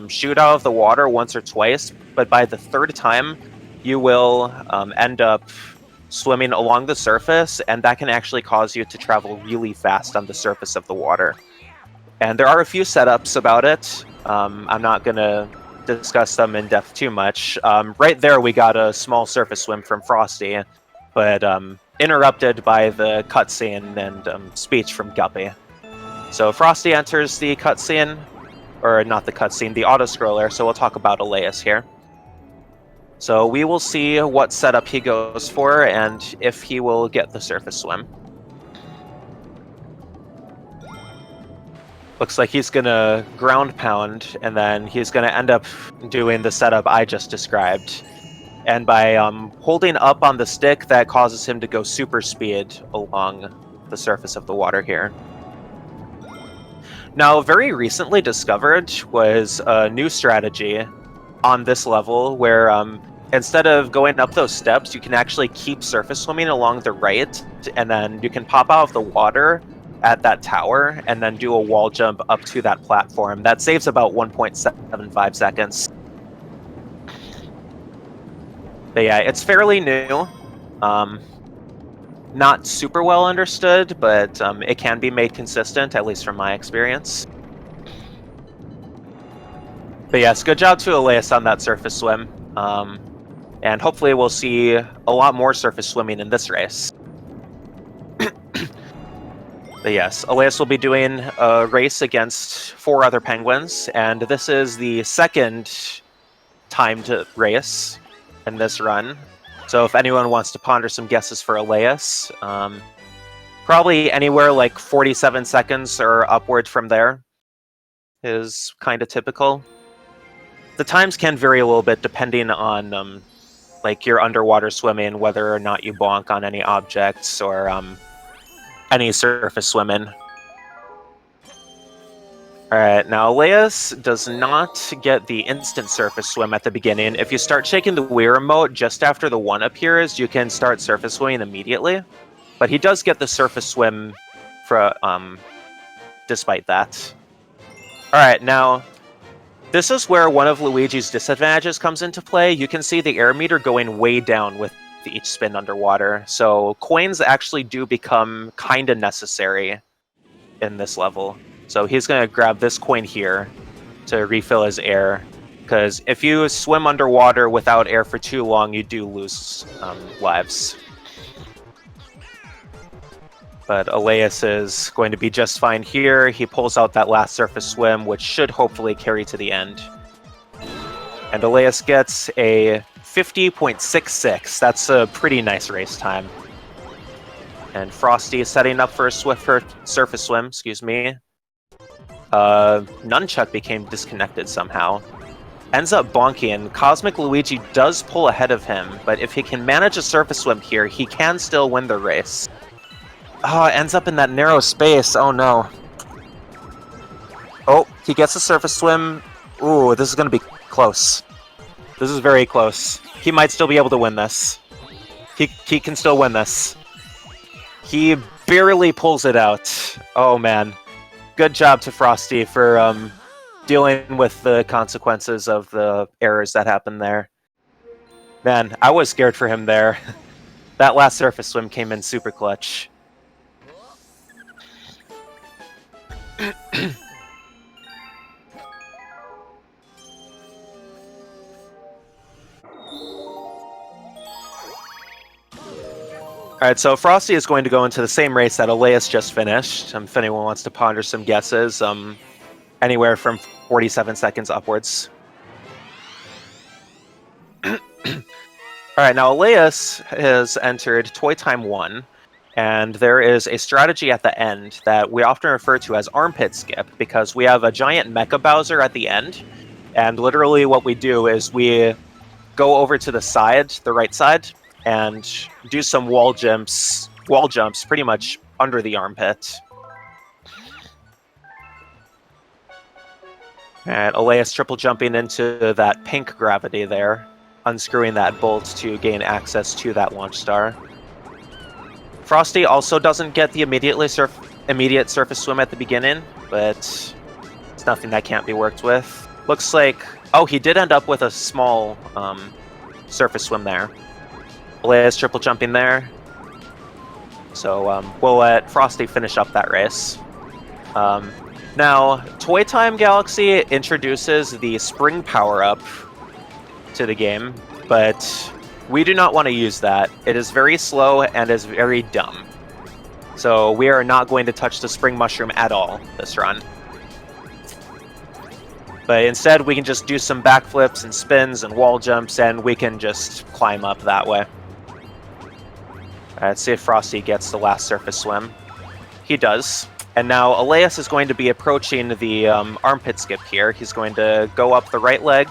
shoot out of the water once or twice, but by the third time, you will end up swimming along the surface, and that can actually cause you to travel really fast on the surface of the water. And there are a few setups about it. I'm not going to discuss them in depth too much. Right there we got a small surface swim from Frosty, but interrupted by the cutscene and speech from Guppy. So Frosty enters the cutscene, or not the cutscene, the auto-scroller, so we'll talk about Alaeus here. So we will see what setup he goes for and if he will get the surface swim. Looks like he's gonna ground pound, and then he's gonna end up doing the setup I just described. And by holding up on the stick, that causes him to go super speed along the surface of the water here. Now, very recently discovered was a new strategy on this level where instead of going up those steps, you can actually keep surface swimming along the right, and then you can pop out of the water at that tower and then do a wall jump up to that platform. That saves about 1.75 seconds. But yeah, it's fairly new. Not super well understood, but it can be made consistent, at least from my experience. But yes, good job to Alaeus on that surface swim. And hopefully we'll see a lot more surface swimming in this race. But yes, Alaeus will be doing a race against 4 other penguins, and this is the second timed race in this run. So if anyone wants to ponder some guesses for Alaeus, probably anywhere like 47 seconds or upward from there is kind of typical. The times can vary a little bit depending on like your underwater swimming, whether or not you bonk on any objects, or any surface swimming. Alright, now Alaeus does not get the instant surface swim at the beginning. If you start shaking the Wii Remote just after the 1 appears, you can start surface swimming immediately. But he does get the surface swim for, despite that. Alright, now, this is where one of Luigi's disadvantages comes into play. You can see the air meter going way down with each spin underwater. So coins actually do become kind of necessary in this level. So he's going to grab this coin here to refill his air, because if you swim underwater without air for too long, you do lose lives. But Alaeus is going to be just fine here. He pulls out that last surface swim, which should hopefully carry to the end. And Alaeus gets a 50.66. That's a pretty nice race time. And Frosty is setting up for a surface swim, excuse me. Nunchuck became disconnected somehow. Ends up bonking. Cosmic Luigi does pull ahead of him, but if he can manage a surface swim here, he can still win the race. Oh, ends up in that narrow space. Oh no. Oh, he gets a surface swim. Ooh, this is going to be close. This is very close. He might still be able to win this. He can still win this. He barely pulls it out. Oh man. Good job to Frosty for dealing with the consequences of the errors that happened there. Man, I was scared for him there. That last surface swim came in super clutch. Alright, so Frosty is going to go into the same race that Alaeus just finished. If anyone wants to ponder some guesses, anywhere from 47 seconds upwards. Alright, now Alaeus has entered Toy Time 1, and there is a strategy at the end that we often refer to as armpit skip, because we have a giant Mecha Bowser at the end, and literally what we do is we go over to the side, the right side, and do some wall jumps pretty much under the armpit. And Alaeus triple jumping into that pink gravity there, unscrewing that bolt to gain access to that launch star. Frosty also doesn't get the immediate surface swim at the beginning, but it's nothing that can't be worked with. Looks like... Oh, he did end up with a small surface swim there. Alaeus triple jumping there. So we'll let Frosty finish up that race. Now, Toy Time Galaxy introduces the spring power-up to the game, but we do not want to use that. It is very slow and is very dumb. So we are not going to touch the spring mushroom at all this run. But instead, we can just do some backflips and spins and wall jumps, and we can just climb up that way. Let's see if Frosty gets the last surface swim. He does. And now Alaeus is going to be approaching the armpit skip here. He's going to go up the right leg,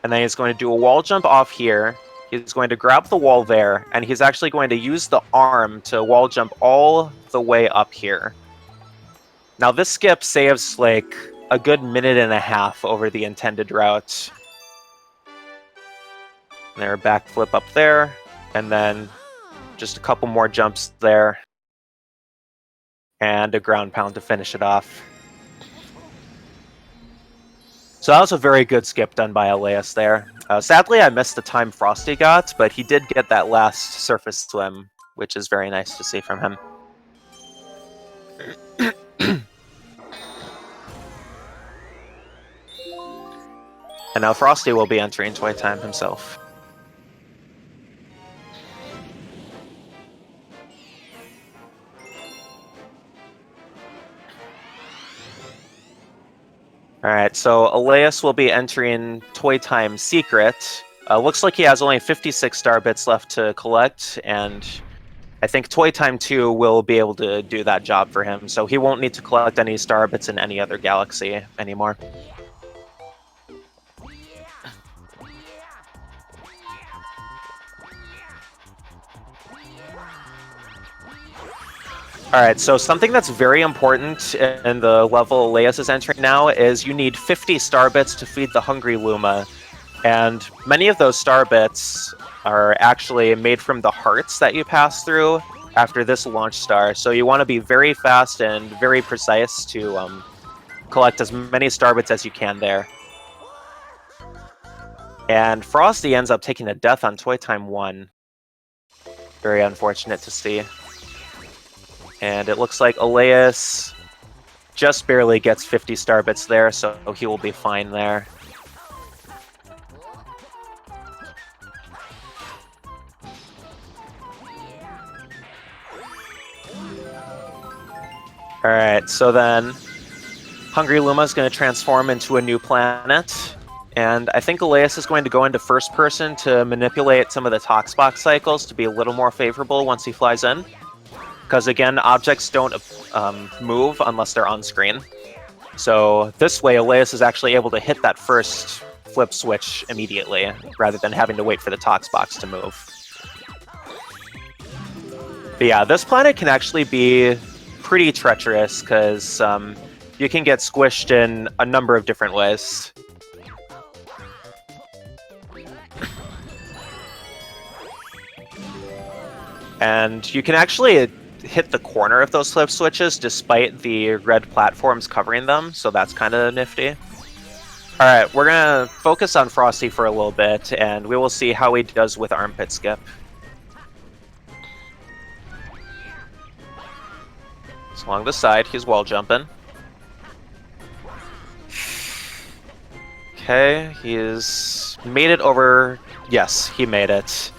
and then he's going to do a wall jump off here. He's going to grab the wall there, and he's actually going to use the arm to wall jump all the way up here. Now this skip saves like a good minute and a half over the intended route. And there, backflip up there, and then just a couple more jumps there. And a ground pound to finish it off. So that was a very good skip done by Alaeus there. Sadly, I missed the time Frosty got, but he did get that last surface swim, which is very nice to see from him. And now Frosty will be entering Toy Time himself. Alright, so Alaeus will be entering Toy Time Secret. Looks like he has only 56 star bits left to collect, and I think Toy Time 2 will be able to do that job for him, so he won't need to collect any star bits in any other galaxy anymore. Alright, so something that's very important in the level Alaeus is entering now is you need 50 star bits to feed the Hungry Luma. And many of those star bits are actually made from the hearts that you pass through after this launch star. So you want to be very fast and very precise to collect as many star bits as you can there. And Frosty ends up taking a death on Toy Time 1. Very unfortunate to see. And it looks like Alaeus just barely gets 50 star bits there, so he will be fine there. Alright, so then Hungry Luma is going to transform into a new planet. And I think Alaeus is going to go into first person to manipulate some of the Toxbox cycles to be a little more favorable once he flies in. Because again, objects don't move unless they're on screen. So this way, Alaeus is actually able to hit that first flip switch immediately, rather than having to wait for the Toxbox to move. But yeah, this planet can actually be pretty treacherous, because you can get squished in a number of different ways. And you can actually hit the corner of those flip switches despite the red platforms covering them, so that's kind of nifty. Alright, we're gonna focus on Frosty for a little bit, and we will see how he does with armpit skip. So along the side, he's wall jumping. Okay, he's made it over. Yes, he made it.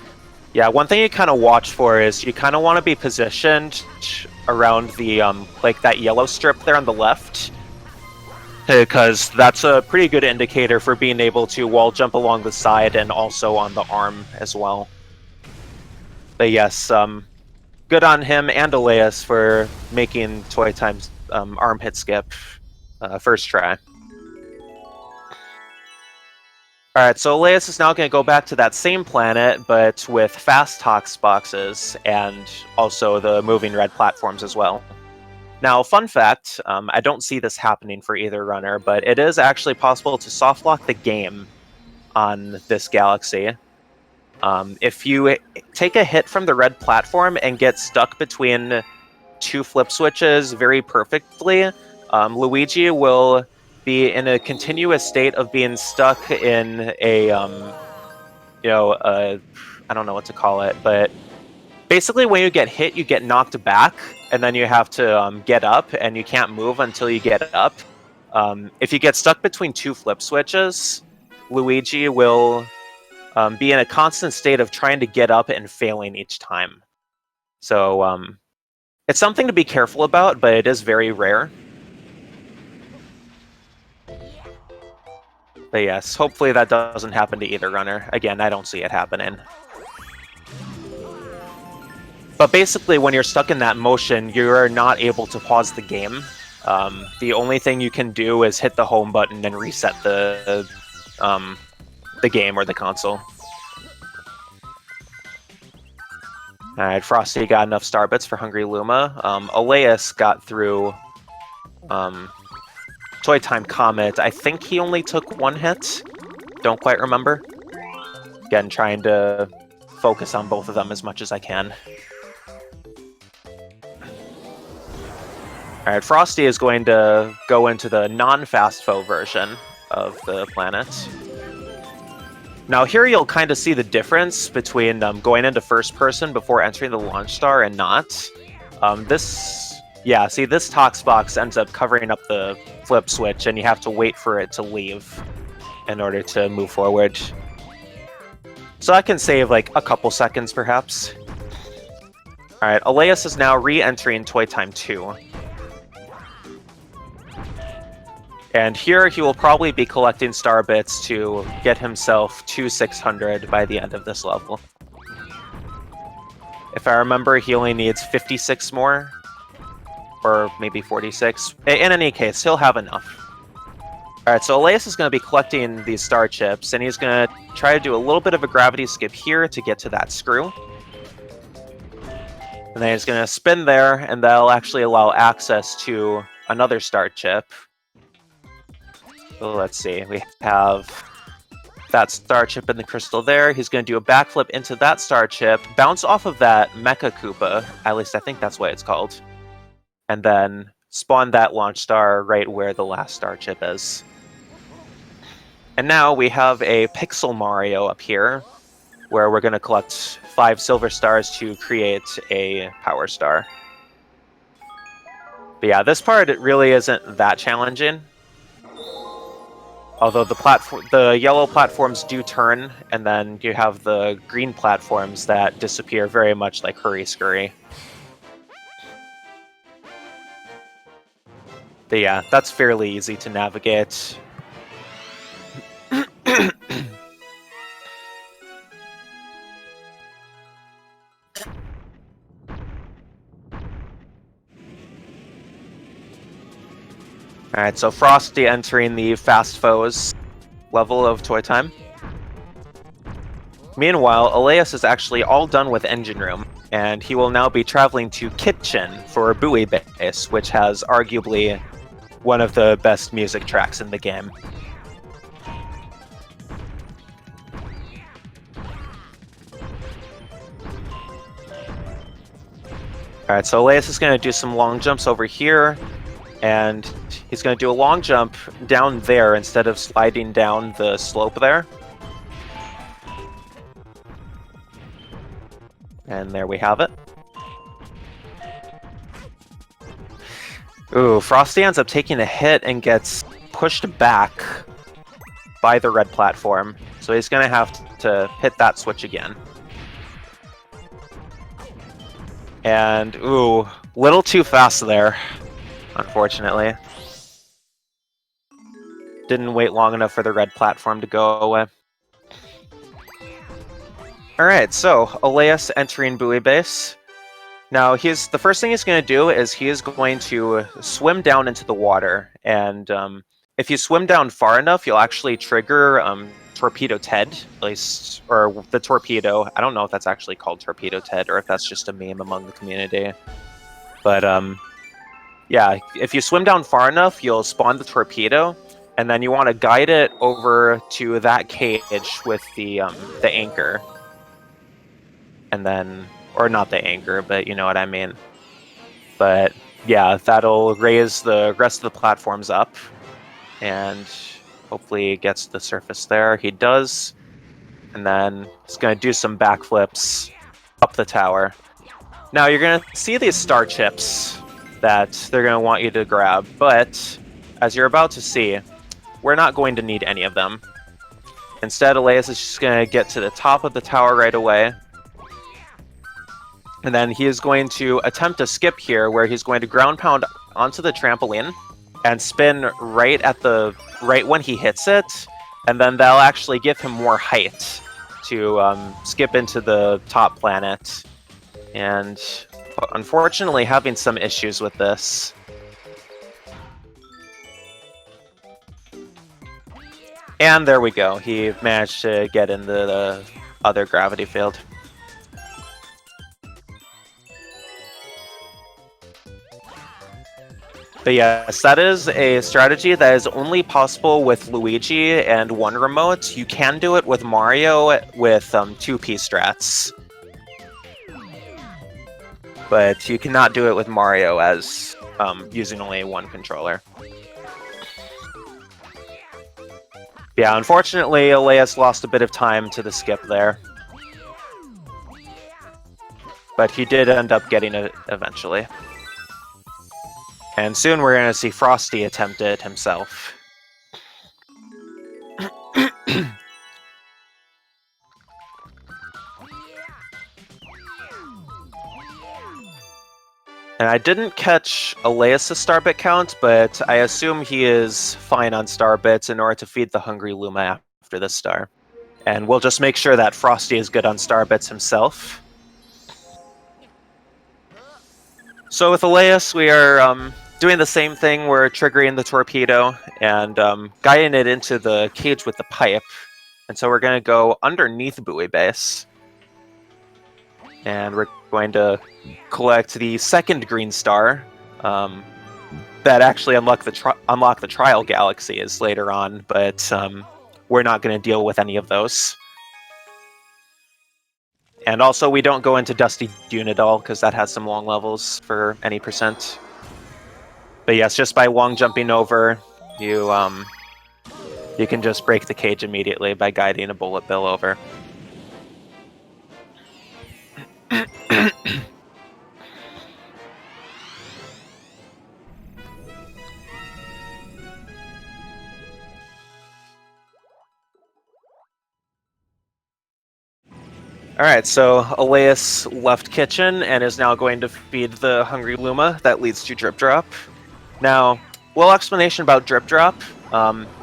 Yeah, one thing you kind of watch for is you kind of want to be positioned around the, like that yellow strip there on the left, because that's a pretty good indicator for being able to wall jump along the side and also on the arm as well. But yes, good on him and Alaeus for making Toy Time's armpit skip first try. Alright, so Alaeus is now going to go back to that same planet, but with fast tox boxes and also the moving red platforms as well. Now, fun fact, I don't see this happening for either runner, but it is actually possible to soft lock the game on this galaxy. If you take a hit from the red platform and get stuck between two flip switches very perfectly, Luigi will be in a continuous state of being stuck in a, I don't know what to call it, but basically when you get hit, you get knocked back, and then you have to get up, and you can't move until you get up. If you get stuck between two flip switches, Luigi will be in a constant state of trying to get up and failing each time. So it's something to be careful about, but it is very rare. But yes, hopefully that doesn't happen to either runner. Again, I don't see it happening. But basically, when you're stuck in that motion, you're not able to pause the game. The only thing you can do is hit the home button and reset the game or the console. Alright, Frosty got enough star bits for Hungry Luma. Alaeus got through Toy Time Comet. I think he only took one hit. Don't quite remember. Again, trying to focus on both of them as much as I can. Alright, Frosty is going to go into the non-fast-foe version of the planet. Now here you'll kind of see the difference between going into first person before entering the launch star and not. This Tox box ends up covering up the flip switch, and you have to wait for it to leave in order to move forward. So that can save like a couple seconds perhaps. Alright, Alaeus is now re-entering Toy Time 2. And here he will probably be collecting star bits to get himself to 600 by the end of this level. If I remember, he only needs 56 more, or maybe 46. In any case, he'll have enough. Alright, so Alaeus is going to be collecting these star chips, and he's going to try to do a little bit of a gravity skip here to get to that screw. And then he's going to spin there, and that'll actually allow access to another star chip. So let's see, we have that star chip in the crystal there. He's going to do a backflip into that star chip, bounce off of that Mecha Koopa, at least I think that's what it's called, and then spawn that launch star right where the last star chip is. And now we have a Pixel Mario up here, where we're going to collect 5 silver stars to create a power star. But yeah, this part, it really isn't that challenging. Although the yellow platforms do turn, and then you have the green platforms that disappear very much like Hurry Scurry. But yeah, that's fairly easy to navigate. Alright, so Frosty entering the Fast Foes level of Toy Time. Meanwhile, Alaeus is actually all done with Engine Room, and he will now be traveling to Kitchen for Buoy Base, which has arguably one of the best music tracks in the game. Alright, so Alaeus is going to do some long jumps over here, and he's going to do a long jump down there instead of sliding down the slope there. And there we have it. Ooh, Frosty ends up taking a hit and gets pushed back by the red platform. So he's going to have to hit that switch again. And, ooh, little too fast there, unfortunately. Didn't wait long enough for the red platform to go away. Alright, so Alaeus entering buoy base. Now, the first thing he's going to do is he is going to swim down into the water. And if you swim down far enough, you'll actually trigger Torpedo Ted, at least, or the torpedo. I don't know if that's actually called Torpedo Ted or if that's just a meme among the community. But yeah, if you swim down far enough, you'll spawn the torpedo, and then you want to guide it over to that cage with the anchor. And then, or not the anchor, but you know what I mean. But yeah, that'll raise the rest of the platforms up, and hopefully gets to the surface there. He does. And then he's going to do some backflips up the tower. Now you're going to see these star chips that they're going to want you to grab, but as you're about to see, we're not going to need any of them. Instead, Alaeus is just going to get to the top of the tower right away. And then he is going to attempt a skip here where he's going to ground pound onto the trampoline and spin right when he hits it, and then that'll actually give him more height to skip into the top planet. And unfortunately having some issues with this. And there we go, he managed to get into the other gravity field. But yes, that is a strategy that is only possible with Luigi and one remote. You can do it with Mario with 2P strats. But you cannot do it with Mario as using only one controller. Yeah, unfortunately, Alaeus lost a bit of time to the skip there. But he did end up getting it eventually. And soon we're going to see Frosty attempt it himself. And I didn't catch Alaeus' star bit count, but I assume he is fine on star bits in order to feed the hungry Luma after this star. And we'll just make sure that Frosty is good on star bits himself. So with Alaeus, we are doing the same thing. We're triggering the torpedo and guiding it into the cage with the pipe. And so we're going to go underneath buoy base. And we're going to collect the second green star that actually unlock the trial galaxies later on, but we're not going to deal with any of those. And also, we don't go into Dusty Dune at all, because that has some long levels for any percent. But yes, just by long jumping over, you can just break the cage immediately by guiding a bullet bill over. Alright, so Alaeus left kitchen and is now going to feed the hungry Luma that leads to Drip Drop. Now, little explanation about Drip Drop.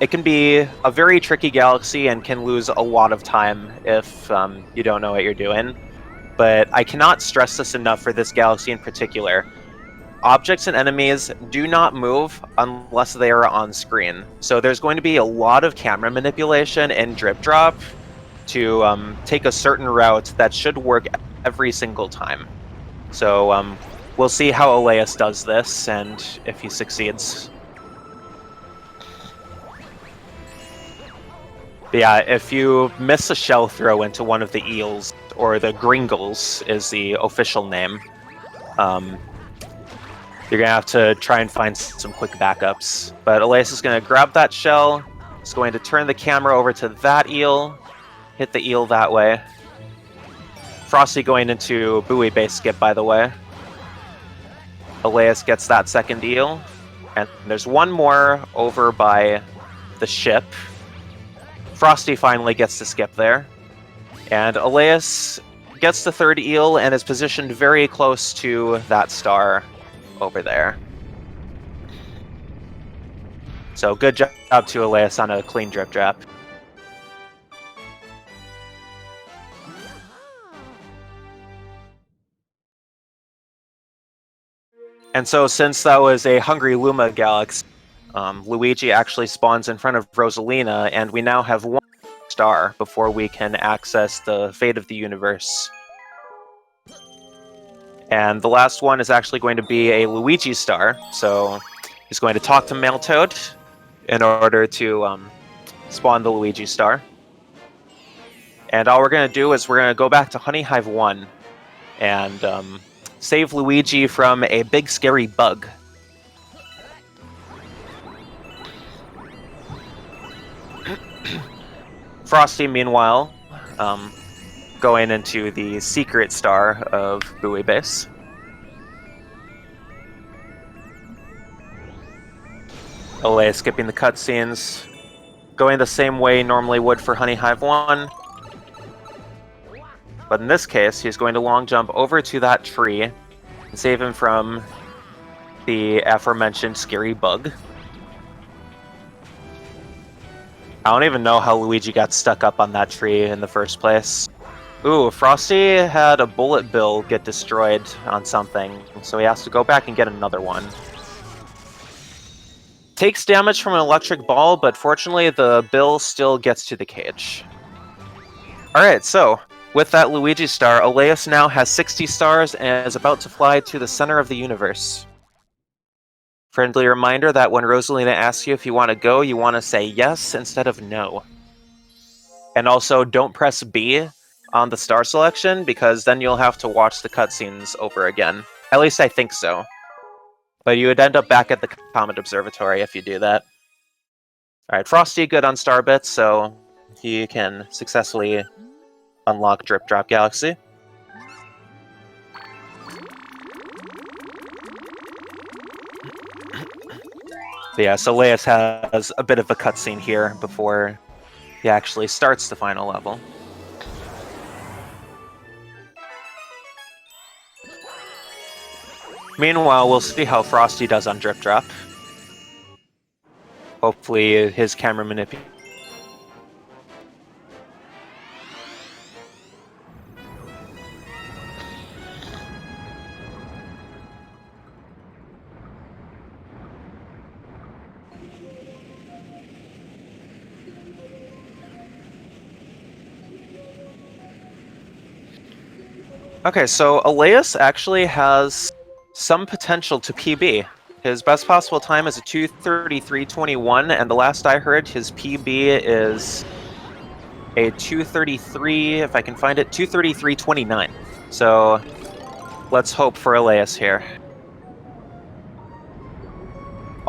It can be a very tricky galaxy and can lose a lot of time if you don't know what you're doing. But I cannot stress this enough for this galaxy in particular. Objects and enemies do not move unless they are on screen. So there's going to be a lot of camera manipulation in Drip Drop to take a certain route that should work every single time. So we'll see how Alaeus does this and if he succeeds. But yeah, if you miss a shell throw into one of the eels, or the Gringles is the official name, You're going to have to try and find some quick backups. But Alaeus is going to grab that shell. He's going to turn the camera over to that eel. Hit the eel that way. Frosty going into buoy base skip, by the way. Alaeus gets that second eel. And there's one more over by the ship. Frosty finally gets to skip there. And Alaeus gets the third eel and is positioned very close to that star over there. So good job to Alaeus on a clean drip drop. And so since that was a Hungry Luma Galaxy, Luigi actually spawns in front of Rosalina, and we now have one star before we can access the fate of the universe. And the last one is actually going to be a Luigi star, so he's going to talk to Maltoad in order to spawn the Luigi star. And all we're going to do is we're going to go back to Honey Hive 1 and save Luigi from a big scary bug. Frosty, meanwhile, going into the secret star of Buoy Base. Alaeus skipping the cutscenes, going the same way he normally would for Honey Hive 1. But in this case, he's going to long jump over to that tree and save him from the aforementioned scary bug. I don't even know how Luigi got stuck up on that tree in the first place. Ooh, Frosty had a bullet bill get destroyed on something, so he has to go back and get another one. Takes damage from an electric ball, but fortunately the bill still gets to the cage. Alright, so with that Luigi star, Alaeus now has 60 stars and is about to fly to the center of the universe. Friendly reminder that when Rosalina asks you if you want to go, you want to say yes instead of no. And also, don't press B on the star selection, because then you'll have to watch the cutscenes over again. At least I think so. But you would end up back at the Comet Observatory if you do that. Alright, Frosty good on star bits, so he can successfully unlock Drip Drop Galaxy. But yeah, so Alaeus has a bit of a cutscene here before he actually starts the final level. Meanwhile, we'll see how Frosty does on Drip Drop. Hopefully his camera manipulation. Okay, so Alaeus actually has some potential to PB. His best possible time is a 2:33.21, and the last I heard, his PB is a 2:33, if I can find it, 2:33.29. So let's hope for Alaeus here.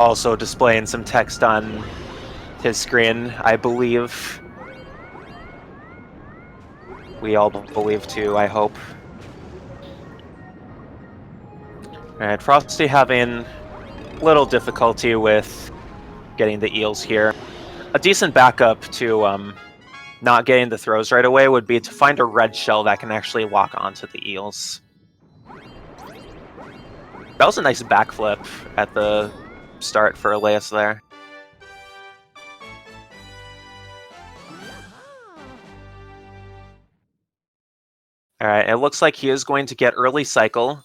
Also displaying some text on his screen, I believe. We all believe too, I hope. Alright, Frosty having little difficulty with getting the eels here. A decent backup to not getting the throws right away would be to find a red shell that can actually lock onto the eels. That was a nice backflip at the start for Alaeus there. Alright, it looks like he is going to get early cycle.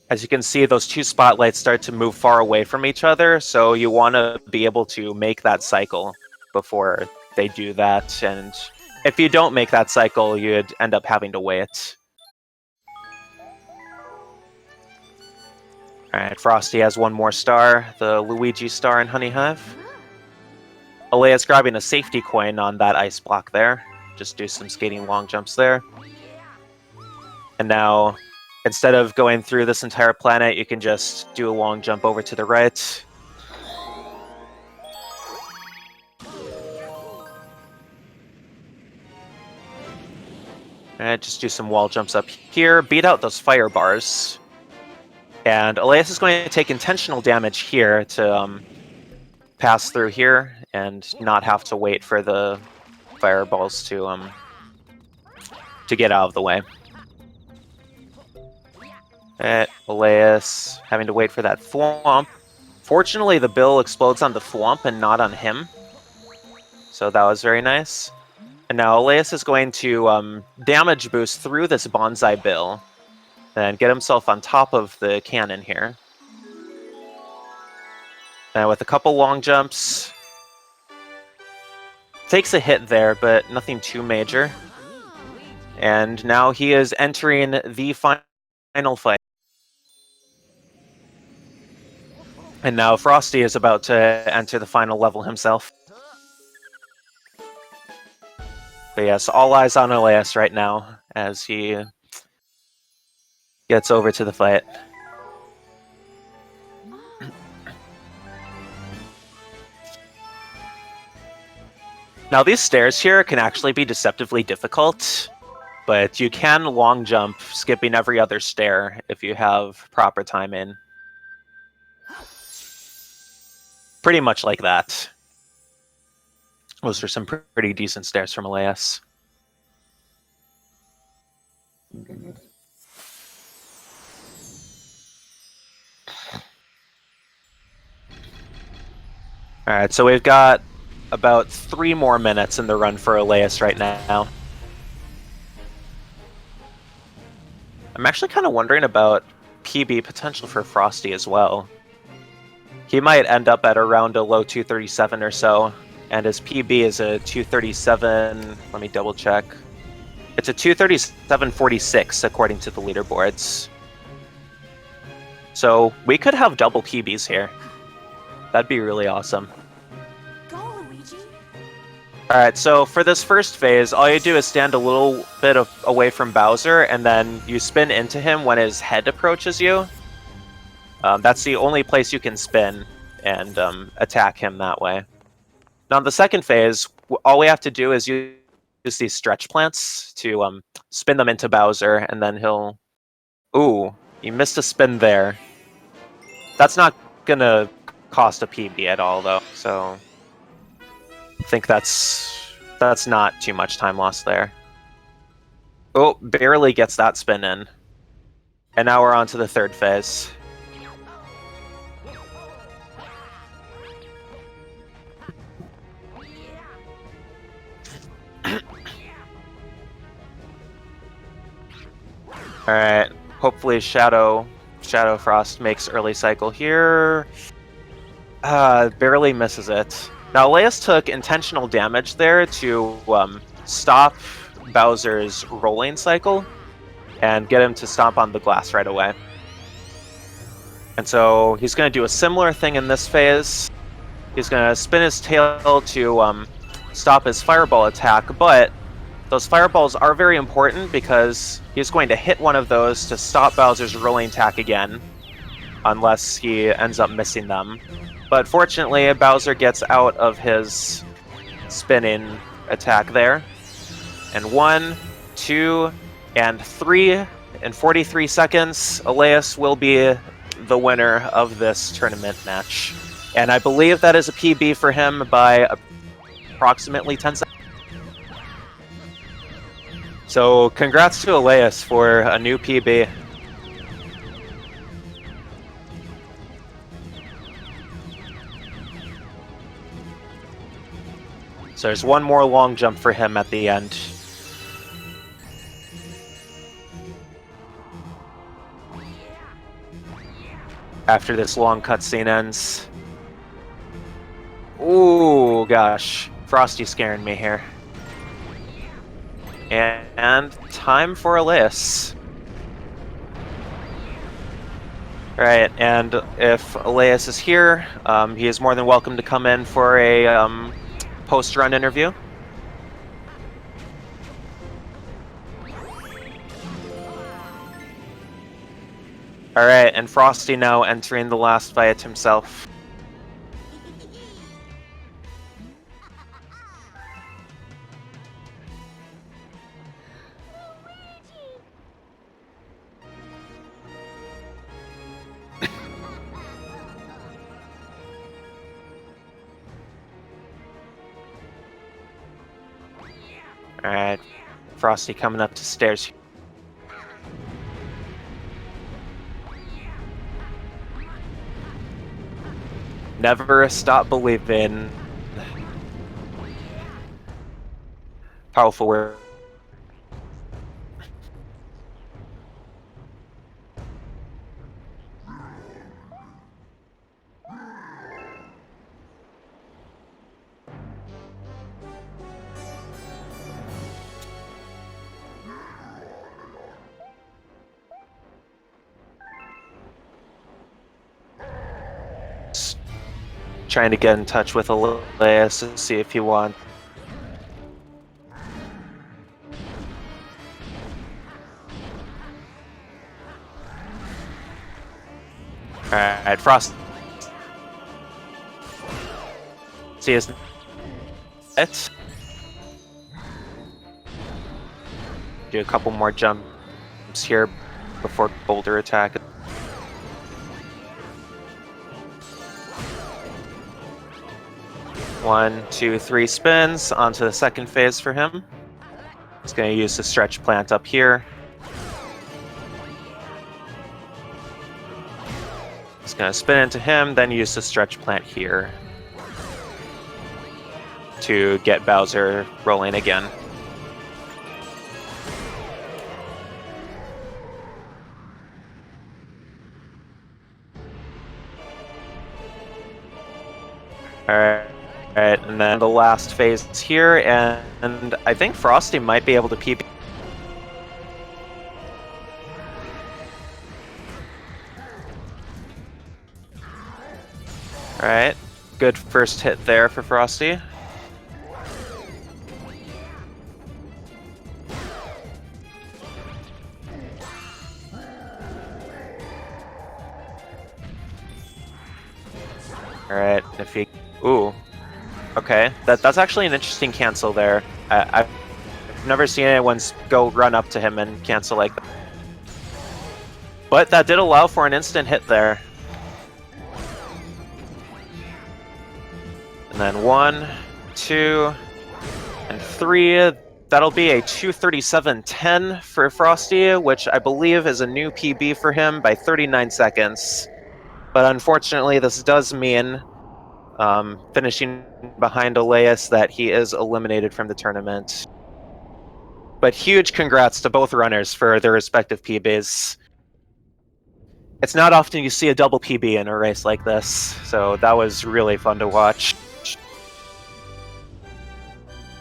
As you can see, those two spotlights start to move far away from each other, so you want to be able to make that cycle before they do that, and if you don't make that cycle, you'd end up having to wait. Alright, Frosty has one more star, the Luigi star in Honey Hive. Alaeus grabbing a safety coin on that ice block there. Just do some skating long jumps there. And now Instead of going through this entire planet, you can just do a long jump over to the right. And just do some wall jumps up here, beat out those fire bars. And Alaeus is going to take intentional damage here to pass through here and not have to wait for the fireballs to get out of the way. Alaeus having to wait for that thwomp. Fortunately, the bill explodes on the thwomp and not on him. So that was very nice. And now Alaeus is going to damage boost through this bonsai bill and get himself on top of the cannon here. And with a couple long jumps, takes a hit there, but nothing too major. And now he is entering the final fight. And now Frosty is about to enter the final level himself. But yes, all eyes on Alaeus right now as he gets over to the fight. Now these stairs here can actually be deceptively difficult, but you can long jump, skipping every other stair if you have proper timing. Pretty much like that. Those are some pretty decent stairs from Alaeus. Alright, so we've got about 3 more minutes in the run for Alaeus right now. I'm actually kind of wondering about PB potential for Frosty as well. He might end up at around a low 237 or so, and his PB is a 237, let me double check. It's a 237.46 according to the leaderboards. So we could have double PBs here. That'd be really awesome. Go, Luigi. Alright, so for this first phase, all you do is stand a little bit away from Bowser, and then you spin into him when his head approaches you. That's the only place you can spin and attack him that way. Now, in the second phase, all we have to do is use these stretch plants to spin them into Bowser, and then he'll... Ooh, you missed a spin there. That's not gonna cost a PB at all, though, so... I think that's not too much time lost there. Oh, barely gets that spin in. And now we're on to the third phase. Alright, hopefully ShadowFrost makes early cycle here. Barely misses it. Now, Alaeus took intentional damage there to stop Bowser's rolling cycle and get him to stomp on the glass right away. And so he's going to do a similar thing in this phase. He's going to spin his tail to stop his fireball attack, but those fireballs are very important because he's going to hit one of those to stop Bowser's rolling attack again, unless he ends up missing them. But fortunately, Bowser gets out of his spinning attack there. And 1, 2, and 3 in 43 seconds, Alaeus will be the winner of this tournament match. And I believe that is a PB for him by approximately 10 seconds. So congrats to Alaeus for a new PB. So there's one more long jump for him at the end. After this long cutscene ends. Ooh, gosh. Frosty's scaring me here. And time for Alaeus. Right, and if Alaeus is here, he is more than welcome to come in for a post-run interview. Alright, and Frosty now entering the last fight himself. Alright, Frosty coming up to stairs. Never stop believing. Powerful word. Trying to get in touch with Alaeus to see if he wants. Alright, Frost. See his it. Do a couple more jumps here before boulder attack. One, two, three spins onto the second phase for him. He's going to use the stretch plant up here. He's going to spin into him, then use the stretch plant here to get Bowser rolling again. Alright. Alright, and then the last phase here, and I think Frosty might be able to PB. Alright, good first hit there for Frosty. Alright, if he... Ooh. Okay, that's actually an interesting cancel there. I've never seen anyone go run up to him and cancel like that. But that did allow for an instant hit there. And then 1, 2, and 3. That'll be a 2:37.10 for Frosty, which I believe is a new PB for him by 39 seconds. But unfortunately, this does mean finishing behind Alaeus that he is eliminated from the tournament. But huge congrats to both runners for their respective PBs. It's not often you see a double PB in a race like this, so that was really fun to watch.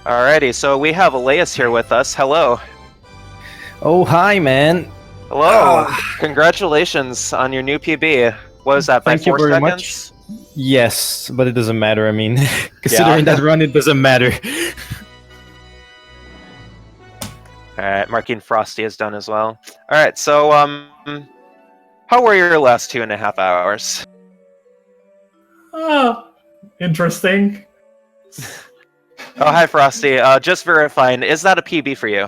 Alrighty, so we have Alaeus here with us. Hello. Oh, hi, man. Hello. Congratulations on your new PB. What was that, by 4 seconds? Much. Yes, but it doesn't matter. I mean, considering that run, it doesn't matter. Alright, marking Frosty is done as well. Alright, so, how were your last 2.5 hours? Interesting. Oh, hi, Frosty. Just verifying, is that a PB for you?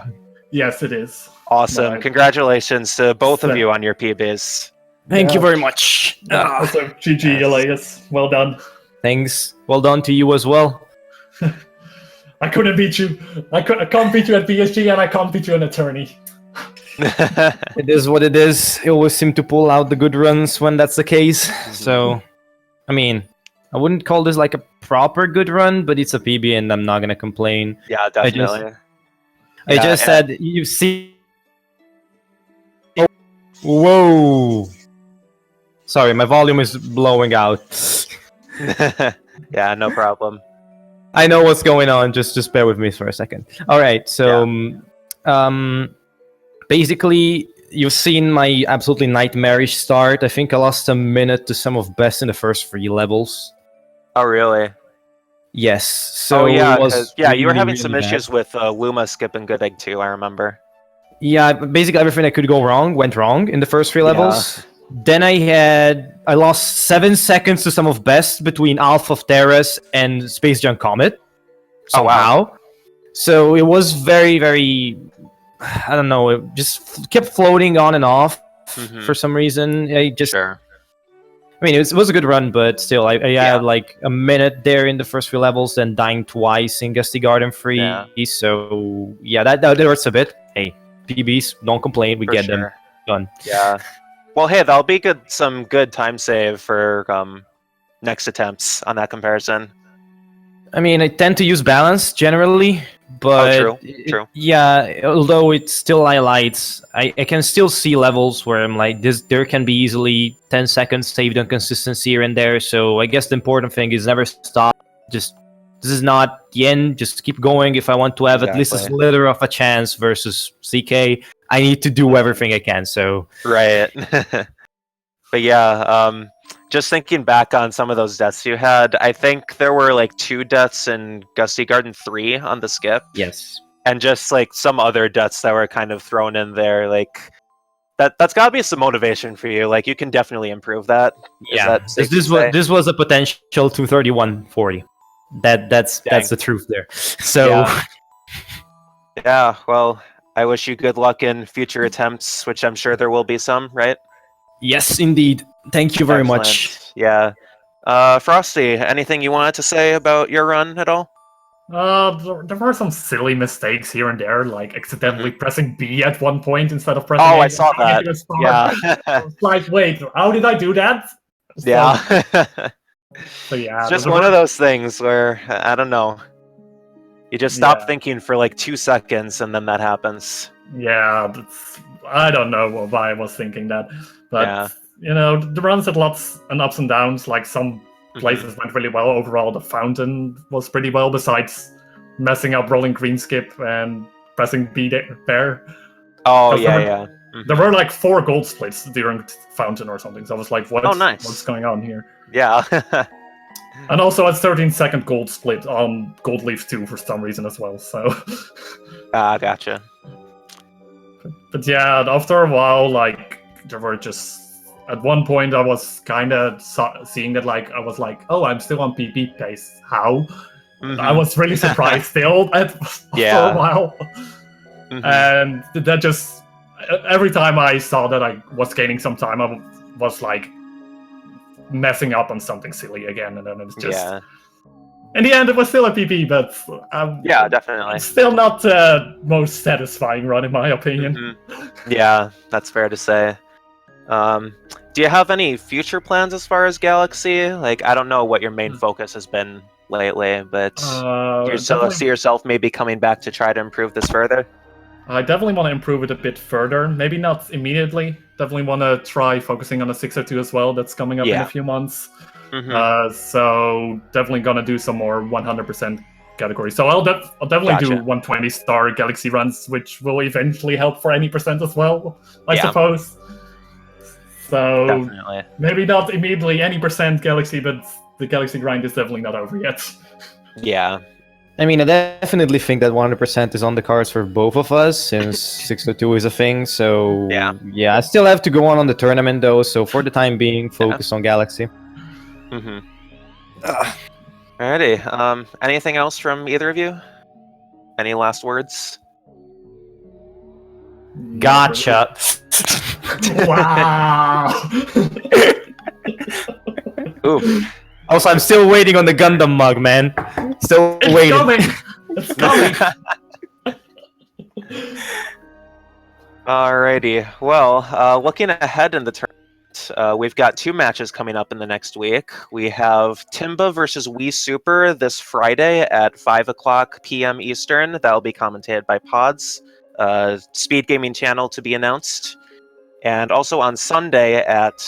Yes, it is. Awesome. No, Congratulations to both of you on your PBs. Thank you very much. Also, GG, Alaeus. Well done. Thanks. Well done to you as well. I couldn't beat you. I can't beat you at PSG, and I can't beat you in Attorney. It is what it is. You always seem to pull out the good runs when that's the case. So, I mean, I wouldn't call this like a proper good run, but it's a PB, and I'm not gonna complain. Yeah, definitely. I just said you see. Whoa! Sorry, my volume is blowing out. Yeah, no problem. I know what's going on. Just bear with me for a second. All right, so basically, you've seen my absolutely nightmarish start. I think I lost a minute to some of best in the first 3 levels. Oh, really? Yes. So yeah, it was you were having really some bad. issues with Luma skipping Good Egg too, I remember. Yeah, basically everything that could go wrong went wrong in the first 3 levels. Then I lost 7 seconds to some of best between Alpha of Terrace and Space Junk Comet. Oh, wow. Somehow. So it was very, very, I don't know, it just kept floating on and off for some reason. Sure. I mean, it was a good run, but still, I had like a minute there in the first few levels, then dying twice in Gusty Garden Free. Yeah. So yeah, that hurts a bit. Hey, PBs, don't complain, we For get sure. them done. Yeah. Well, hey, that'll be some good time save for next attempts on that comparison. I mean, I tend to use balance generally, but True. yeah, although it still highlights, I can still see levels where I'm like, there can be easily 10 seconds saved on consistency here and there. So I guess the important thing is never stop. Just this is not the end. Just keep going. If I want to have at least a Exactly. slither of a chance versus CK, I need to do everything I can. So Right. But yeah, just thinking back on some of those deaths you had, I think there were like 2 deaths in Gusty Garden 3 on the skip. yes. And just like some other deaths that were kind of thrown in there, like that's gotta be some motivation for you. Like you can definitely improve that. Yeah, this was a potential 231.40. That's the truth there. So yeah, well, I wish you good luck in future attempts, which I'm sure there will be some, right? yes, indeed. Thank you very much. Excellent. Yeah. Frosty, anything you wanted to say about your run at all? There were some silly mistakes here and there, like accidentally pressing B at one point instead of pressing Oh, A I saw and that. hitting a star. Yeah. I was like, wait, how did I do that? Yeah. So yeah, It's just there one were- of those things where I don't know. You just stop Yeah. thinking for like 2 seconds and then that happens. Yeah, I don't know why I was thinking that, but Yeah. you know, the runs had lots and ups and downs. Like some places went really well. Overall, the fountain was pretty well. Besides messing up rolling green skip and pressing B there. Oh, Because yeah. There were like 4 gold splits during fountain or something. So I was like, nice. what's going on here? Yeah. And also a 13-second gold split on Gold Leaf 2 for some reason as well. So, Gotcha. but yeah, after a while, like there were just at one point I was kind of seeing that like I was like, oh, I'm still on PB pace. How? I was really surprised still after Yeah. a while, and that just every time I saw that I was gaining some time, I was like messing up on something silly again, and then it was just. Yeah. In the end, it was still a PP, but Yeah, definitely. it's still not the most satisfying run, in my opinion. Yeah, that's fair to say. Do you have any future plans as far as Galaxy? Like, I don't know what your main focus has been lately, but do you still see yourself maybe coming back to try to improve this further? I definitely want to improve it a bit further. Maybe not immediately. Definitely want to try focusing on the 602 as well. That's coming up in a few months. So definitely gonna do some more 100% categories. So I'll definitely do 120 star Galaxy runs, which will eventually help for any percent as well, I suppose. So Definitely. maybe not immediately any percent Galaxy, but the Galaxy grind is definitely not over yet. Yeah. I mean, I definitely think that 100% is on the cards for both of us, since 602 is a thing. So yeah, I still have to go on the tournament though. So for the time being, focus on Galaxy. Alrighty. Anything else from either of you? Any last words? Gotcha. Wow. Ooh. Also, I'm still waiting on the Gundam mug, man. Still waiting. Coming. It's coming. Alrighty. Well, looking ahead in the tournament, we've got 2 matches coming up in the next week. We have Timba versus Wii Super this Friday at 5:00 p.m. Eastern. That'll be commentated by Pods, SpeedGaming channel to be announced. And also on Sunday at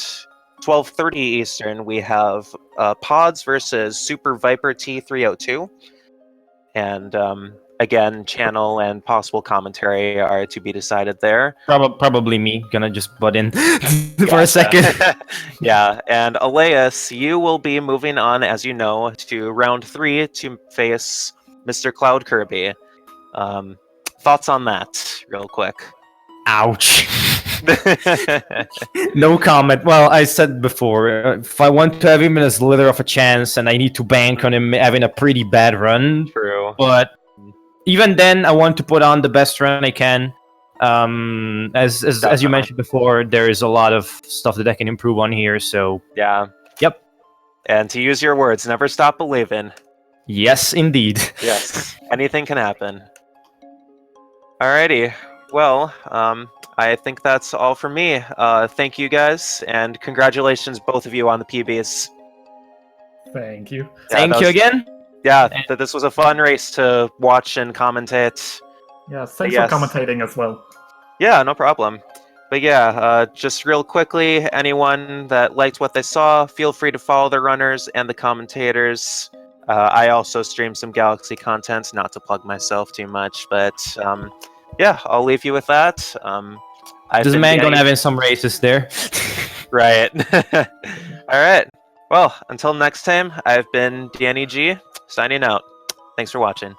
12:30 Eastern, we have Pods versus Super Viper T302. And again, channel and possible commentary are to be decided there. Probably me. Gonna just butt in for a second. Yeah, and Alaeus, you will be moving on, as you know, to round 3 to face Mr. Cloud Kirby. Thoughts on that, real quick? Ouch. No comment. Well, I said before, if I want to have him in a slither of a chance, and I need to bank on him having a pretty bad run. True. But even then, I want to put on the best run I can. As you mentioned before, there is a lot of stuff that I can improve on here. So yeah. Yep. And to use your words, never stop believing. Yes, indeed. Yes. Anything can happen. Alrighty. Well, I think that's all for me. Thank you guys, and congratulations, both of you, on the PBs. Thank you. Thank you again. Yeah, this was a fun race to watch and commentate. Yeah, thanks for commentating as well. Yeah, no problem. But yeah, just real quickly, anyone that liked what they saw, feel free to follow the runners and the commentators. I also stream some Galaxy content, not to plug myself too much, but yeah, I'll leave you with that. This man gonna have some races there. Right. All right. Well, until next time, I've been Danny G, signing out. Thanks for watching.